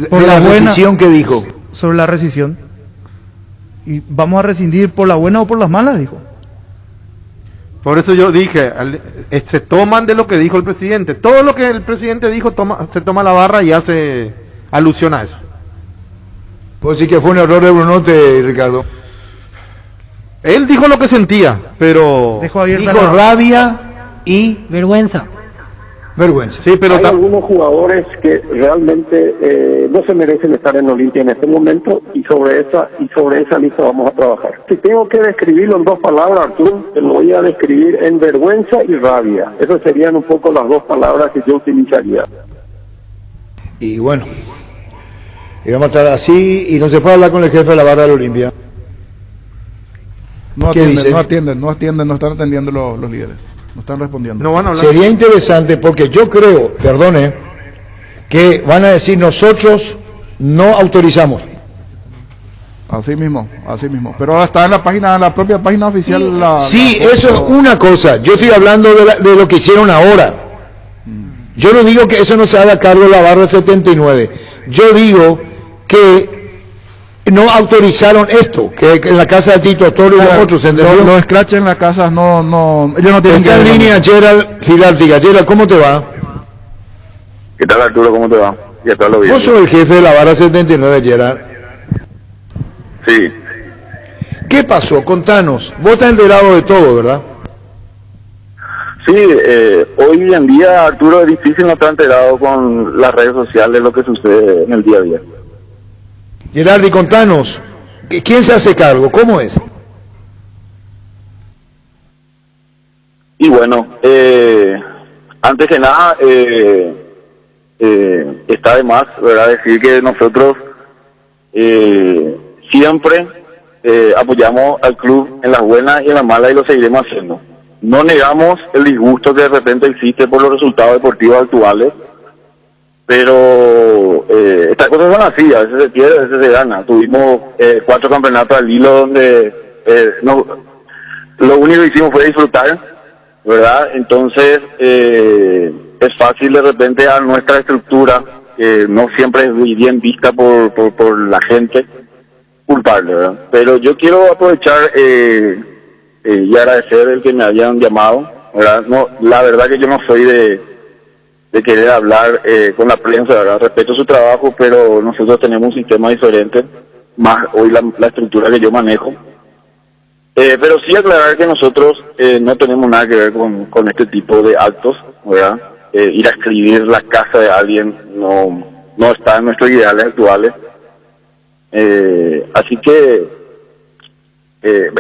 Speaker 1: Por la rescisión que dijo.
Speaker 4: Sobre la rescisión. Y vamos a rescindir por la buena o por las malas, dijo.
Speaker 15: Por eso yo dije, se toman de lo que dijo el presidente. Todo lo que el presidente dijo se toma la barra y hace alusión a eso.
Speaker 1: Pues sí que fue un error de Brunote, Ricardo.
Speaker 15: Él dijo lo que sentía, pero
Speaker 1: dijo rabia y
Speaker 8: vergüenza.
Speaker 14: Sí, pero hay algunos jugadores que realmente no se merecen estar en Olimpia en este momento, y sobre esa lista vamos a trabajar. Si tengo que describirlo en dos palabras, Arturo, te lo voy a describir en vergüenza y rabia. Esas serían un poco las dos palabras que yo utilizaría.
Speaker 1: Y bueno, y vamos a estar así, y no se puede hablar con el jefe de la barra de la Olimpia.
Speaker 3: No atienden, no están atendiendo los líderes. No están respondiendo.
Speaker 15: No van a hablar.
Speaker 1: Sería interesante porque yo creo, perdone, que van a decir nosotros no autorizamos.
Speaker 3: Así mismo. Pero está en la propia página oficial.
Speaker 1: Sí, eso es una cosa. Yo estoy hablando de lo que hicieron ahora. Yo no digo que eso no se haga cargo de la barra 79. Yo digo que no autorizaron esto, que en la casa de Tito Toro y los otros,
Speaker 3: los scratches en las casas ellos no tienen que...
Speaker 1: Está en línea Gerald Filártiga. Gerald, ¿cómo te va?
Speaker 13: ¿Qué tal, Arturo? ¿Cómo te va? Ya te lo bien.
Speaker 1: Vos sos el jefe de la barra 79, Gerald.
Speaker 13: Sí.
Speaker 1: ¿Qué pasó? Contanos. Vos estás enterado de todo, ¿verdad?
Speaker 13: Sí, hoy en día, Arturo, es difícil no estar enterado con las redes sociales de lo que sucede en el día a día.
Speaker 1: Gerardi, contanos, ¿quién se hace cargo? ¿Cómo es?
Speaker 13: Y bueno, antes que nada, está de más, ¿verdad?, decir que nosotros siempre apoyamos al club en las buenas y en las malas, y lo seguiremos haciendo. No negamos el disgusto que de repente existe por los resultados deportivos actuales, Pero estas cosas son así, a veces se pierde, a veces se gana. Tuvimos 4 campeonatos al hilo donde lo único que hicimos fue disfrutar, ¿verdad? Entonces es fácil de repente a nuestra estructura, que no siempre es muy bien vista por la gente, culparle, ¿verdad? Pero yo quiero aprovechar y agradecer el que me habían llamado, ¿verdad? No, la verdad que yo no soy de querer hablar con la prensa, ¿verdad? Respeto su trabajo, pero nosotros tenemos un sistema diferente, más hoy la estructura que yo manejo. Pero sí aclarar que nosotros no tenemos nada que ver con este tipo de actos, ¿verdad? Ir a escribir la casa de alguien no está en nuestros ideales actuales. Así que,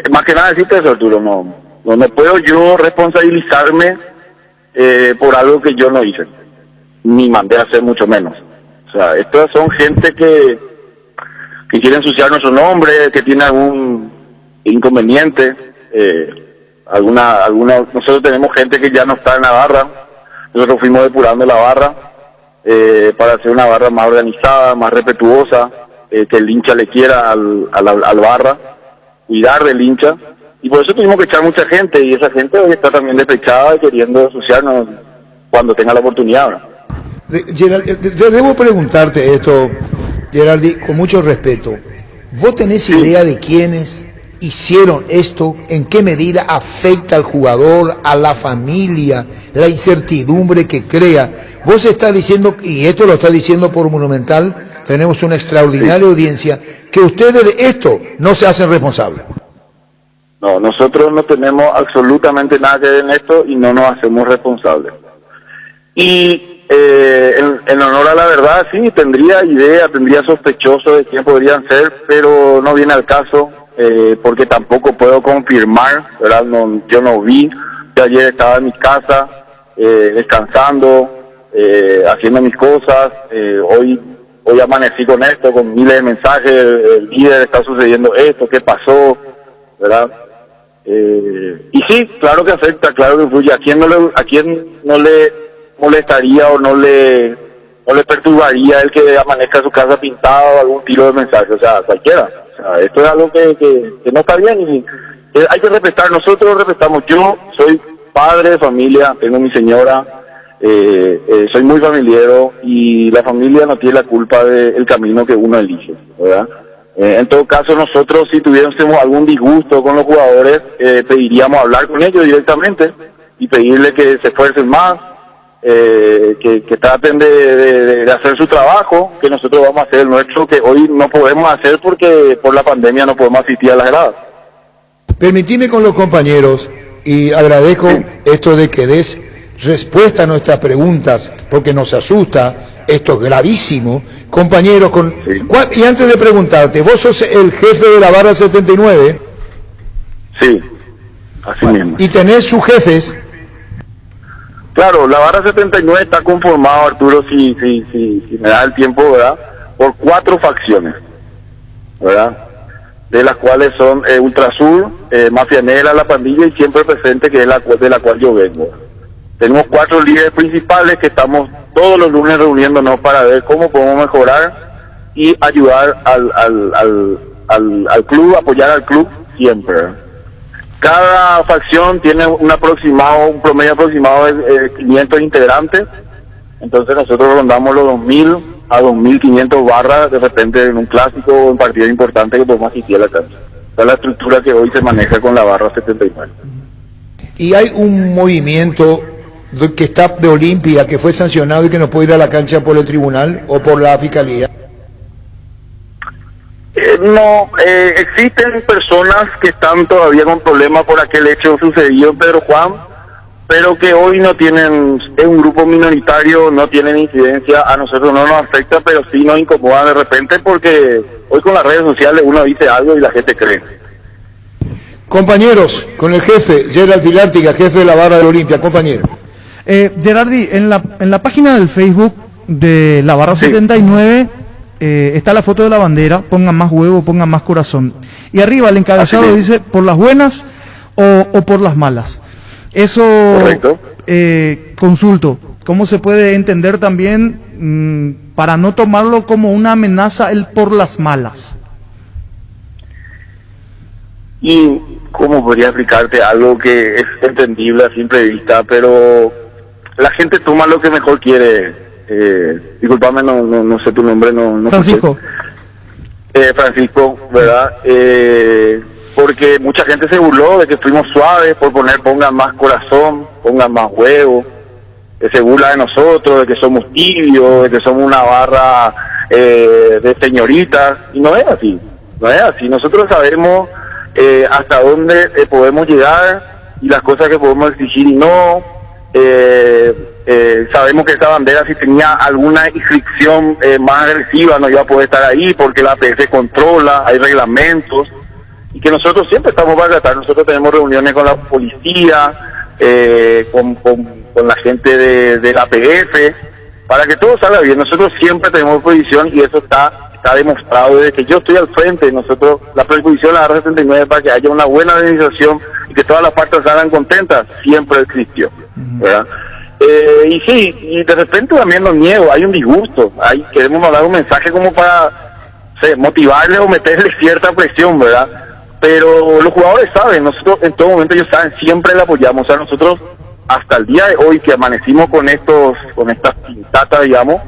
Speaker 13: más que nada decirte eso, Arturo, no puedo yo responsabilizarme por algo que yo no hice, ni mandé a hacer, mucho menos. O sea, estas son gente que quiere ensuciar nuestro nombre, que tiene algún inconveniente, nosotros tenemos gente que ya no está en la barra, nosotros fuimos depurando la barra para hacer una barra más organizada, más respetuosa, que el hincha le quiera al barra, cuidar del hincha, y por eso tuvimos que echar mucha gente, y esa gente hoy está también despechada y queriendo asociarnos cuando tenga la oportunidad, ¿verdad?
Speaker 1: Debo preguntarte esto, Gerardi, con mucho respeto. ¿Vos tenés idea de quiénes hicieron esto? ¿En qué medida afecta al jugador, a la familia, la incertidumbre que crea? Vos estás diciendo, y esto lo está diciendo por Monumental, tenemos una extraordinaria audiencia, que ustedes de esto no se hacen responsables.
Speaker 13: No, nosotros no tenemos absolutamente nada que ver en esto y no nos hacemos responsables. Y en honor a la verdad, sí, tendría sospechoso de quién podrían ser, pero no viene al caso, porque tampoco puedo confirmar, ¿verdad? Yo no vi, yo ayer estaba en mi casa, descansando, haciendo mis cosas, hoy amanecí con esto, con miles de mensajes, el líder está sucediendo esto, ¿qué pasó? ¿Verdad? Y sí, claro que afecta, claro que influye. ¿A quién no le molestaría o no le perturbaría el que amanezca su casa pintada o algún tiro de mensaje? O sea, cualquiera. O sea, esto es algo que no está bien y hay que respetar. Nosotros respetamos. Yo soy padre de familia, tengo mi señora, soy muy familiero y la familia no tiene la culpa del camino que uno elige, ¿verdad? En todo caso, nosotros si tuviésemos algún disgusto con los jugadores, pediríamos hablar con ellos directamente y pedirle que se esfuercen más, que traten de hacer su trabajo, que nosotros vamos a hacer el nuestro, que hoy no podemos hacer porque por la pandemia no podemos asistir a las gradas.
Speaker 1: Permitime con los compañeros, y agradezco esto de que des respuesta a nuestras preguntas, porque nos asusta, esto es gravísimo. Compañeros, y antes de preguntarte, ¿vos sos el jefe de la barra 79?
Speaker 13: Sí, así mismo.
Speaker 1: ¿Y tenés sus jefes?
Speaker 13: Claro, la barra 79 está conformado, Arturo, si me da el tiempo, ¿verdad? Por 4 facciones, ¿verdad? De las cuales son Ultrasur, Mafia Negra, La Pandilla y Siempre Presente, que es de la cual yo vengo. Tenemos 4 líderes principales que estamos todos los lunes reuniéndonos para ver cómo podemos mejorar y ayudar al club, apoyar al club siempre. Cada facción tiene un promedio aproximado de 500 integrantes, entonces nosotros rondamos los 2.000 a 2.500 barras de repente en un clásico o en partido importante que podemos asistir a la cancha. Esa es la estructura que hoy se maneja con la barra 79.
Speaker 1: Y hay un movimiento que está de Olimpia, que fue sancionado y que no puede ir a la cancha por el tribunal o por la fiscalía.
Speaker 13: No, existen personas que están todavía con problemas por aquel hecho sucedido en Pedro Juan, pero que hoy no tienen, es un grupo minoritario, no tienen incidencia, a nosotros no nos afecta, pero sí nos incomoda de repente porque hoy con las redes sociales uno dice algo y la gente cree.
Speaker 1: Compañeros, con el jefe, Gerald Filártiga, jefe de la barra de Olimpia, compañero.
Speaker 4: Gerardi, en la página del Facebook de la barra 79 está la foto de la bandera, pongan más huevo, pongan más corazón. Y arriba el encabezado dice, por las buenas o por las malas. Eso, consulto, ¿cómo se puede entender también para no tomarlo como una amenaza el por las malas?
Speaker 13: Y cómo podría explicarte algo que es entendible a simple vista, pero la gente toma lo que mejor quiere. Disculpame, no sé tu nombre, no
Speaker 4: Francisco.
Speaker 13: Francisco, ¿verdad? Porque mucha gente se burló de que fuimos suaves por pongan más corazón, pongan más huevo, se burla de nosotros, de que somos tibios, de que somos una barra de señoritas, y no es así, nosotros sabemos hasta dónde podemos llegar y las cosas que podemos exigir y no, sabemos que esta bandera si tenía alguna inscripción más agresiva no iba a poder estar ahí porque la APF controla, hay reglamentos, y que nosotros siempre estamos para tratar. Nosotros tenemos reuniones con la policía, con la gente de la APF, para que todo salga bien. Nosotros siempre tenemos predisposición y eso está demostrado desde que yo estoy al frente. Nosotros, la predisposición de la R79 para que haya una buena organización y que todas las partes salgan contentas, siempre existió, ¿verdad? Y sí, y de repente también no niego, hay un disgusto, queremos mandar un mensaje como para motivarle o meterle cierta presión, ¿verdad? Pero los jugadores saben, nosotros en todo momento ellos saben, siempre le apoyamos. O sea, nosotros hasta el día de hoy que amanecimos con estas pintatas, digamos,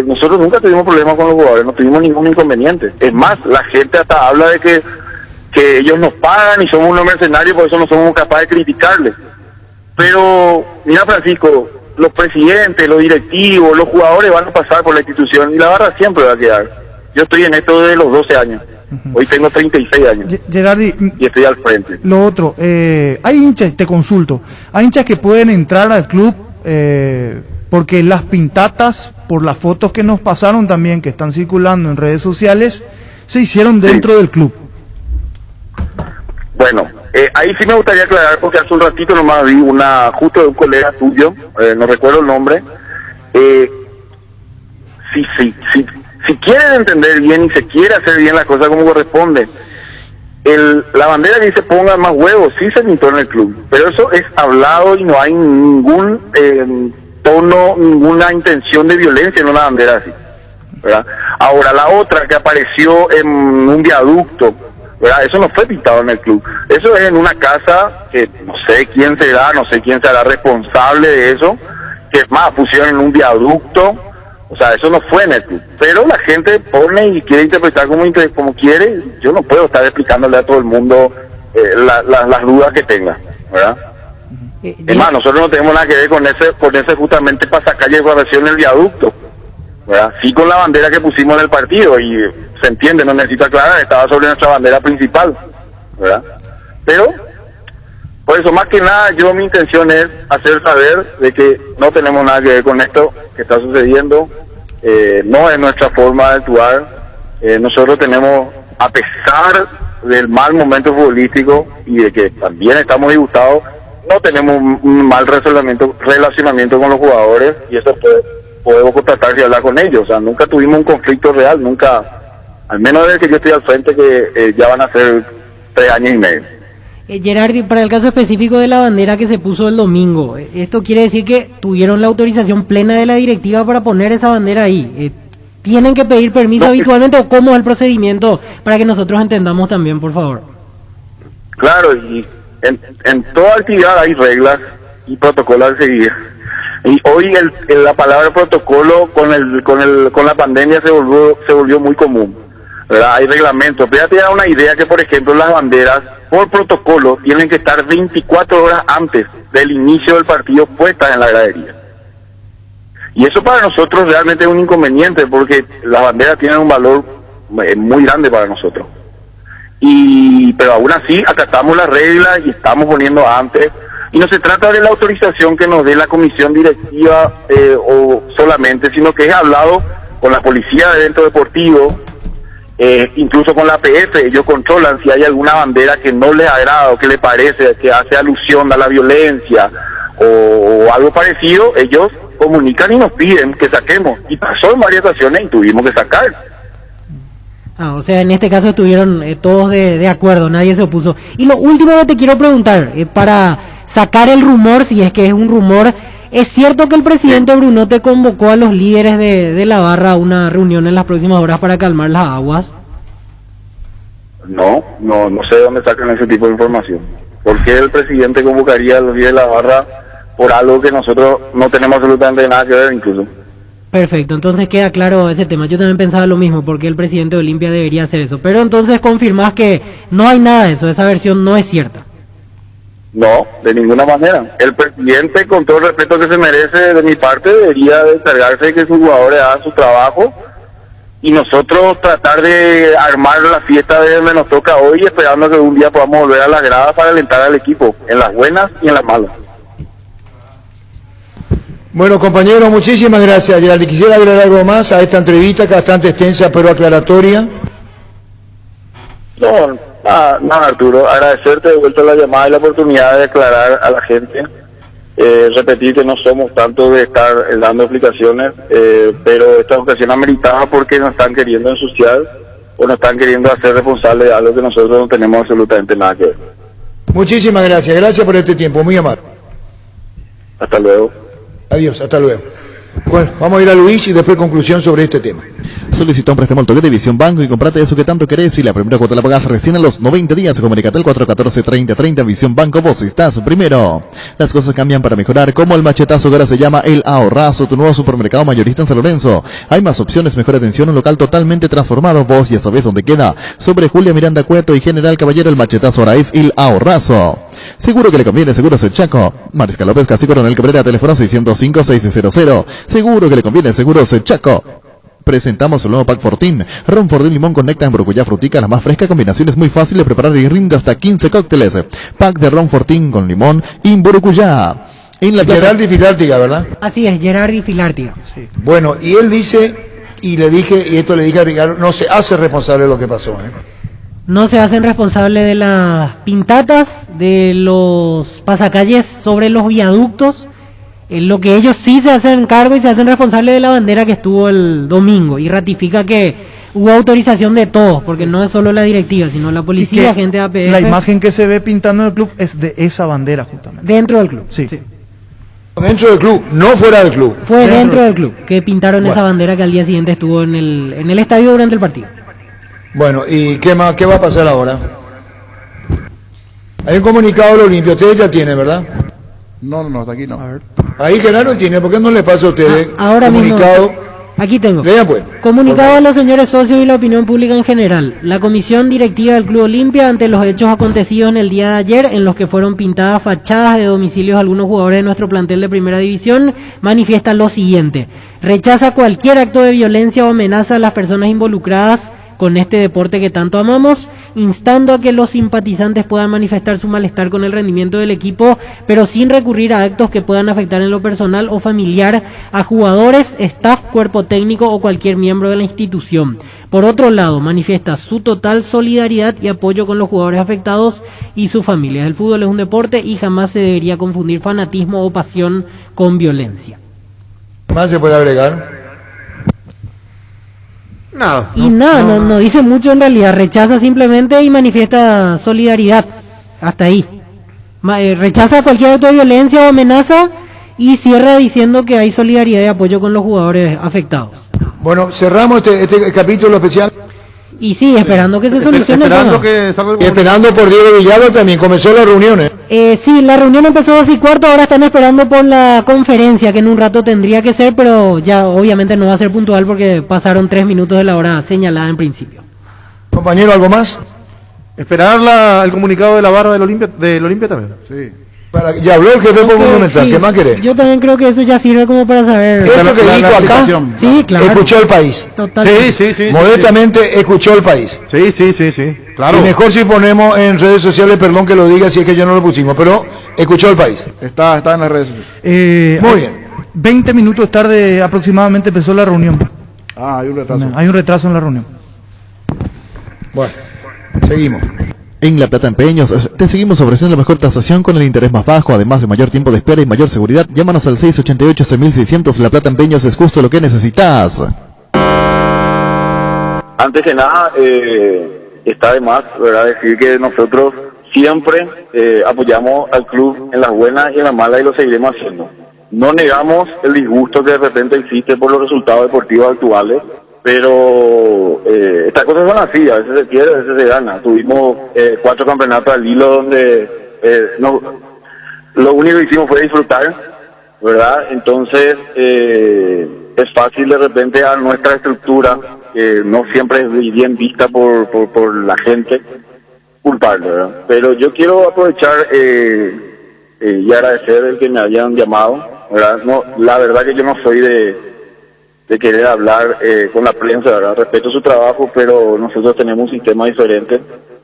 Speaker 13: nosotros nunca tuvimos problemas con los jugadores, no tuvimos ningún inconveniente. Es más, la gente hasta habla de que ellos nos pagan y somos unos mercenarios, por eso no somos capaces de criticarles. Pero, mira Francisco, los presidentes, los directivos, los jugadores van a pasar por la institución y la barra siempre va a quedar. Yo estoy en esto desde los 12 años. Hoy tengo 36 años.
Speaker 4: Gerardi,
Speaker 13: y estoy al frente.
Speaker 4: Lo otro, hay hinchas, te consulto, hay hinchas que pueden entrar al club porque las pintatas, por las fotos que nos pasaron también, que están circulando en redes sociales, se hicieron dentro del club.
Speaker 13: Bueno, ahí sí me gustaría aclarar, porque hace un ratito nomás vi justo de un colega tuyo, no recuerdo el nombre, si quieren entender bien y se quiere hacer bien la cosa como corresponde, la bandera que dice pongan más huevos, sí se pintó en el club, pero eso es hablado y no hay ningún tono, ninguna intención de violencia en una bandera así, ¿verdad? Ahora, la otra que apareció en un viaducto, ¿verdad? Eso no fue pintado en el club, eso es en una casa que no sé quién será responsable de eso, que es más, pusieron en un viaducto. O sea, eso no fue en el club. Pero la gente pone y quiere interpretar como quiere. Yo no puedo estar explicándole a todo el mundo las dudas que tenga, ¿verdad? Es más, nosotros no tenemos nada que ver con ese justamente pasacalle de guardación en el viaducto, ¿verdad? Sí con la bandera que pusimos en el partido, y se entiende, no necesito aclarar, estaba sobre nuestra bandera principal, ¿verdad? Pero, por eso, más que nada, mi intención es hacer saber de que no tenemos nada que ver con esto que está sucediendo, no es nuestra forma de actuar, nosotros tenemos, a pesar del mal momento futbolístico y de que también estamos disgustados, no tenemos un mal relacionamiento con los jugadores, y eso podemos contratar y hablar con ellos. O sea, nunca tuvimos un conflicto real, nunca, al menos desde que yo estoy al frente, que ya van a ser 3 años y medio.
Speaker 8: Gerardi, para el caso específico de la bandera que se puso el domingo, ¿esto quiere decir que tuvieron la autorización plena de la directiva para poner esa bandera ahí? ¿Tienen que pedir permiso habitualmente o cómo es el procedimiento para que nosotros entendamos también, por favor?
Speaker 13: Claro, y en toda actividad hay reglas y protocolos a seguir. Y hoy la palabra protocolo con la pandemia se volvió muy común, ¿verdad? Hay reglamentos. Pero ya te da una idea que, por ejemplo, las banderas, por protocolo, tienen que estar 24 horas antes del inicio del partido puestas en la gradería. Y eso para nosotros realmente es un inconveniente, porque las banderas tienen un valor muy grande para nosotros. Pero aún así acatamos las reglas y estamos poniendo antes. Y no se trata de la autorización que nos dé la comisión directiva o solamente, sino que es hablado con la policía de evento deportivo, incluso con la APF. Ellos controlan si hay alguna bandera que no les agrada o que les parece que hace alusión a la violencia o algo parecido. Ellos comunican y nos piden que saquemos, y pasó en varias ocasiones y tuvimos que sacar.
Speaker 8: O sea, en este caso estuvieron todos de acuerdo, nadie se opuso. Y lo último que te quiero preguntar, para sacar el rumor, si es que es un rumor, ¿Es cierto que el presidente Brunote convocó a los líderes de la barra a una reunión en las próximas horas para calmar las aguas?
Speaker 13: No sé de dónde sacan ese tipo de información. ¿Por qué el presidente convocaría a los líderes de la barra por algo que nosotros no tenemos absolutamente nada que ver incluso?
Speaker 8: Perfecto, entonces queda claro ese tema. Yo también pensaba lo mismo, porque el presidente de Olimpia debería hacer eso. Pero entonces confirmás que no hay nada de eso, esa versión no es cierta.
Speaker 13: No, de ninguna manera. El presidente, con todo el respeto que se merece de mi parte, debería de encargarse de que sus jugadores hagan su trabajo y nosotros tratar de armar la fiesta de donde nos toca hoy, esperando que un día podamos volver a las gradas para alentar al equipo, en las buenas y en las malas.
Speaker 1: Bueno, compañeros, muchísimas gracias, Gerardi. Quisiera agregar algo más a esta entrevista, que es bastante extensa pero aclaratoria.
Speaker 13: No, nada, Arturo, agradecerte de vuelta la llamada y la oportunidad de aclarar a la gente. Repetir que no somos tanto de estar dando explicaciones, pero esta ocasión ameritada porque nos están queriendo ensuciar o nos están queriendo hacer responsables de algo que nosotros no tenemos absolutamente nada que ver.
Speaker 1: Muchísimas gracias, gracias por este tiempo, muy amable.
Speaker 13: Hasta luego.
Speaker 1: Adiós, hasta luego. Bueno, vamos a ir a Luis y después conclusión sobre este tema.
Speaker 9: Solicita un préstamo al Toyota División Banco y comprate eso que tanto querés y la primera cuota la pagas recién a los 90 días. Comunícate al 414-3030 Visión Banco, vos estás primero. Las cosas cambian para mejorar, como el machetazo que ahora se llama El Ahorrazo, tu nuevo supermercado mayorista en San Lorenzo. Hay más opciones, mejor atención, un local totalmente transformado, vos ya sabés dónde queda. Sobre Julia Miranda Cueto y General Caballero, el machetazo ahora es El Ahorrazo. Seguro que le conviene, Seguros El Chaco. Mariscal López, Casi Coronel Cabrera, teléfono 605-600. Seguro que le conviene, Seguros El Chaco. Presentamos el nuevo Pack Fortín. Ron Fortín Limón conecta en Brucuyá Frutica, la más fresca combinación, es muy fácil de preparar y rinde hasta 15 cócteles. Pack de Ron Fortín con limón y Brucuyá. En la
Speaker 1: Gerardi Filártiga, ¿verdad?
Speaker 8: Así es, Gerardi Filártiga. Sí.
Speaker 1: Bueno, y él dice, y esto le dije a Ricardo, no se hace responsable de lo que pasó,
Speaker 8: No se hacen responsables de las pintatas, de los pasacalles sobre los viaductos. En lo que ellos sí se hacen cargo y se hacen responsables de la bandera que estuvo el domingo, y ratifica que hubo autorización de todos, porque no es solo la directiva, sino la policía, gente de APF.
Speaker 4: La imagen que se ve pintando en el club es de esa bandera justamente.
Speaker 8: Dentro del club.
Speaker 4: Sí.
Speaker 1: Dentro del club, no fuera del club.
Speaker 8: Fue dentro del club que pintaron esa bandera que al día siguiente estuvo en el estadio durante el partido.
Speaker 1: Bueno, ¿y qué más? ¿Qué va a pasar ahora? Hay un comunicado de Olimpia, ustedes ya tienen, ¿verdad?
Speaker 3: No, hasta aquí no. A ver.
Speaker 1: Ahí Genaro tiene, ¿por qué no le pasa a ustedes?
Speaker 8: Ahora
Speaker 1: comunicado
Speaker 8: mismo. Aquí tengo.
Speaker 1: Lean pues.
Speaker 8: Comunicado a los señores socios y la opinión pública en general. La comisión directiva del Club Olimpia, ante los hechos acontecidos en el día de ayer, en los que fueron pintadas fachadas de domicilios de algunos jugadores de nuestro plantel de primera división, manifiesta lo siguiente: rechaza cualquier acto de violencia o amenaza a las personas involucradas con este deporte que tanto amamos, instando a que los simpatizantes puedan manifestar su malestar con el rendimiento del equipo, pero sin recurrir a actos que puedan afectar en lo personal o familiar a jugadores, staff, cuerpo técnico o cualquier miembro de la institución. Por otro lado, manifiesta su total solidaridad y apoyo con los jugadores afectados y sus familias. El fútbol es un deporte y jamás se debería confundir fanatismo o pasión con violencia.
Speaker 1: ¿Qué más se puede agregar?
Speaker 15: Nada.
Speaker 8: No dice mucho en realidad, rechaza simplemente y manifiesta solidaridad, hasta ahí. Rechaza cualquier acto de violencia o amenaza y cierra diciendo que hay solidaridad y apoyo con los jugadores afectados.
Speaker 1: Bueno, cerramos este capítulo especial.
Speaker 8: Y sí, esperando que se solucione
Speaker 15: esperando
Speaker 8: el tema.
Speaker 1: Y esperando por Diego Villalba también, comenzó la reunión.
Speaker 8: Sí, la reunión empezó 2:15, ahora están esperando por la conferencia, que en un rato tendría que ser, pero ya obviamente no va a ser puntual porque pasaron 3 minutos de la hora señalada en principio.
Speaker 1: Compañero, ¿algo más?
Speaker 15: Esperar el comunicado de la barra del Olimpia también.
Speaker 3: Sí.
Speaker 1: Ya habló el jefe por Monumental,
Speaker 8: sí,
Speaker 1: ¿qué más querés?
Speaker 8: Yo también creo que eso ya sirve como para saber.
Speaker 1: Esto que dijo acá,
Speaker 8: sí, claro.
Speaker 1: Escuchó el país.
Speaker 8: Totalmente.
Speaker 15: Sí.
Speaker 1: Modestamente escuchó el país.
Speaker 15: Sí. Claro.
Speaker 1: Y mejor si ponemos en redes sociales, perdón que lo diga, si es que ya no lo pusimos, pero escuchó el país.
Speaker 3: Está en las redes sociales.
Speaker 1: Muy bien.
Speaker 4: 20 minutos tarde aproximadamente empezó la reunión.
Speaker 3: Hay un retraso.
Speaker 4: Hay un retraso en la reunión.
Speaker 1: Bueno, seguimos.
Speaker 9: En La Plata Empeños te seguimos ofreciendo la mejor tasación con el interés más bajo, además de mayor tiempo de espera y mayor seguridad. Llámanos al 688-6600. La Plata Empeños es justo lo que necesitas.
Speaker 13: Antes que nada, está de más, ¿verdad?, decir que nosotros siempre apoyamos al club en las buenas y en las malas y lo seguiremos haciendo. no negamos el disgusto que de repente existe por los resultados deportivos actuales, pero estas cosas son así, a veces se pierde, a veces se gana. Tuvimos 4 campeonatos al hilo donde lo único que hicimos fue disfrutar, ¿verdad? Entonces es fácil de repente a nuestra estructura, que no siempre es bien vista por la gente, culparle, ¿verdad? Pero yo quiero aprovechar y agradecer el que me hayan llamado, ¿verdad? No, la verdad que yo no soy de querer hablar con la prensa, ¿verdad? Respeto su trabajo, pero nosotros tenemos un sistema diferente,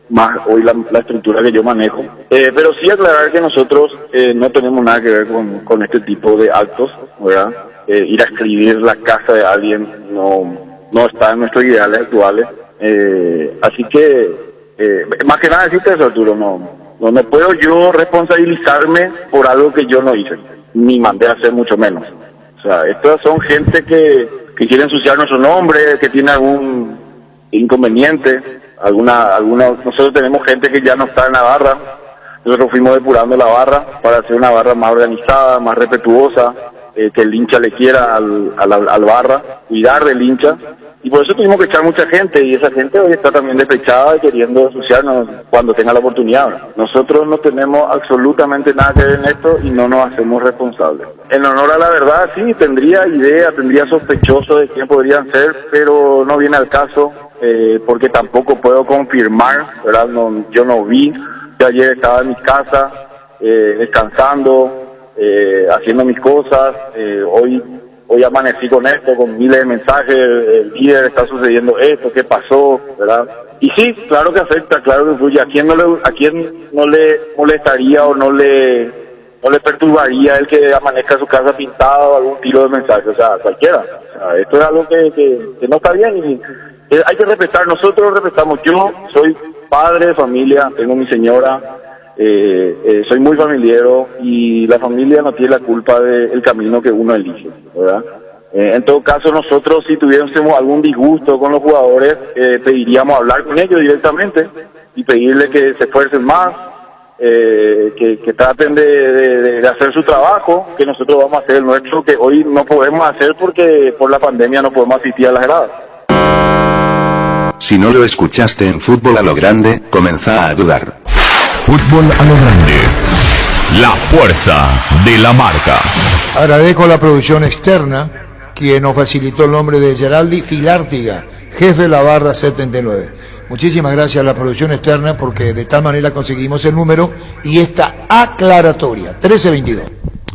Speaker 13: más hoy la estructura que yo manejo. Pero sí aclarar que nosotros no tenemos nada que ver con este tipo de actos, ¿verdad? Ir a escribir la casa de alguien no está en nuestros ideales actuales. Así que, más que nada decirte eso, Arturo, no puedo yo responsabilizarme por algo que yo no hice, ni mandé a hacer mucho menos. O sea, estas son gente que quiere ensuciar nuestro nombre, que tiene algún inconveniente, nosotros tenemos gente que ya no está en la barra, nosotros fuimos depurando la barra para hacer una barra más organizada, más respetuosa, que el hincha le quiera al barra, cuidar del hincha, y por eso tuvimos que echar mucha gente, y esa gente hoy está también despechada y queriendo ensuciarnos cuando tenga la oportunidad. Nosotros no tenemos absolutamente nada que ver en esto y no nos hacemos responsables. En honor a la verdad, sí, tendría sospechoso de quién podrían ser, pero no viene al caso, porque tampoco puedo confirmar, ¿verdad? Yo no vi, yo ayer estaba en mi casa, descansando, haciendo mis cosas, hoy amanecí con esto, con miles de mensajes, el líder está sucediendo esto, ¿qué pasó? ¿Verdad? Y sí, claro que afecta, claro que influye. ¿A quién no le molestaría o no le perturbaría el que amanezca su casa pintada o algún tiro de mensaje? O sea, cualquiera. O sea, esto es algo que no está bien y hay que respetar. Nosotros respetamos. Yo soy padre de familia, tengo mi señora, soy muy familiero y la familia no tiene la culpa del camino que uno elige, ¿verdad? En todo caso, nosotros si tuviésemos algún disgusto con los jugadores, pediríamos hablar con ellos directamente y pedirles que se esfuercen más, que traten de hacer su trabajo, que nosotros vamos a hacer el nuestro, que hoy no podemos hacer porque por la pandemia no podemos asistir a las gradas.
Speaker 19: Si no lo escuchaste en Fútbol a lo Grande, comenzá a dudar.
Speaker 6: Fútbol a lo Grande. La fuerza de la marca.
Speaker 1: Agradezco a la producción externa, quien nos facilitó el nombre de Geraldi Filártiga, jefe de la barra 79. Muchísimas gracias a la producción externa porque de tal manera conseguimos el número y esta aclaratoria. 1322.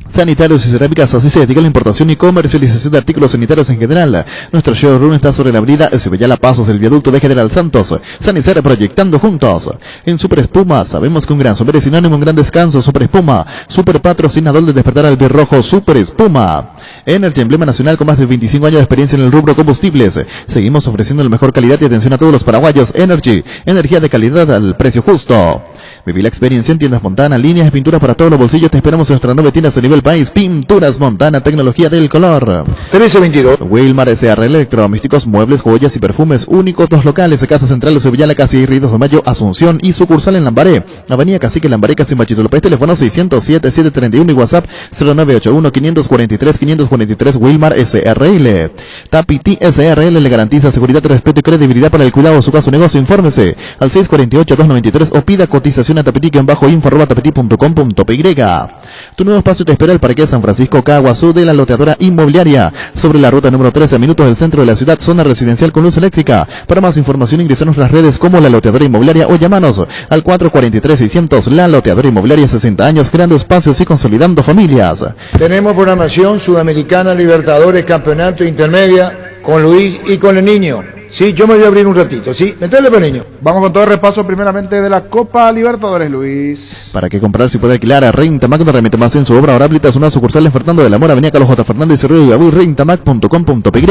Speaker 9: Sanitarios y Cerámicas Así dedica a la importación y comercialización de artículos sanitarios en general. Nuestro showroom está sobre la avenida Cebellala Pasos del viaducto de General Santos. Sanicera, proyectando juntos. En Super Espuma, sabemos que un gran sombrero es sinónimo, un gran descanso. Super Espuma, super patrocinador de despertar al rojo. Super Espuma. Energy, emblema nacional con más de 25 años de experiencia en el rubro combustibles. Seguimos ofreciendo la mejor calidad y atención a todos los paraguayos. Energy, energía de calidad al precio justo. Viví la experiencia en Tiendas Montana, líneas de pintura para todos los bolsillos. Te esperamos en nuestras 9 tiendas a nivel país. Pinturas Montana, tecnología del color.
Speaker 1: 1322.
Speaker 9: Wilmar SR Electrodomésticos, muebles, joyas y perfumes únicos. 2 locales de Casa Central de Sevilla, Casi y 2 de Mayo, Asunción y sucursal en Lambaré. Avenida Cacique Lambaré, Casi Machito López. Teléfono 607-731 y WhatsApp 0981-543-543. Wilmar SRL. Tapiti SRL le garantiza seguridad, respeto y credibilidad para el cuidado de su caso o negocio. Infórmese al 648-293 o pida cotización a tapiti-info@tapiti.com.py. Tu nuevo espacio te espera el Parque San Francisco Caguazú de la Loteadora Inmobiliaria, sobre la ruta número 13, a minutos del centro de la ciudad, zona residencial con luz eléctrica. Para más información ingresa a nuestras redes como La Loteadora Inmobiliaria o llámanos al 443-600. La Loteadora Inmobiliaria, 60 años creando espacios y consolidando familias.
Speaker 1: Tenemos programación Sudamericana, Libertadores, Campeonato Intermedia con Luis y con el niño. Sí, yo me voy a abrir un ratito, ¿sí? Metele, pues, niño.
Speaker 3: Vamos con todo el repaso primeramente de la Copa Libertadores, Luis.
Speaker 9: Para que comprar si puede alquilar a Rentamac, no remite más en su obra Horáblitas, una sucursal en Fernando de la Mora, Avenida Carlos J. Fernández y Río Gabu, rentamac.com.py.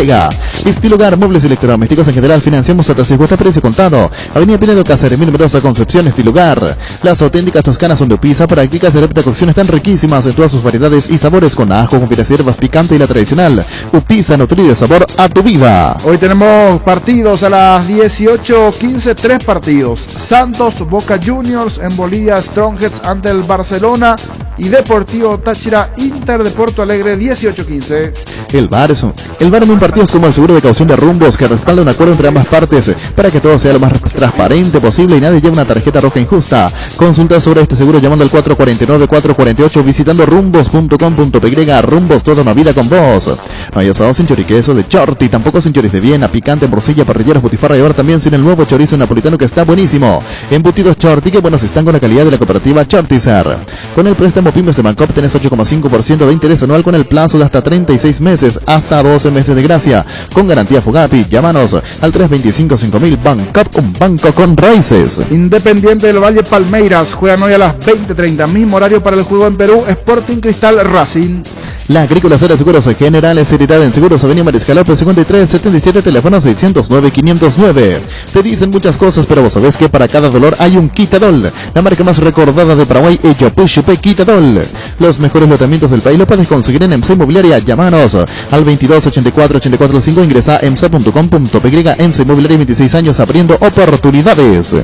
Speaker 9: Estilo Hogar, muebles electrodomésticos en general, financiamos hasta 50 precio contado. Avenida Pinedo Cáceres, 1000 Mendoza, Concepción, Estilo Hogar. Las auténticas toscanas son de pizza, prácticas de repita cocción están riquísimas en todas sus variedades y sabores, con ajo, con hierbas picante y la tradicional. Upisa, nutrir de sabor a tu vida.
Speaker 3: Hoy tenemos partido partidos a las 18:15, 3 partidos. Santos, Boca Juniors, en Bolivia, Strongheads ante el Barcelona y Deportivo Táchira, Inter de Porto Alegre, 18:15.
Speaker 9: El VAR en un partido es como el seguro de caución de rumbos que respalda un acuerdo entre ambas partes para que todo sea lo más transparente posible y nadie lleve una tarjeta roja injusta. Consulta sobre este seguro llamando al 449-448, visitando rumbos.com.py. Rumbos, toda una vida con vos. No hay asado sin choriqueso de Chorti, tampoco sin choris de Viena, picante, morcilla, parrilleros, butifarra y ahora también sin el nuevo chorizo napolitano que está buenísimo. Embutidos Chorti, que buenos están con la calidad de la cooperativa Chortizar. Con el préstamo Pymes de Bancop tenés 8,5% de interés anual con el plazo de hasta 36 meses, hasta 12 meses de gracia, con garantía Fugapi. Llámanos al 325-5000. Bancop, un banco con raíces.
Speaker 3: Independiente del Valle Palmeiras juegan hoy a las 20:30, mismo horario para el juego en Perú, Sporting Cristal Racing.
Speaker 9: La Agrícola Cera Seguros Generales, editada en Seguros Avenida Mariscal López 5377, teléfono 609-509. Te dicen muchas cosas, pero vos sabés que para cada dolor hay un Quitadol. La marca más recordada de Paraguay, Yopushpe Quitadol. Los mejores lotamientos del país lo puedes conseguir en EMSA Inmobiliaria. Llámanos al 2284-8405, ingresa a emsa.com.py. EMSA Inmobiliaria, 26 años abriendo oportunidades.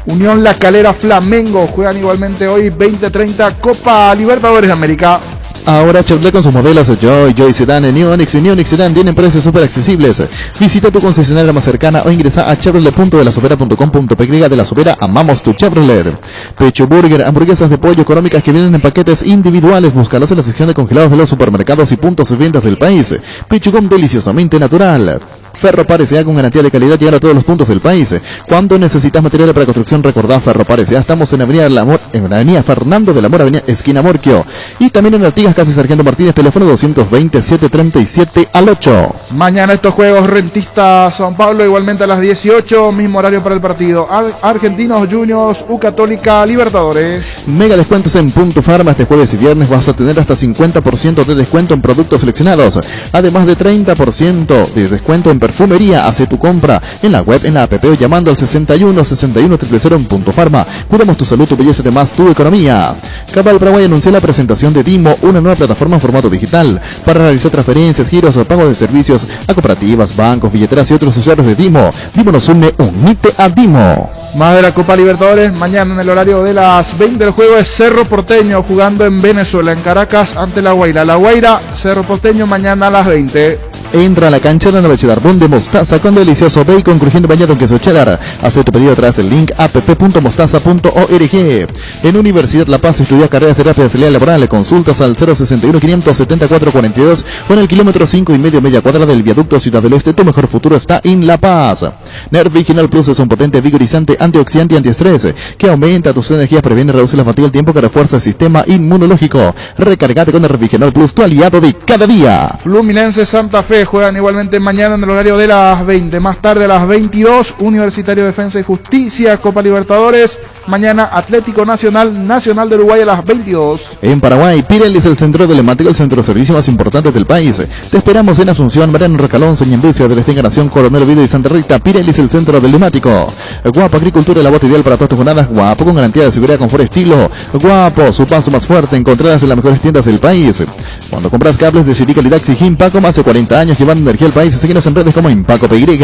Speaker 3: Unión La Calera Flamengo juegan igualmente hoy 20:30 Copa Libertadores de América.
Speaker 9: Ahora Chevrolet con sus modelos Joy Sedan, New Onix y New Onix Sedan tienen precios súper accesibles. Visita tu concesionaria más cercana o ingresa a chevrolet.delasopera.com.py. De La Sopera, amamos tu Chevrolet. Pecho Burger, hamburguesas de pollo económicas que vienen en paquetes individuales. Búscalos en la sección de congelados de los supermercados y puntos de ventas del país. Pechugón deliciosamente natural. Ferropar S.A. con garantía de calidad, llegar a todos los puntos del país. Cuando necesitas material para construcción, recordá Ferropar S.A. Estamos en Avenida Fernando de la Mora, Avenida Esquina Morquio. Y también en Artigas, casi Sargento Martínez, teléfono 220-737-8.
Speaker 3: Mañana estos juegos, Rentista San Pablo, igualmente a las 18, mismo horario para el partido. Argentinos Juniors, U Católica, Libertadores.
Speaker 9: Mega descuentos en Punto Farma. Este jueves y viernes vas a tener hasta 50% de descuento en productos seleccionados. Además de 30% de descuento en perfumería. Hace tu compra en la web, en la app o llamando al 61-61-000 en Punto Farma. Cuidamos tu salud, tu belleza, además tu economía. Cabal Paraguay anunció la presentación de Dimo, una nueva plataforma en formato digital para realizar transferencias, giros o pago de servicios a cooperativas, bancos, billeteras y otros usuarios de Dimo. Dimo nos une, unite a Dimo.
Speaker 3: Más de la Copa Libertadores, mañana en el horario de las 20 el juego es Cerro Porteño jugando en Venezuela, en Caracas ante La Guaira. La Guaira, Cerro Porteño mañana a las 20.
Speaker 9: Entra a la cancha de Nueva Cheddar Bun de mostaza con delicioso bacon crujiente bañado en queso cheddar. Haz tu pedido tras el link app.mostaza.org. En Universidad La Paz estudia carreras de terapia de salida laboral. Consultas al 061-574-42 o en el kilómetro 5,5 media cuadra del viaducto Ciudad del Este. Tu mejor futuro está en La Paz. Nerviginal Plus es un potente vigorizante, antioxidante y antiestrés que aumenta tus energías, previene y reduce la fatiga del tiempo, que refuerza el sistema inmunológico. Recargate con Nerviginal Plus, tu aliado de cada día.
Speaker 3: Fluminense Santa Fe juegan igualmente mañana en el horario de las 20. Más tarde a las 22, Universitario Defensa y Justicia, Copa Libertadores. Mañana Atlético Nacional, Nacional de Uruguay a las 22.
Speaker 9: En Paraguay, Pirelli es el centro telemático, el centro de servicio más importante del país. Te esperamos en Asunción, Mariano Recalón, Ñembucio, de la Encarnación, Coronel Oviedo y Santa Rita. Pirelli es el centro del neumático. Guapo Agricultura, la bota ideal para todas tus jornadas. Guapo con garantía de seguridad, confort, estilo. Guapo, su paso más fuerte, encontradas en las mejores tiendas del país. Cuando compras cables decidí calidad, exigí Impaco, más de 40 años llevando energía al país. Síguenos en redes como Impaco PY.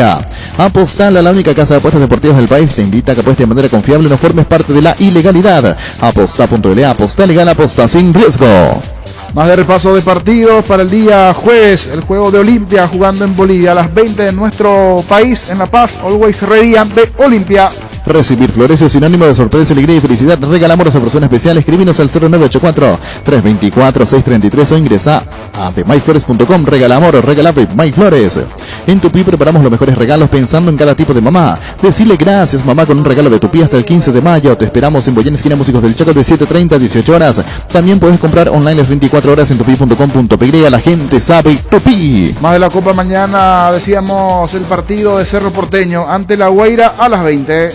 Speaker 9: Apostal, a la única casa de apuestas deportivas del país, te invita a que apuestes de manera confiable y no formes parte de la ilegalidad. Aposta.la, aposta legal, aposta sin riesgo.
Speaker 3: Más de repaso de partidos para el día jueves, el juego de Olimpia jugando en Bolivia a las 20 en nuestro país, en La Paz, Always Ready ante Olimpia.
Speaker 9: Recibir flores es sinónimo de sorpresa, alegría y felicidad. Regalamos a persona especial. Escribinos al 0984-324-633 o ingresa a themyflores.com. Regala amor, regala MyFlores. En Tupi preparamos los mejores regalos pensando en cada tipo de mamá. Decirle gracias mamá con un regalo de Tupi hasta el 15 de mayo. Te esperamos en Boyán, esquina Músicos del Chaco, de 7:30 a 18 horas. También puedes comprar online las 24 horas en tupi.com.py. La gente sabe Tupi.
Speaker 3: Más de la Copa mañana, decíamos el partido de Cerro Porteño ante La Guaira a las 20.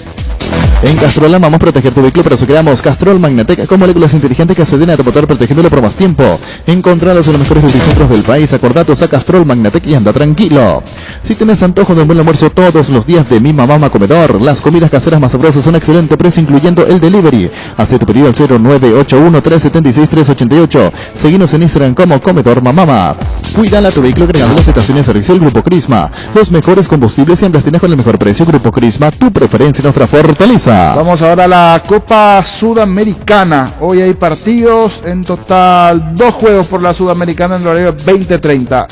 Speaker 9: En Castrol amamos proteger tu vehículo, por eso creamos Castrol Magnatec con moléculas inteligentes que acceden a tu motor protegiéndolo por más tiempo. Encontralos en los mejores multicentros del país. Acordatos a Castrol Magnatec y anda tranquilo. Si tienes antojo de un buen almuerzo todos los días de Mima Mama Comedor, las comidas caseras más sabrosas son a excelente precio, incluyendo el delivery. Haz tu pedido al 0981-376-388. Seguinos en Instagram como Comedor Mamama. Cuídala tu vehículo agregando las estaciones de servicio del Grupo Crisma. Los mejores combustibles siempre tienes con el mejor precio. Grupo Crisma, tu preferencia y nuestra fortaleza.
Speaker 3: Vamos ahora a la Copa Sudamericana. Hoy hay partidos, en total 2 juegos por la Sudamericana en el horario 20:30.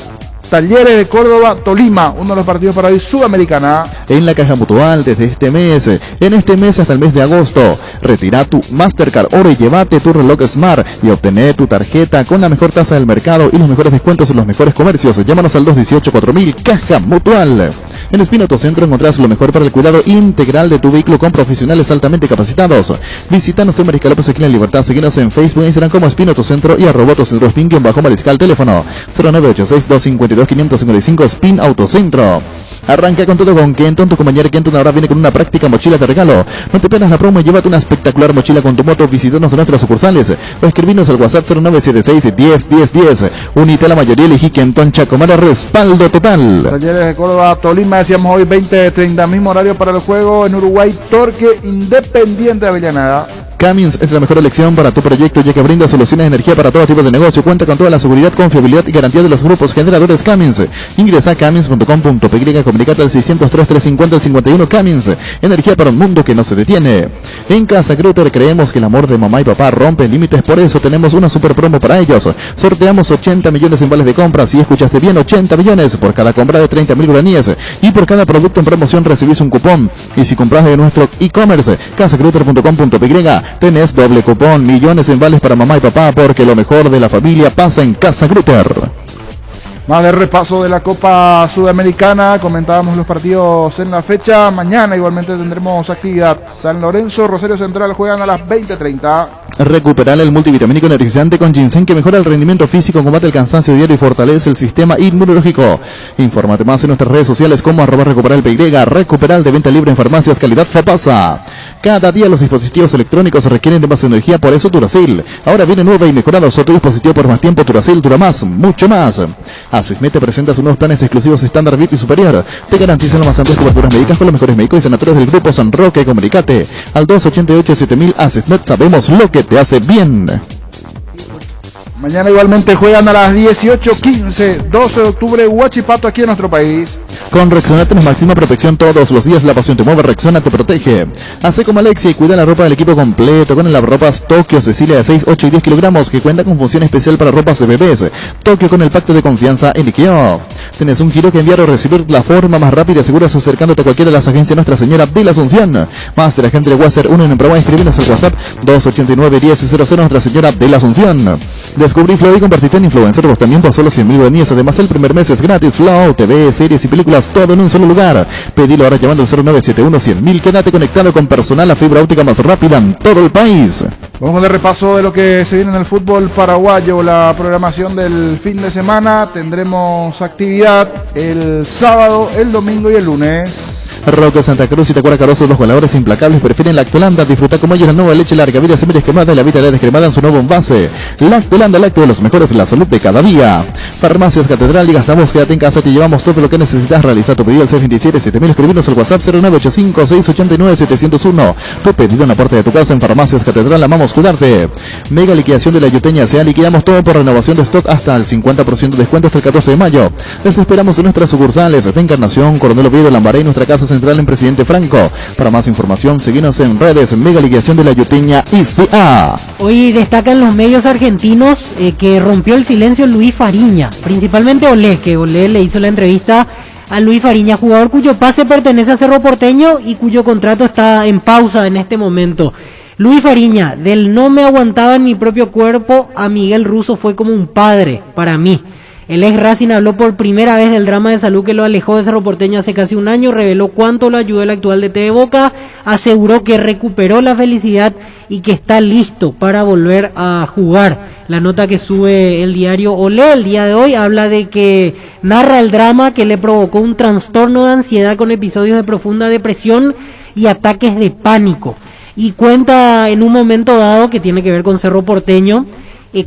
Speaker 3: Talleres de Córdoba, Tolima, uno de los partidos para hoy Sudamericana.
Speaker 9: En la Caja Mutual desde este mes, en este mes hasta el mes de agosto, retira tu Mastercard Oro y llévate tu reloj Smart y obtener tu tarjeta con la mejor tasa del mercado y los mejores descuentos en los mejores comercios. Llámanos al 218-4000, Caja Mutual. En Espino Autocentro encontrarás lo mejor para el cuidado integral de tu vehículo con profesionales altamente capacitados. Visítanos en Mariscal López aquí en La Libertad, seguinos en Facebook e Instagram como Espino Autocentro y @Autocentro Spin_Mariscal, teléfono 0986-252-555 Spin Autocentro. Arranca con todo con Kenton, tu compañera Kenton ahora viene con una práctica mochila de regalo. No te pierdas la promo y llévate una espectacular mochila con tu moto. Visítanos en nuestras sucursales o escribinos al WhatsApp 0976-101010. Unite a la mayoría, elegí Kenton Chacomara, respaldo total.
Speaker 3: Talleres de Córdoba, Tolima, decíamos hoy 20:30, mismo horario para el juego. En Uruguay, Torque Independiente de Avellaneda.
Speaker 9: Cummins es la mejor elección para tu proyecto, ya que brinda soluciones de energía para todo tipo de negocio. Cuenta con toda la seguridad, confiabilidad y garantía de los grupos generadores Cummins. Ingresa a cummins.com.py, comunicate al 603-350-51 Cummins. Energía para un mundo que no se detiene. En Casa Grutter creemos que el amor de mamá y papá rompe límites, por eso tenemos una super promo para ellos. Sorteamos 80 millones en vales de compra. Si escuchaste bien, 80 millones por cada compra de 30.000 guaraníes. Y por cada producto en promoción recibís un cupón. Y si compras de nuestro e-commerce, casagrutter.com.py, tenés doble cupón, millones en vales para mamá y papá, porque lo mejor de la familia pasa en Casa Grutter.
Speaker 3: Más de repaso de la Copa Sudamericana, comentábamos los partidos en la fecha. Mañana igualmente tendremos actividad. San Lorenzo, Rosario Central juegan a las 20:30.
Speaker 9: Recuperar el multivitamínico energizante con ginseng que mejora el rendimiento físico, combate el cansancio diario y fortalece el sistema inmunológico. Infórmate más en nuestras redes sociales como @recuperalpy. Recuperal de venta libre en farmacias, calidad Fapasa. Cada día los dispositivos electrónicos requieren de más energía, por eso Duracell. Ahora viene nueva y mejorada otro dispositivo por más tiempo. Duracell dura más, mucho más. Asismet te presenta sus nuevos planes exclusivos estándar VIP y superior. Te garantizan las más amplias coberturas médicas con los mejores médicos y sanatorios del Grupo San Roque. Comunicate al 288-7000. Asismet, sabemos lo que te hace bien.
Speaker 3: Mañana igualmente juegan a las 18:15, 12 de octubre, Huachipato, aquí en nuestro país.
Speaker 9: Con Rexona tienes máxima protección todos los días. La pasión te mueve, Rexona te protege. Hace como Alexia y cuida la ropa del equipo completo con el lavarropas Tokio Cecilia de 6, 8 y 10 kilogramos que cuenta con función especial para ropas de bebés. Tokio con el pacto de confianza en Ikea. Tienes un giro que enviar o recibir la forma más rápida y segura acercándote a cualquiera de las agencias Nuestra Señora de la Asunción. Más de la gente de Wasser, uno en prueba, escribinos al WhatsApp 289-1000 Nuestra Señora de la Asunción. Descubrí Flow y convertirte en influencer vos también por solo 100.000 guaraníes. Además, el primer mes es gratis. Flow, TV, series y películas, todo en un solo lugar. Pedilo ahora llamando al 0971-100.000. Quédate conectado con personal a fibra óptica más rápida en todo el país.
Speaker 3: Vamos de repaso de lo que se viene en el fútbol paraguayo. La programación del fin de semana. Tendremos actividad el sábado, el domingo y el lunes.
Speaker 9: Roque Santa Cruz y Tacuara Carozo, los goleadores implacables prefieren Lactolanda. Disfruta como ellos la nueva leche larga vida semidescremada y la vida descremada en su nuevo envase. Lactolanda, lácteo de los mejores, la salud de cada día. Farmacias Catedral y gastamos, quédate en casa, te llevamos todo lo que necesitas. Realizar tu pedido al 627-7000, escribirnos al WhatsApp 0985-689-701. Tu pedido en la puerta de tu casa en Farmacias Catedral, amamos cuidarte. Mega liquidación de la Yuteña S.A. Liquidamos todo por renovación de stock hasta el 50% de descuento hasta el 14 de mayo. Les esperamos en nuestras sucursales de Encarnación, Coronel Oviedo, Lambaré y nuestra casa central en Presidente Franco. Para más información, seguinos en redes. Mega liquidación de la Yuteña ICA.
Speaker 8: Hoy destacan los medios argentinos que rompió el silencio Luis Fariña, principalmente Olé, que Olé le hizo la entrevista a Luis Fariña, jugador cuyo pase pertenece a Cerro Porteño y cuyo contrato está en pausa en este momento. Luis Fariña, del no me aguantaba en mi propio cuerpo, a Miguel Russo fue como un padre para mí. El ex Racing habló por primera vez del drama de salud que lo alejó de Cerro Porteño hace casi un año, reveló cuánto lo ayudó el actual DT de Boca, aseguró que recuperó la felicidad y que está listo para volver a jugar. La nota que sube el diario Olé el día de hoy habla de que narra el drama que le provocó un trastorno de ansiedad con episodios de profunda depresión y ataques de pánico. Y cuenta en un momento dado que tiene que ver con Cerro Porteño.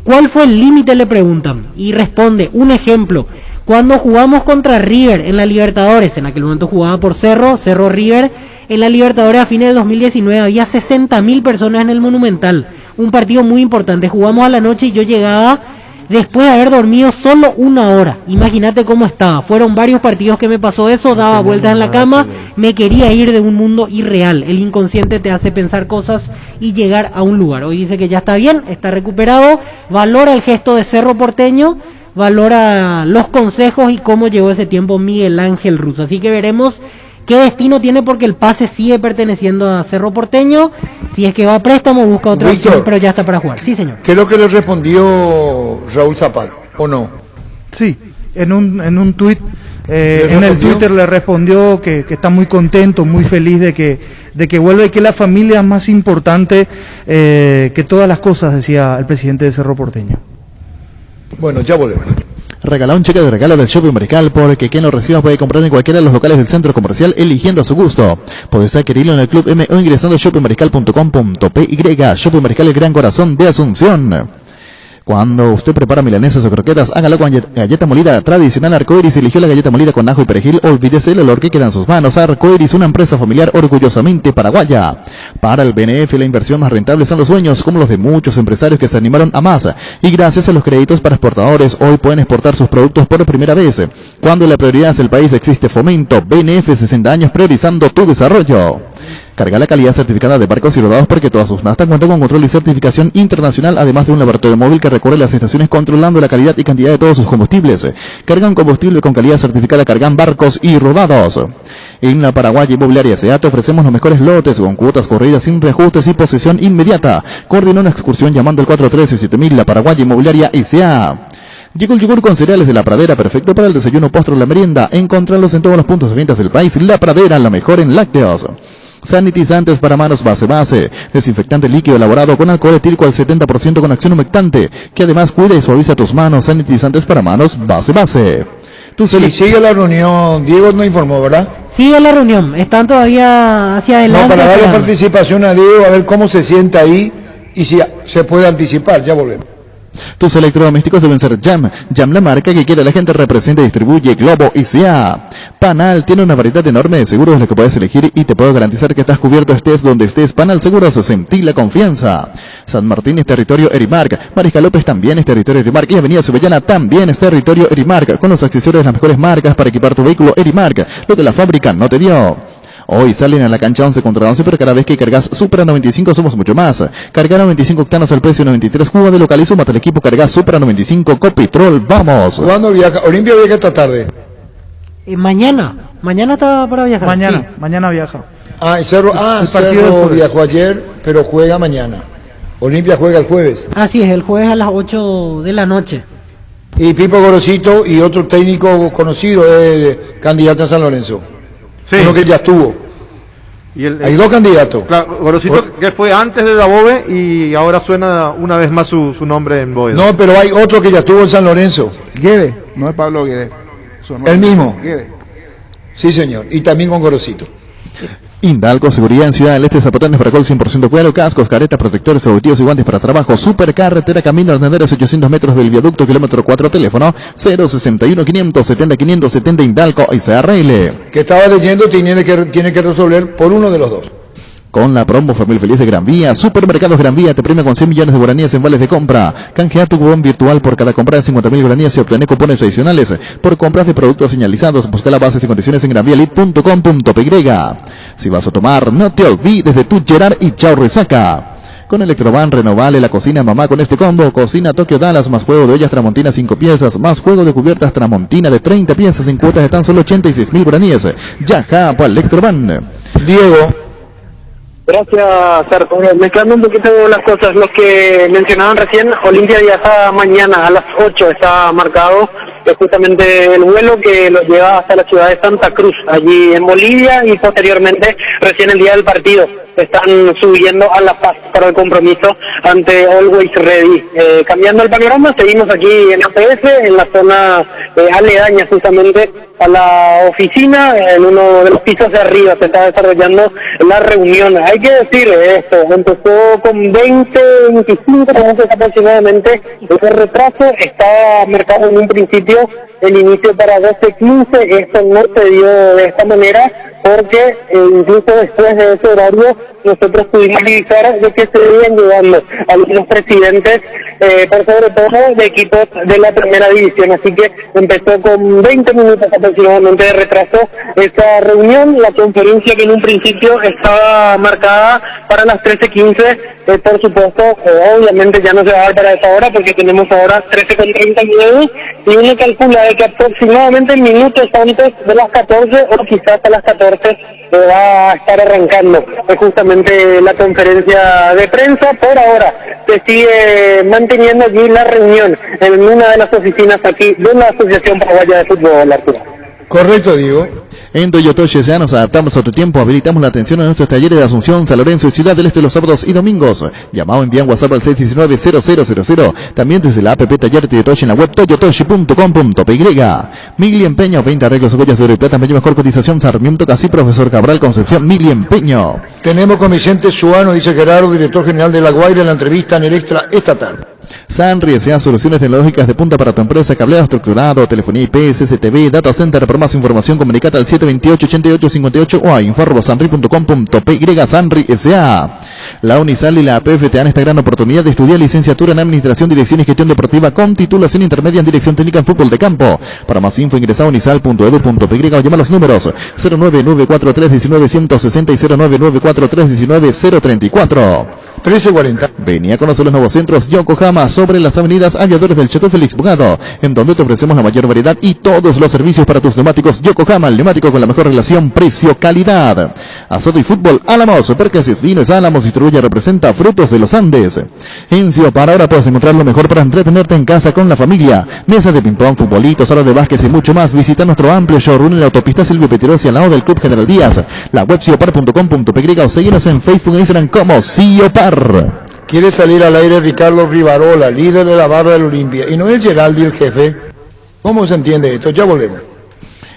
Speaker 8: ¿Cuál fue el límite?, le preguntan. Y responde, un ejemplo, cuando jugamos contra River en la Libertadores, en aquel momento jugaba por Cerro River, en la Libertadores a fines de 2019 había 60.000 personas en el Monumental. Un partido muy importante. Jugamos a la noche y yo llegaba después de haber dormido solo 1 hora. Imagínate cómo estaba. Fueron varios partidos que me pasó eso, daba vueltas en la cama, me quería ir de un mundo irreal. El inconsciente te hace pensar cosas y llegar a un lugar. Hoy dice que ya está bien, está recuperado, valora el gesto de Cerro Porteño, valora los consejos y cómo llevó ese tiempo Miguel Ángel Russo. Así que veremos qué destino tiene, porque el pase sigue perteneciendo a Cerro Porteño. Si es que va a préstamo, busca otra opción, pero ya está para jugar. Sí, señor.
Speaker 1: ¿Qué es lo que le respondió Raúl Zapata, o no?
Speaker 4: Sí, en un tuit, en el Twitter le respondió que está muy contento, muy feliz de que vuelve, y que la familia es más importante que todas las cosas, decía el presidente de Cerro Porteño.
Speaker 1: Bueno, ya volvemos.
Speaker 9: Regala un cheque de regalo del Shopping Mariscal, porque quien lo reciba puede comprar en cualquiera de los locales del centro comercial eligiendo a su gusto. Podés adquirirlo en el Club M o ingresando a shoppingmariscal.com.py. Shopping Mariscal, el gran corazón de Asunción. Cuando usted prepara milanesas o croquetas, hágalo con galleta molida tradicional Arcoiris. Eligió la galleta molida con ajo y perejil. Olvídese el olor que queda en sus manos. Arcoiris, una empresa familiar orgullosamente paraguaya. Para el BNF, la inversión más rentable son los sueños, como los de muchos empresarios que se animaron a más. Y gracias a los créditos para exportadores, hoy pueden exportar sus productos por primera vez. Cuando la prioridad es el país, existe Fomento. BNF, 60 años priorizando tu desarrollo. Carga la calidad certificada de barcos y rodados, porque todas sus nastas cuentan con control y certificación internacional, además de un laboratorio móvil que recorre las estaciones controlando la calidad y cantidad de todos sus combustibles. Cargan combustible con calidad certificada, cargan barcos y rodados. En la Paraguaya Inmobiliaria S.A. te ofrecemos los mejores lotes con cuotas corridas sin reajustes y posesión inmediata. Coordina una excursión llamando al 413-7000. La Paraguaya Inmobiliaria S.A. Llegó el yogur con cereales de La Pradera, perfecto para el desayuno, postre o la merienda. Encontrarlos en todos los puntos de ventas del país. La Pradera, la mejor en lácteos. Sanitizantes para manos base. Desinfectante líquido elaborado con alcohol etílico al 70% con acción humectante, que además cuida y suaviza tus manos. Sanitizantes para manos base.
Speaker 1: Sí, sigue la reunión. Diego no informó, ¿verdad?
Speaker 8: Sigue la reunión. Están todavía hacia adelante.
Speaker 1: No, para darle participación a Diego, a ver cómo se sienta ahí y si se puede anticipar. Ya volvemos.
Speaker 9: Tus electrodomésticos deben ser Jam. Jam, la marca que quiere la gente, representa y distribuye Globo ICA. Panal tiene una variedad enorme de seguros de los que puedes elegir, y te puedo garantizar que estás cubierto estés donde estés. Panal Seguros, sentí la confianza. San Martín es territorio Erimark. Mariscal López también es territorio Erimark. Y Avenida Subellana también es territorio Erimark. Con los accesorios de las mejores marcas para equipar tu vehículo. Erimark, lo que la fábrica no te dio. Hoy salen a la cancha 11 contra 11, pero cada vez que cargas Supra 95 somos mucho más. Cargar 95 octanos al precio de 93. Juega de local y súmate al equipo. Cargas Supra 95 Copitrol. ¡Vamos!
Speaker 1: ¿Cuándo viaja? Olimpia viaja esta tarde.
Speaker 8: Mañana está para viajar.
Speaker 4: Mañana viaja.
Speaker 1: Cerro viajó ayer, pero juega mañana. Olimpia juega el jueves.
Speaker 8: Así es, el jueves a las 8 de la noche.
Speaker 1: Y Pipo Gorosito y otro técnico conocido es candidato a San Lorenzo. Sí. Uno que ya estuvo. Hay dos candidatos.
Speaker 15: Claro, Gorosito, que fue antes de Dabove, y ahora suena una vez más su nombre en Boedo.
Speaker 1: No, pero hay otro que ya estuvo en San Lorenzo.
Speaker 3: Guede, no es Pablo Guede.
Speaker 1: El mismo.
Speaker 3: Guede.
Speaker 1: Sí, señor. Y también con Gorosito.
Speaker 9: Indalco, seguridad en Ciudad del Este, zapatones para col 100% cuero, cascos, caretas, protectores, auditivos y guantes para trabajo. Supercarretera, camino Ardenderas, 800 metros del viaducto, kilómetro 4, teléfono 061 570 570 Indalco y CRL.
Speaker 1: Que estaba leyendo, tiene que resolver por uno de los dos.
Speaker 9: Con la promo Familia Feliz de Gran Vía, Supermercados Gran Vía te premia con 100 millones de guaraníes en vales de compra. Canjea tu cupón virtual por cada compra de 50.000 guaraníes y obtener cupones adicionales por compras de productos señalizados. Busca las bases y condiciones en granvialit.com.py. Si vas a tomar, no te olvides de tu Gerard y chao resaca. Con Electroban, renovale la cocina mamá con este combo. Cocina Tokio Dallas, más juego de ollas Tramontina 5 piezas, más juego de cubiertas Tramontina de 30 piezas en cuotas de tan solo 86.000 guaraníes. Ya, para Electroban.
Speaker 1: Diego.
Speaker 17: Gracias, Arturo. Mezclando un poquito las cosas, lo que mencionaban recién, Olimpia viaja mañana a las 8, está marcado justamente el vuelo que los lleva hasta la ciudad de Santa Cruz, allí en Bolivia, y posteriormente, recién el día del partido, están subiendo a La Paz para el compromiso ante Always Ready. Cambiando el panorama, seguimos aquí en APS, en la zona aledaña justamente a la oficina, en uno de los pisos de arriba se está desarrollando la reunión. Hay que decir esto, empezó con 25 minutos aproximadamente, ese retraso está marcado en un principio el inicio para 12:15, esto no se dio de esta manera porque incluso después de ese horario nosotros pudimos revisar de que se iban llevando algunos presidentes, por sobre todo de equipos de la primera división, así que empezó con 20 minutos aproximadamente de retraso esta reunión, la conferencia que en un principio estaba marcada para las 13:15, por supuesto, obviamente ya no se va a dar para esa hora porque tenemos ahora 13:39 y uno calcula de que aproximadamente minutos antes de las 14 o quizás a las 14 va a estar arrancando justamente la conferencia de prensa. Por ahora se sigue manteniendo allí la reunión en una de las oficinas aquí de la Asociación Paraguaya de Fútbol, Arturo.
Speaker 1: Correcto, Diego.
Speaker 9: En Toyotoshi S.A. nos adaptamos a tu tiempo, habilitamos la atención a nuestros talleres de Asunción, San Lorenzo y Ciudad del Este los sábados y domingos. Llamado o envían WhatsApp al 619-0000. También desde la app Taller Toyotoshi en la web toyotoshi.com.py. Migli Empeño, 20 arreglos, joyas de oro y plata, empeño, mejor cotización, Sarmiento Casi, Profesor Cabral, Concepción, Migli Empeño.
Speaker 1: Tenemos con Vicente Suano, dice Gerardo, director general de La Guaira, en la entrevista en el Extra esta tarde.
Speaker 9: Sanri S.A. Soluciones tecnológicas de punta para tu empresa, cableado estructurado, telefonía IP, CCTV, data center. Para más información comunicate al 728-8858 o a info@sanri.com.py. Sanri S.A. La Unisal y la APF te dan esta gran oportunidad de estudiar licenciatura en Administración, Dirección y Gestión Deportiva con titulación intermedia en Dirección Técnica en Fútbol de Campo. Para más info ingresa a unisal.edu.py o llama a los números 0994319-160 y 0994319-034.
Speaker 1: 13:40.
Speaker 9: Venía a conocer los nuevos centros Yokohama sobre las avenidas Aviadores del Chateau Félix Bugado, en donde te ofrecemos la mayor variedad y todos los servicios para tus neumáticos. Yokohama, el neumático con la mejor relación precio-calidad. Azoto y Fútbol Álamos, Supercases Vinos Álamos, distribuye y representa Frutos de los Andes. En Ciopar ahora puedes encontrar lo mejor para entretenerte en casa con la familia. Mesas de ping-pong, futbolitos, sala de básquet y mucho más. Visita nuestro amplio showroom en la autopista Silvio Petirosi al lado del Club General Díaz. La web ciopar.com.py o seguinos en Facebook e Instagram como Ciopar.
Speaker 1: Quiere salir al aire Ricardo Rivarola, líder de la barra del Olimpia, y no es Geraldi el jefe. ¿Cómo se entiende esto? Ya volvemos.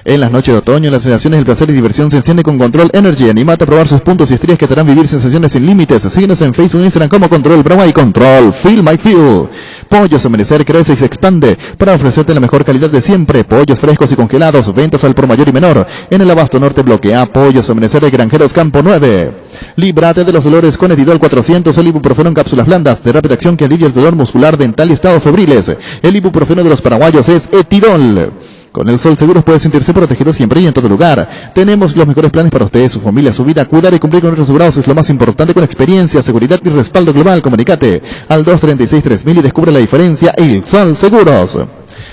Speaker 9: En las noches de otoño, las sensaciones del placer y diversión se encienden con Control Energy. Anímate a probar sus puntos y estrellas que te harán vivir sensaciones sin límites. Síguenos en Facebook e Instagram como Control Brava y Control Feel My Feel. Pollos Amanecer crece y se expande para ofrecerte la mejor calidad de siempre. Pollos frescos y congelados, ventas al por mayor y menor. En el Abasto Norte Bloque A, Pollos Amanecer de Granjeros Campo 9. Líbrate de los dolores con Etidol 400, el ibuprofeno en cápsulas blandas de rápida acción que alivia el dolor muscular, dental y estados febriles. El ibuprofeno de los paraguayos es Etidol. Con el Sol Seguros puede sentirse protegido siempre y en todo lugar. Tenemos los mejores planes para usted, su familia, su vida. Cuidar y cumplir con nuestros asegurados es lo más importante, con experiencia, seguridad y respaldo global. Comunicate al 236-3000 y descubre la diferencia. El Sol Seguros.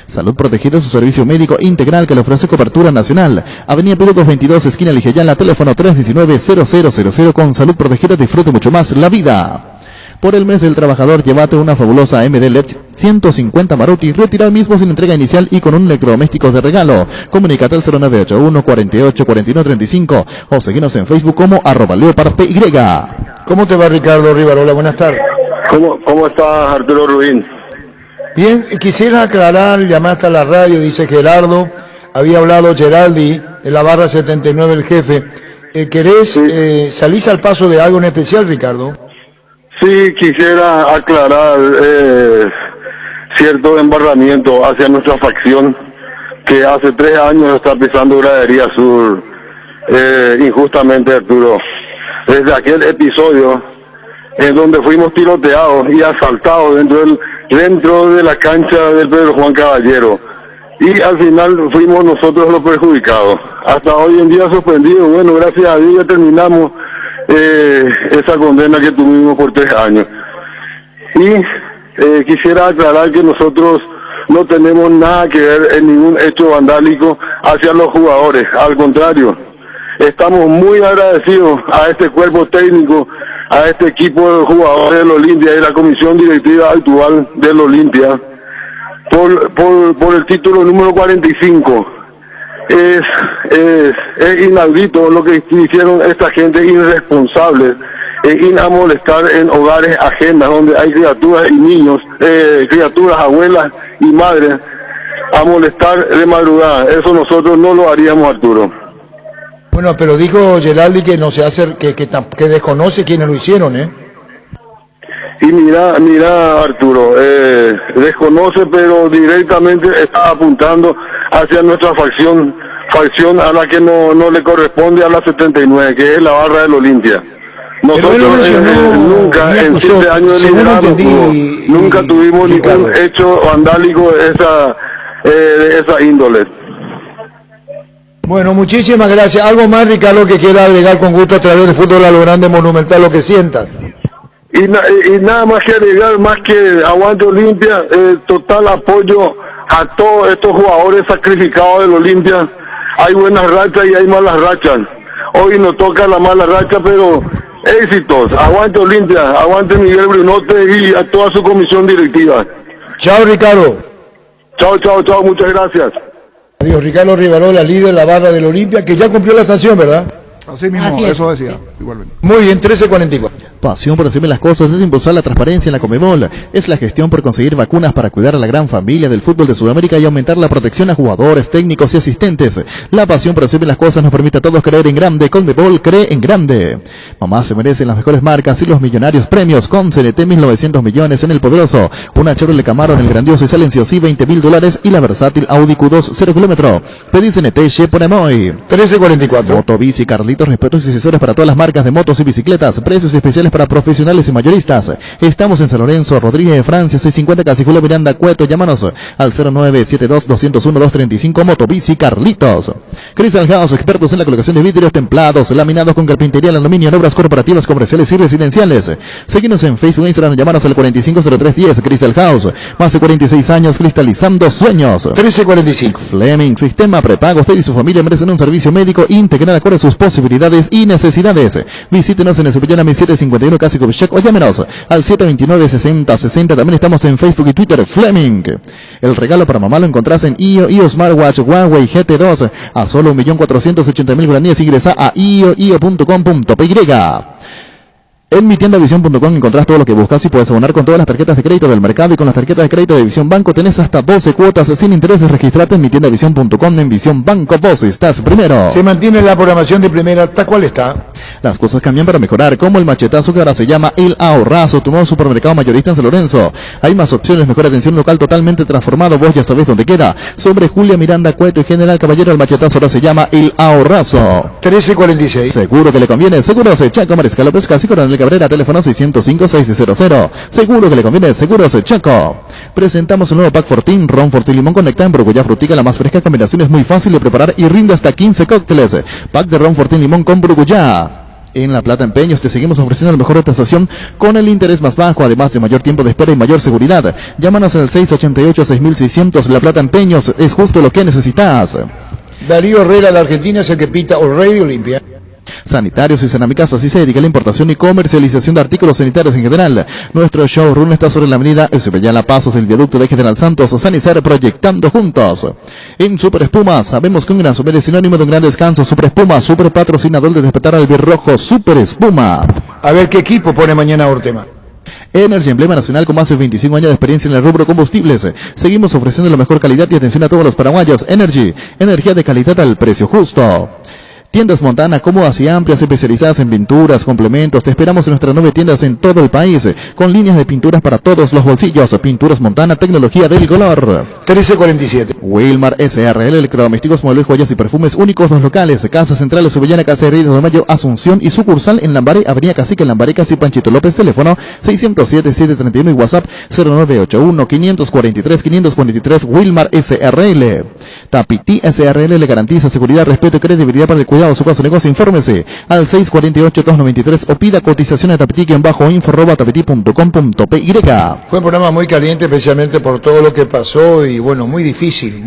Speaker 9: Salud Protegida es su servicio médico integral que le ofrece cobertura nacional. Avenida Perú 222, esquina Ligeyala, teléfono 319-0000. Con Salud Protegida disfrute mucho más la vida. Por el mes del trabajador, llévate una fabulosa AMD LED 150 Maruti, retira el mismo sin entrega inicial y con un electrodoméstico de regalo. Comunícate al 0981 48 49 35 o seguinos en Facebook como @leopardpy.
Speaker 1: ¿Cómo te va, Ricardo Rivarola? Buenas tardes.
Speaker 14: ¿Cómo estás, Arturo Rubín?
Speaker 1: Bien, quisiera aclarar, llamaste a la radio, dice Gerardo, había hablado Geraldi de la barra 79, el jefe. ¿Querés, salís al paso de algo en especial, Ricardo?
Speaker 14: Sí, quisiera aclarar cierto embarramiento hacia nuestra facción que hace 3 años está pisando Gradería Sur injustamente, Arturo. Desde aquel episodio en donde fuimos tiroteados y asaltados dentro de la cancha del Pedro Juan Caballero, y al final fuimos nosotros los perjudicados. Hasta hoy en día suspendido. Bueno, gracias a Dios ya terminamos esa condena que tuvimos por 3 años. Y quisiera aclarar que nosotros no tenemos nada que ver en ningún hecho vandálico hacia los jugadores. Al contrario, Estamos muy agradecidos a este cuerpo técnico, a este equipo de jugadores del Olimpia y la comisión directiva actual del Olimpia por el título número 45. Es inaudito lo que hicieron esta gente irresponsable, ir a molestar en hogares ajenos donde hay criaturas y niños, criaturas, abuelas y madres, a molestar de madrugada. Eso nosotros no lo haríamos, Arturo.
Speaker 1: Bueno, pero dijo Geraldi que no se hace, que desconoce quiénes lo hicieron,
Speaker 14: Y mira Arturo, desconoce, pero directamente está apuntando hacia nuestra facción a la que no le corresponde, a la 79, que es la barra del Olimpia. Nosotros nunca, en 7 años de liderazgo, nunca tuvimos ningún hecho vandálico de esa índole.
Speaker 1: Bueno, muchísimas gracias. ¿Algo más, Ricardo, que quiera agregar con gusto a través de Fútbol a lo Grande Monumental, lo que sientas?
Speaker 14: Y nada más que agregar, más que aguante Olimpia, total apoyo a todos estos jugadores sacrificados del Olimpia. Hay buenas rachas y hay malas rachas. Hoy nos toca la mala racha, pero éxitos. Aguante Olimpia, aguante Miguel Brunote y a toda su comisión directiva.
Speaker 1: Chao, Ricardo.
Speaker 14: Chao, muchas gracias.
Speaker 1: Adiós, Ricardo Rivarola, líder de la barra del Olimpia, que ya cumplió la sanción, ¿verdad?
Speaker 3: Así mismo,
Speaker 8: Así
Speaker 3: eso
Speaker 8: es,
Speaker 3: decía,
Speaker 8: sí.
Speaker 3: igualmente.
Speaker 1: Muy bien, 13:44.
Speaker 9: Pasión por hacerme las cosas es impulsar la transparencia en la Conmebol. Es la gestión por conseguir vacunas para cuidar a la gran familia del fútbol de Sudamérica y aumentar la protección a jugadores, técnicos y asistentes. La pasión por hacerme las cosas nos permite a todos creer en grande. Conmebol cree en grande. Mamá se merecen las mejores marcas y los millonarios premios. Con CNT 1.900 millones en el poderoso. Una Chevrolet Camaro en el grandioso y silencioso $20.000 y la versátil Audi Q2 0 kilómetro. Pedí CNT Cheponemoy.
Speaker 1: 13:44.
Speaker 9: Motobici Carlitos, respetos y accesorios para todas las marcas de motos y bicicletas. Precios especiales para profesionales y mayoristas. Estamos en San Lorenzo, Rodríguez de Francia, 650 Casijuelo, Miranda, Cueto. Llámanos al 0972-201-235. Motobici Carlitos. Crystal House, expertos en la colocación de vidrios templados, laminados con carpintería en aluminio en obras corporativas, comerciales y residenciales. Seguimos en Facebook e Instagram. Llámanos al 450310. Crystal House, más de 46 años cristalizando sueños.
Speaker 1: 13:45.
Speaker 9: Fleming, sistema prepago. Usted y su familia merecen un servicio médico integral acorde a sus posibilidades y necesidades. Visítenos en el Cepillana 1751 Casi Copchec o llámenos al 729-6060. También estamos en Facebook y Twitter. Fleming. El regalo para mamá lo encontrás en IO Smartwatch Huawei GT2 a solo 1.480.000 guaraníes. Ingresa a io.com.py. En mitiendavision.com encontrás todo lo que buscas y puedes abonar con todas las tarjetas de crédito del mercado, y con las tarjetas de crédito de Visión Banco tenés hasta 12 cuotas sin intereses. Registrate en mitiendavision.com. En Visión Banco vos estás primero.
Speaker 1: Se mantiene la programación de primera, ¿hasta cuál está?
Speaker 9: Las cosas cambian para mejorar, como el machetazo que ahora se llama El Ahorrazo, tu nuevo supermercado mayorista en San Lorenzo. Hay más opciones, mejor atención local totalmente transformado, vos ya sabés dónde queda. Sobre Julia, Miranda, Cueto y General Caballero, el machetazo ahora se llama El Ahorrazo.
Speaker 1: 13:46.
Speaker 9: Seguro que le conviene, Seguros Chaco, Mariscal López, Casi Coronel Cabrera, teléfono 605-600. Seguro que le conviene, Seguros Chaco. Presentamos el nuevo Pack Fortín, Ron Fortín Limón con Nectar, Brugullá Frutica, la más fresca combinación, es muy fácil de preparar y rinde hasta 15 cócteles. Pack de Ron Fortín Limón con Brugullá. En La Plata Empeños te seguimos ofreciendo la mejor tasación con el interés más bajo, además de mayor tiempo de espera y mayor seguridad. Llámanos al 688-6600. La Plata Empeños es justo lo que necesitas.
Speaker 1: Darío Herrera de Argentina es el que pita O'Reilly Olimpia.
Speaker 9: Sanitarios y cerámicas, así se dedica a la importación y comercialización de artículos sanitarios en general. Nuestro showroom está sobre la avenida Eusebio Pasos del viaducto de General Santos. Sanizar, proyectando juntos. En Super Espuma, sabemos que un gran super es sinónimo de un gran descanso. Super Espuma, super patrocinador de despertar al birrojo. Super Espuma.
Speaker 1: A ver qué equipo pone mañana Ortema.
Speaker 9: Energy, emblema nacional con más de 25 años de experiencia en el rubro combustibles. Seguimos ofreciendo la mejor calidad y atención a todos los paraguayos. Energy, energía de calidad al precio justo. Tiendas Montana, cómodas y amplias, especializadas en pinturas, complementos. Te esperamos en nuestras 9 tiendas en todo el país, con líneas de pinturas para todos los bolsillos. Pinturas Montana, tecnología del color.
Speaker 1: 13:47.
Speaker 9: Wilmar SRL, electrodomésticos, muebles, joyas y perfumes únicos. 2 locales, Casa Central, Subellana, Casa de Ríos de Mayo, Asunción y sucursal en Lambaré, Avenida Cacique, Lambaré, Casi Panchito López, teléfono 607-731 y WhatsApp 0981-543-543. Wilmar SRL. Tapiti SRL le garantiza seguridad, respeto y credibilidad para el cuidado de su caso negocio. Infórmese al 648-293 o pida cotización a tapiti-info@tapiti.com.py.
Speaker 1: Fue un programa muy caliente, especialmente por todo lo que pasó y bueno, muy difícil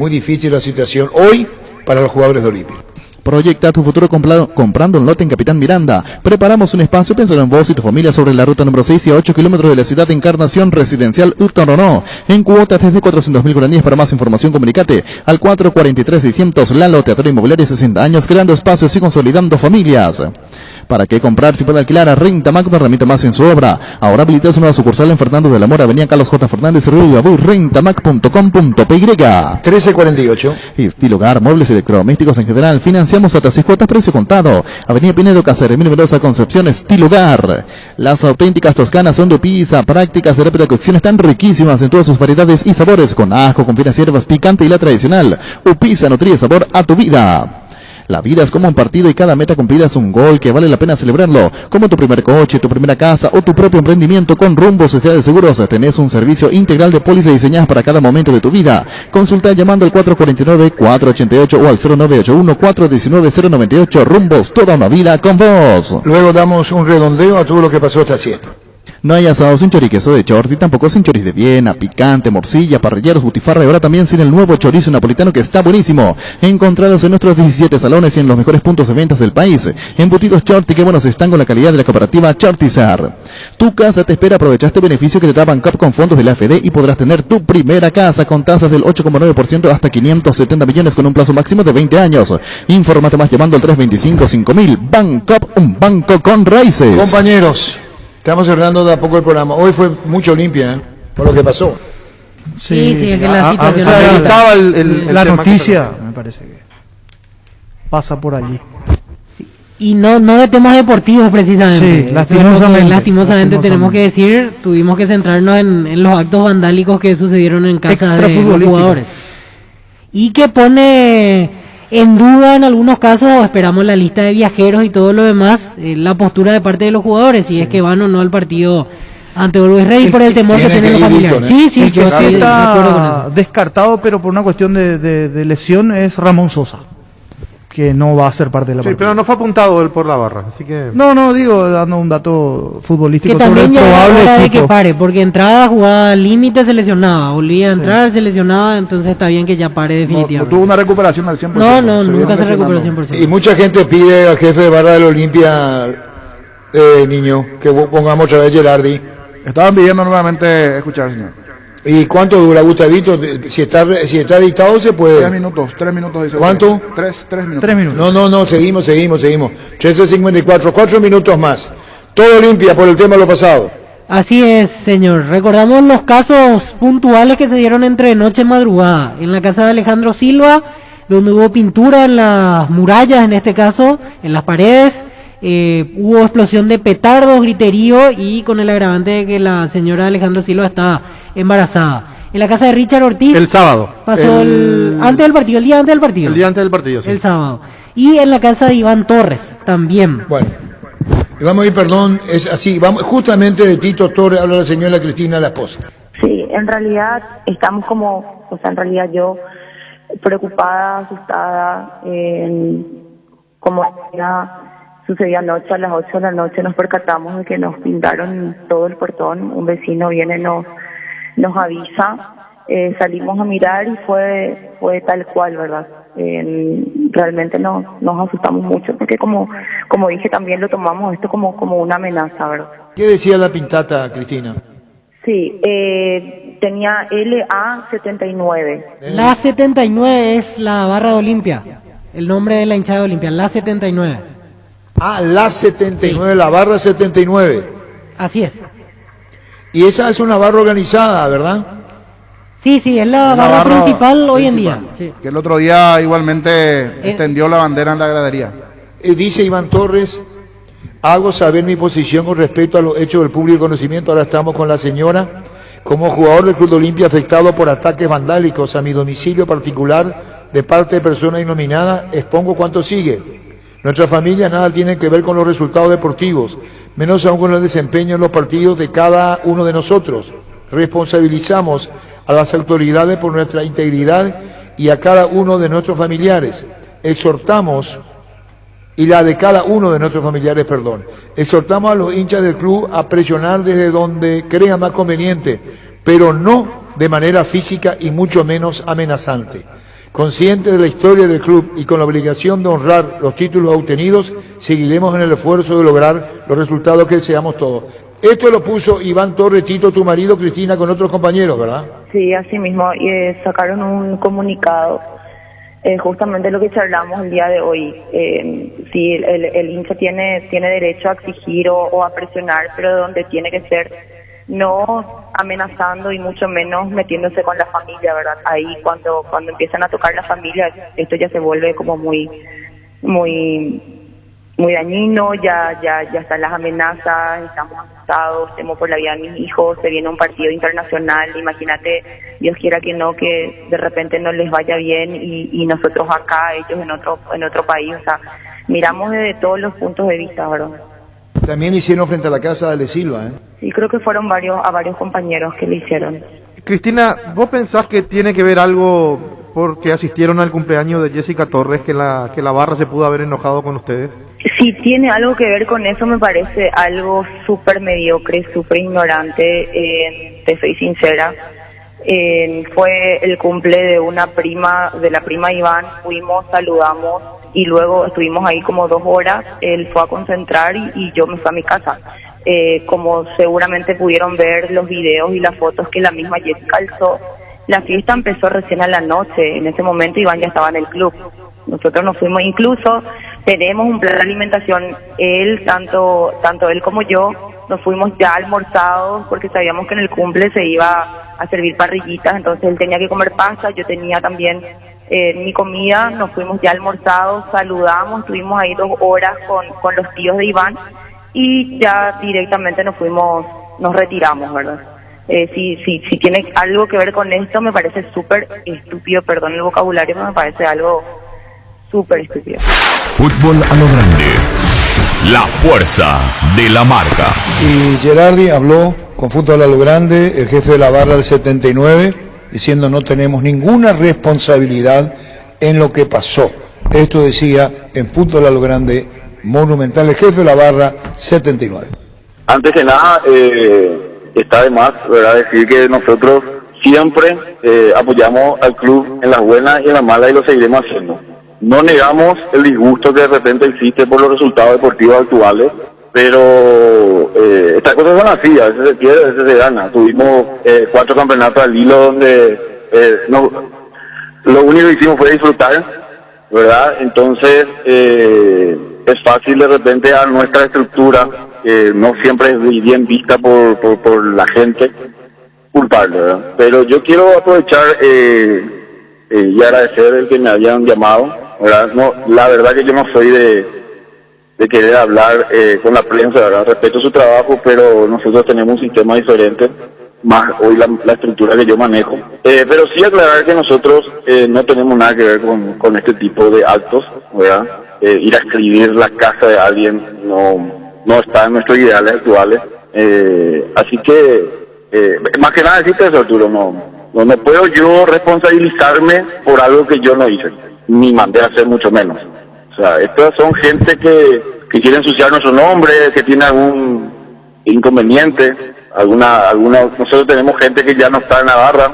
Speaker 1: la situación hoy para los jugadores de Olimpia.
Speaker 9: Proyecta tu futuro comprando un lote en Capitán Miranda. Preparamos un espacio pensando en vos y tu familia sobre la ruta número 6 y a 8 kilómetros de la ciudad de Encarnación Residencial Utoronó. En cuotas desde 400.000 guaraníes. Para más información comunicate al 443-600. Lalo, Teatro Inmobiliario, 60 años, creando espacios y consolidando familias. ¿Para qué comprar si puede alquilar? A Rentamac no remite más en su obra. Ahora habilita su nueva sucursal en Fernando del Amor, Avenida Carlos J. Fernández, Río Abú, rentamac.com.py.
Speaker 1: 1348.
Speaker 9: Estilo Hogar, muebles electrodomésticos en general. Financiamos hasta 6 cuotas, precio contado. Avenida Pinedo, Cáceres, Emilio Mendoza, Concepción, Estilo Hogar. Las auténticas toscanas son de pizza, prácticas de rápida cocción, están riquísimas en todas sus variedades y sabores, con ajo, con finas hierbas, picante y la tradicional. Upisa nutre sabor a tu vida. La vida es como un partido y cada meta cumplida es un gol que vale la pena celebrarlo. Como tu primer coche, tu primera casa o tu propio emprendimiento, con Rumbo Sociedad de Seguros tenés un servicio integral de pólizas diseñadas para cada momento de tu vida. Consulta llamando al 449-488 o al 0981-419-098. Rumbos, toda una vida con vos.
Speaker 1: Luego damos un redondeo a todo lo que pasó esta siesta.
Speaker 9: No hay asado sin choriqueso de Chorti, tampoco sin choriz de Viena, picante, morcilla, parrilleros, butifarra y ahora también sin el nuevo chorizo napolitano que está buenísimo. Encontrados en nuestros 17 salones y en los mejores puntos de ventas del país. Embutidos Chorti, que buenos están con la calidad de la cooperativa Chortizar. Tu casa te espera, aprovecha este beneficio que te da Bancap con fondos de la AFD y podrás tener tu primera casa con tasas del 8,9% hasta 570 millones con un plazo máximo de 20 años. Infórmate más llamando al 325-5000. Bancap, un banco con raíces.
Speaker 1: Compañeros, estamos cerrando de a poco el programa. Hoy fue mucho Olimpia, por lo que pasó.
Speaker 8: Sí, es que la situación...
Speaker 4: la noticia, me parece que pasa por allí.
Speaker 8: Y no de temas deportivos precisamente.
Speaker 4: Sí, lastimosamente
Speaker 8: tenemos que decir, tuvimos que centrarnos en los actos vandálicos que sucedieron en casa de los jugadores. Y que pone en duda en algunos casos, esperamos la lista de viajeros y todo lo demás, la postura de parte de los jugadores, si es que van o no al partido ante Always Ready por el temor que tienen los familiares.
Speaker 4: Sí, yo sí está descartado, pero por una cuestión de lesión es Ramón Sosa, que no va a ser parte de la partida.
Speaker 15: Sí, pero no fue apuntado él por la barra, así que...
Speaker 4: No, digo, dando un dato futbolístico
Speaker 8: que
Speaker 4: sobre el probable
Speaker 8: equipo. De que pare, porque entrada, jugada límite, se lesionaba, volvía a entrar, se lesionaba, entonces está bien que ya pare definitivamente.
Speaker 3: No tuvo una recuperación al 100%.
Speaker 8: No, nunca se recuperó al 100%.
Speaker 1: Y mucha gente pide al jefe de barra del Olimpia, niño, que pongamos otra vez Gerardi.
Speaker 3: Estaban pidiendo nuevamente escuchar, señor.
Speaker 1: ¿Y cuánto dura, Gustavito? Si está editado se puede...
Speaker 3: 3 minutos. Dice.
Speaker 1: ¿Cuánto?
Speaker 3: 3 minutos.
Speaker 4: 3 minutos.
Speaker 1: No, seguimos. 13:54, 4 minutos más. Todo Olimpia por el tema de lo pasado.
Speaker 8: Así es, señor. Recordamos los casos puntuales que se dieron entre noche y madrugada. En la casa de Alejandro Silva, donde hubo pintura en las murallas, en este caso, en las paredes. Hubo explosión de petardos, griterío y con el agravante de que la señora Alejandro Silva está embarazada. En la casa de Richard Ortiz.
Speaker 15: El sábado.
Speaker 8: Pasó el día antes del partido.
Speaker 15: El día antes del partido, sí.
Speaker 8: El sábado. Y en la casa de Iván Torres, también.
Speaker 1: Bueno. Vamos a ir, perdón, es así, vamos justamente de Tito Torres, habla la señora Cristina, la esposa.
Speaker 18: Sí, en realidad estamos en realidad yo preocupada, asustada, como sucedió anoche a las 8 de la noche, nos percatamos de que nos pintaron todo el portón, un vecino viene, nos avisa, salimos a mirar y fue tal cual, ¿verdad? Realmente nos asustamos mucho porque como dije también lo tomamos esto como una amenaza, ¿verdad?
Speaker 1: ¿Qué decía la pintata, Cristina?
Speaker 18: Sí, tenía LA79.
Speaker 8: La 79 es la barra de Olimpia, el nombre de la hinchada de Olimpia, la 79.
Speaker 1: Ah, la 79, sí. La barra 79.
Speaker 8: Así es.
Speaker 1: Y esa es una barra organizada, ¿verdad?
Speaker 8: Sí, es la barra principal hoy en día. Sí.
Speaker 3: Que el otro día igualmente extendió la bandera en la gradería.
Speaker 1: Dice Iván Torres, hago saber mi posición con respecto a los hechos del público conocimiento. Ahora estamos con la señora. Como jugador del Club de Olimpia afectado por ataques vandálicos a mi domicilio particular de parte de personas innominadas, expongo cuanto sigue. Nuestra familia nada tiene que ver con los resultados deportivos, menos aún con el desempeño en los partidos de cada uno de nosotros. Responsabilizamos a las autoridades por nuestra integridad y a cada uno de nuestros familiares. Exhortamos a los hinchas del club a presionar desde donde crea más conveniente, pero no de manera física y mucho menos amenazante. Conscientes de la historia del club y con la obligación de honrar los títulos obtenidos, seguiremos en el esfuerzo de lograr los resultados que deseamos todos. Esto lo puso Iván Torres, Tito, tu marido, Cristina, con otros compañeros, ¿verdad?
Speaker 18: Sí, así mismo. Y sacaron un comunicado, justamente lo que charlamos el día de hoy. Sí, el hincha tiene derecho a exigir o a presionar, pero donde tiene que ser no amenazando y mucho menos metiéndose con la familia, ¿verdad? Ahí cuando empiezan a tocar la familia, esto ya se vuelve como muy dañino, ya están las amenazas, estamos asustados, temo por la vida de mis hijos, se viene un partido internacional, imagínate, Dios quiera que no, que de repente no les vaya bien y nosotros acá, ellos en otro país, o sea, miramos desde todos los puntos de vista, ¿verdad?
Speaker 1: También lo hicieron frente a la casa de Ale Silva, ¿eh?
Speaker 18: Sí, creo que fueron a varios compañeros que lo hicieron.
Speaker 15: Cristina, ¿vos pensás que tiene que ver algo porque asistieron al cumpleaños de Jessica Torres, que la barra se pudo haber enojado con ustedes?
Speaker 18: Sí, tiene algo que ver con eso, me parece algo súper mediocre, súper ignorante, te soy sincera. Fue el cumple de la prima Iván, fuimos, saludamos y luego estuvimos ahí como 2 horas, él fue a concentrar y yo me fui a mi casa. Como seguramente pudieron ver los videos y las fotos que la misma Jessica alzó, la fiesta empezó recién a la noche, en ese momento Iván ya estaba en el club. Nosotros nos fuimos, incluso tenemos un plan de alimentación, tanto él como yo, nos fuimos ya almorzados porque sabíamos que en el cumple se iba a servir parrillitas, entonces él tenía que comer pasta, yo tenía también mi comida, nos fuimos ya almorzados, saludamos, estuvimos ahí 2 horas con los tíos de Iván y ya directamente nos retiramos, ¿verdad? Si tiene algo que ver con esto, me parece súper estúpido, perdón el vocabulario, pero me parece algo súper estúpido.
Speaker 6: Fútbol a lo grande. La fuerza de la marca.
Speaker 1: Y Gerardi habló con Fútbol a lo grande, el jefe de la barra del 79, diciendo no tenemos ninguna responsabilidad en lo que pasó. Esto decía en Fútbol a lo grande Monumental, el jefe de la barra 79.
Speaker 13: Antes que nada, está de más, ¿verdad?, decir que nosotros siempre apoyamos al club en las buenas y en las malas y lo seguiremos haciendo. No negamos el disgusto que de repente existe por los resultados deportivos actuales, pero estas cosas son así, a veces se pierde, a veces se gana. Tuvimos 4 campeonatos al hilo donde lo único que hicimos fue disfrutar, ¿verdad? Entonces es fácil de repente a nuestra estructura, que no siempre es bien vista por la gente, culparle, ¿verdad? Pero yo quiero aprovechar y agradecer el que me habían llamado, ¿verdad? No, la verdad que yo no soy de querer hablar con la prensa, ¿verdad? Respeto su trabajo, pero nosotros tenemos un sistema diferente, más hoy la estructura que yo manejo. Pero sí aclarar que nosotros no tenemos nada que ver con este tipo de actos, ¿verdad? Ir a escribir la casa de alguien no está en nuestros ideales actuales. Así que, más que nada decirte eso, Arturo, no puedo yo responsabilizarme por algo que yo no hice, ni mandé a hacer, mucho menos. O sea, estas son gente que quiere ensuciar nuestro nombre, que tiene algún inconveniente, nosotros tenemos gente que ya no está en la barra,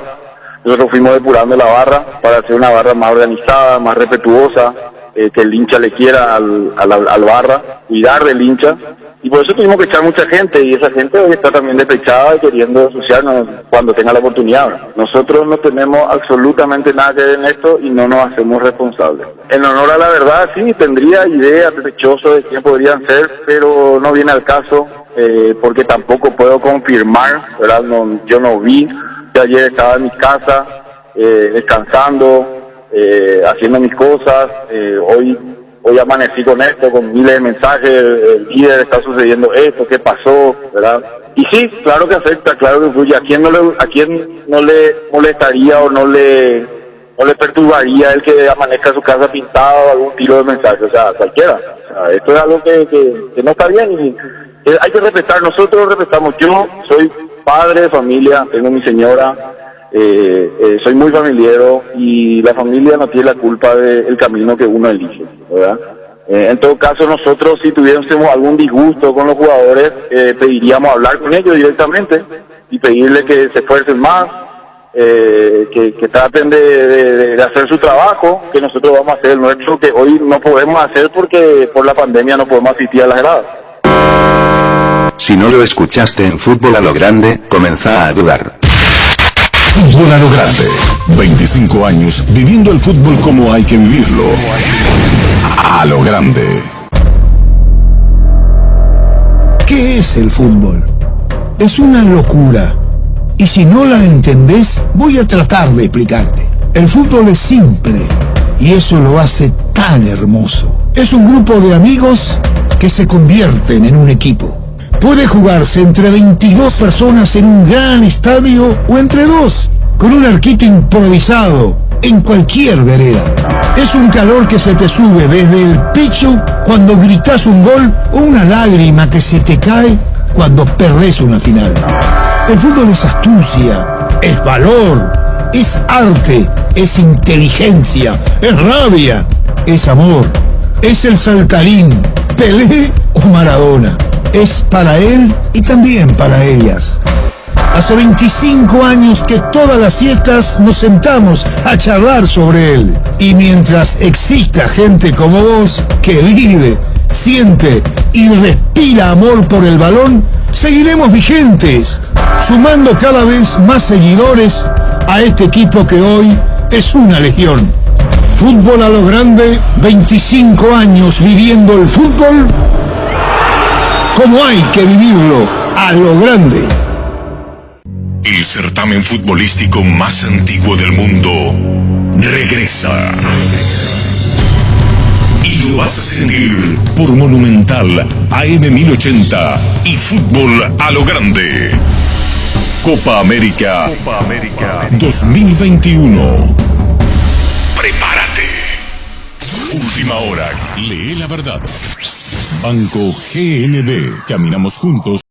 Speaker 13: nosotros fuimos depurando la barra para hacer una barra más organizada, más respetuosa, que el hincha le quiera al barra, cuidar del hincha, y por eso tuvimos que echar mucha gente, y esa gente hoy está también despechada y queriendo asociarnos cuando tenga la oportunidad. Nosotros no tenemos absolutamente nada que ver en esto y no nos hacemos responsables. En honor a la verdad, sí, tendría ideas sospechosas de quién podrían ser, pero no viene al caso, porque tampoco puedo confirmar, ¿verdad? Yo no vi, yo ayer estaba en mi casa, descansando, haciendo mis cosas, hoy amanecí con esto, con miles de mensajes, el líder está sucediendo esto, ¿qué pasó?, ¿verdad? Y sí, claro que afecta, claro que influye. ¿A quién no le molestaría o no le perturbaría el que amanezca su casa pintada o algún tiro de mensaje? O sea, cualquiera. O sea, esto es algo que no está bien y hay que respetar. Nosotros respetamos. Yo soy padre de familia, tengo mi señora, soy muy familiero y la familia no tiene la culpa del camino que uno elige, ¿verdad? En todo caso, nosotros si tuviésemos algún disgusto con los jugadores, pediríamos hablar con ellos directamente y pedirles que se esfuercen más, que traten de hacer su trabajo, que nosotros vamos a hacer el nuestro, que hoy no podemos hacer porque por la pandemia no podemos asistir a las gradas.
Speaker 19: Si no lo escuchaste en Fútbol a lo Grande, comenzá a dudar.
Speaker 6: Fútbol a lo Grande. 25 años viviendo el fútbol como hay que vivirlo. A lo grande.
Speaker 7: ¿Qué es el fútbol? Es una locura. Y si no la entendés, voy a tratar de explicarte. El fútbol es simple y eso lo hace tan hermoso. Es un grupo de amigos que se convierten en un equipo. Puede jugarse entre 22 personas en un gran estadio o entre dos, con un arquito improvisado en cualquier vereda. Es un calor que se te sube desde el pecho cuando gritas un gol o una lágrima que se te cae cuando perdés una final. El fútbol es astucia, es valor, es arte, es inteligencia, es rabia, es amor, es el saltarín, Pelé o Maradona. Es para él y también para ellas. Hace 25 años que todas las siestas nos sentamos a charlar sobre él. Y mientras exista gente como vos que vive, siente y respira amor por el balón, seguiremos vigentes, sumando cada vez más seguidores a este equipo que hoy es una legión. Fútbol a lo Grande, 25 años viviendo el fútbol como hay que vivirlo, a lo grande.
Speaker 6: El certamen futbolístico más antiguo del mundo regresa. Y lo vas a sentir por Monumental AM 1080 y Fútbol a lo Grande. Copa América 2021. Prepárate. Última hora. Lee la verdad. Banco GNB. Caminamos juntos.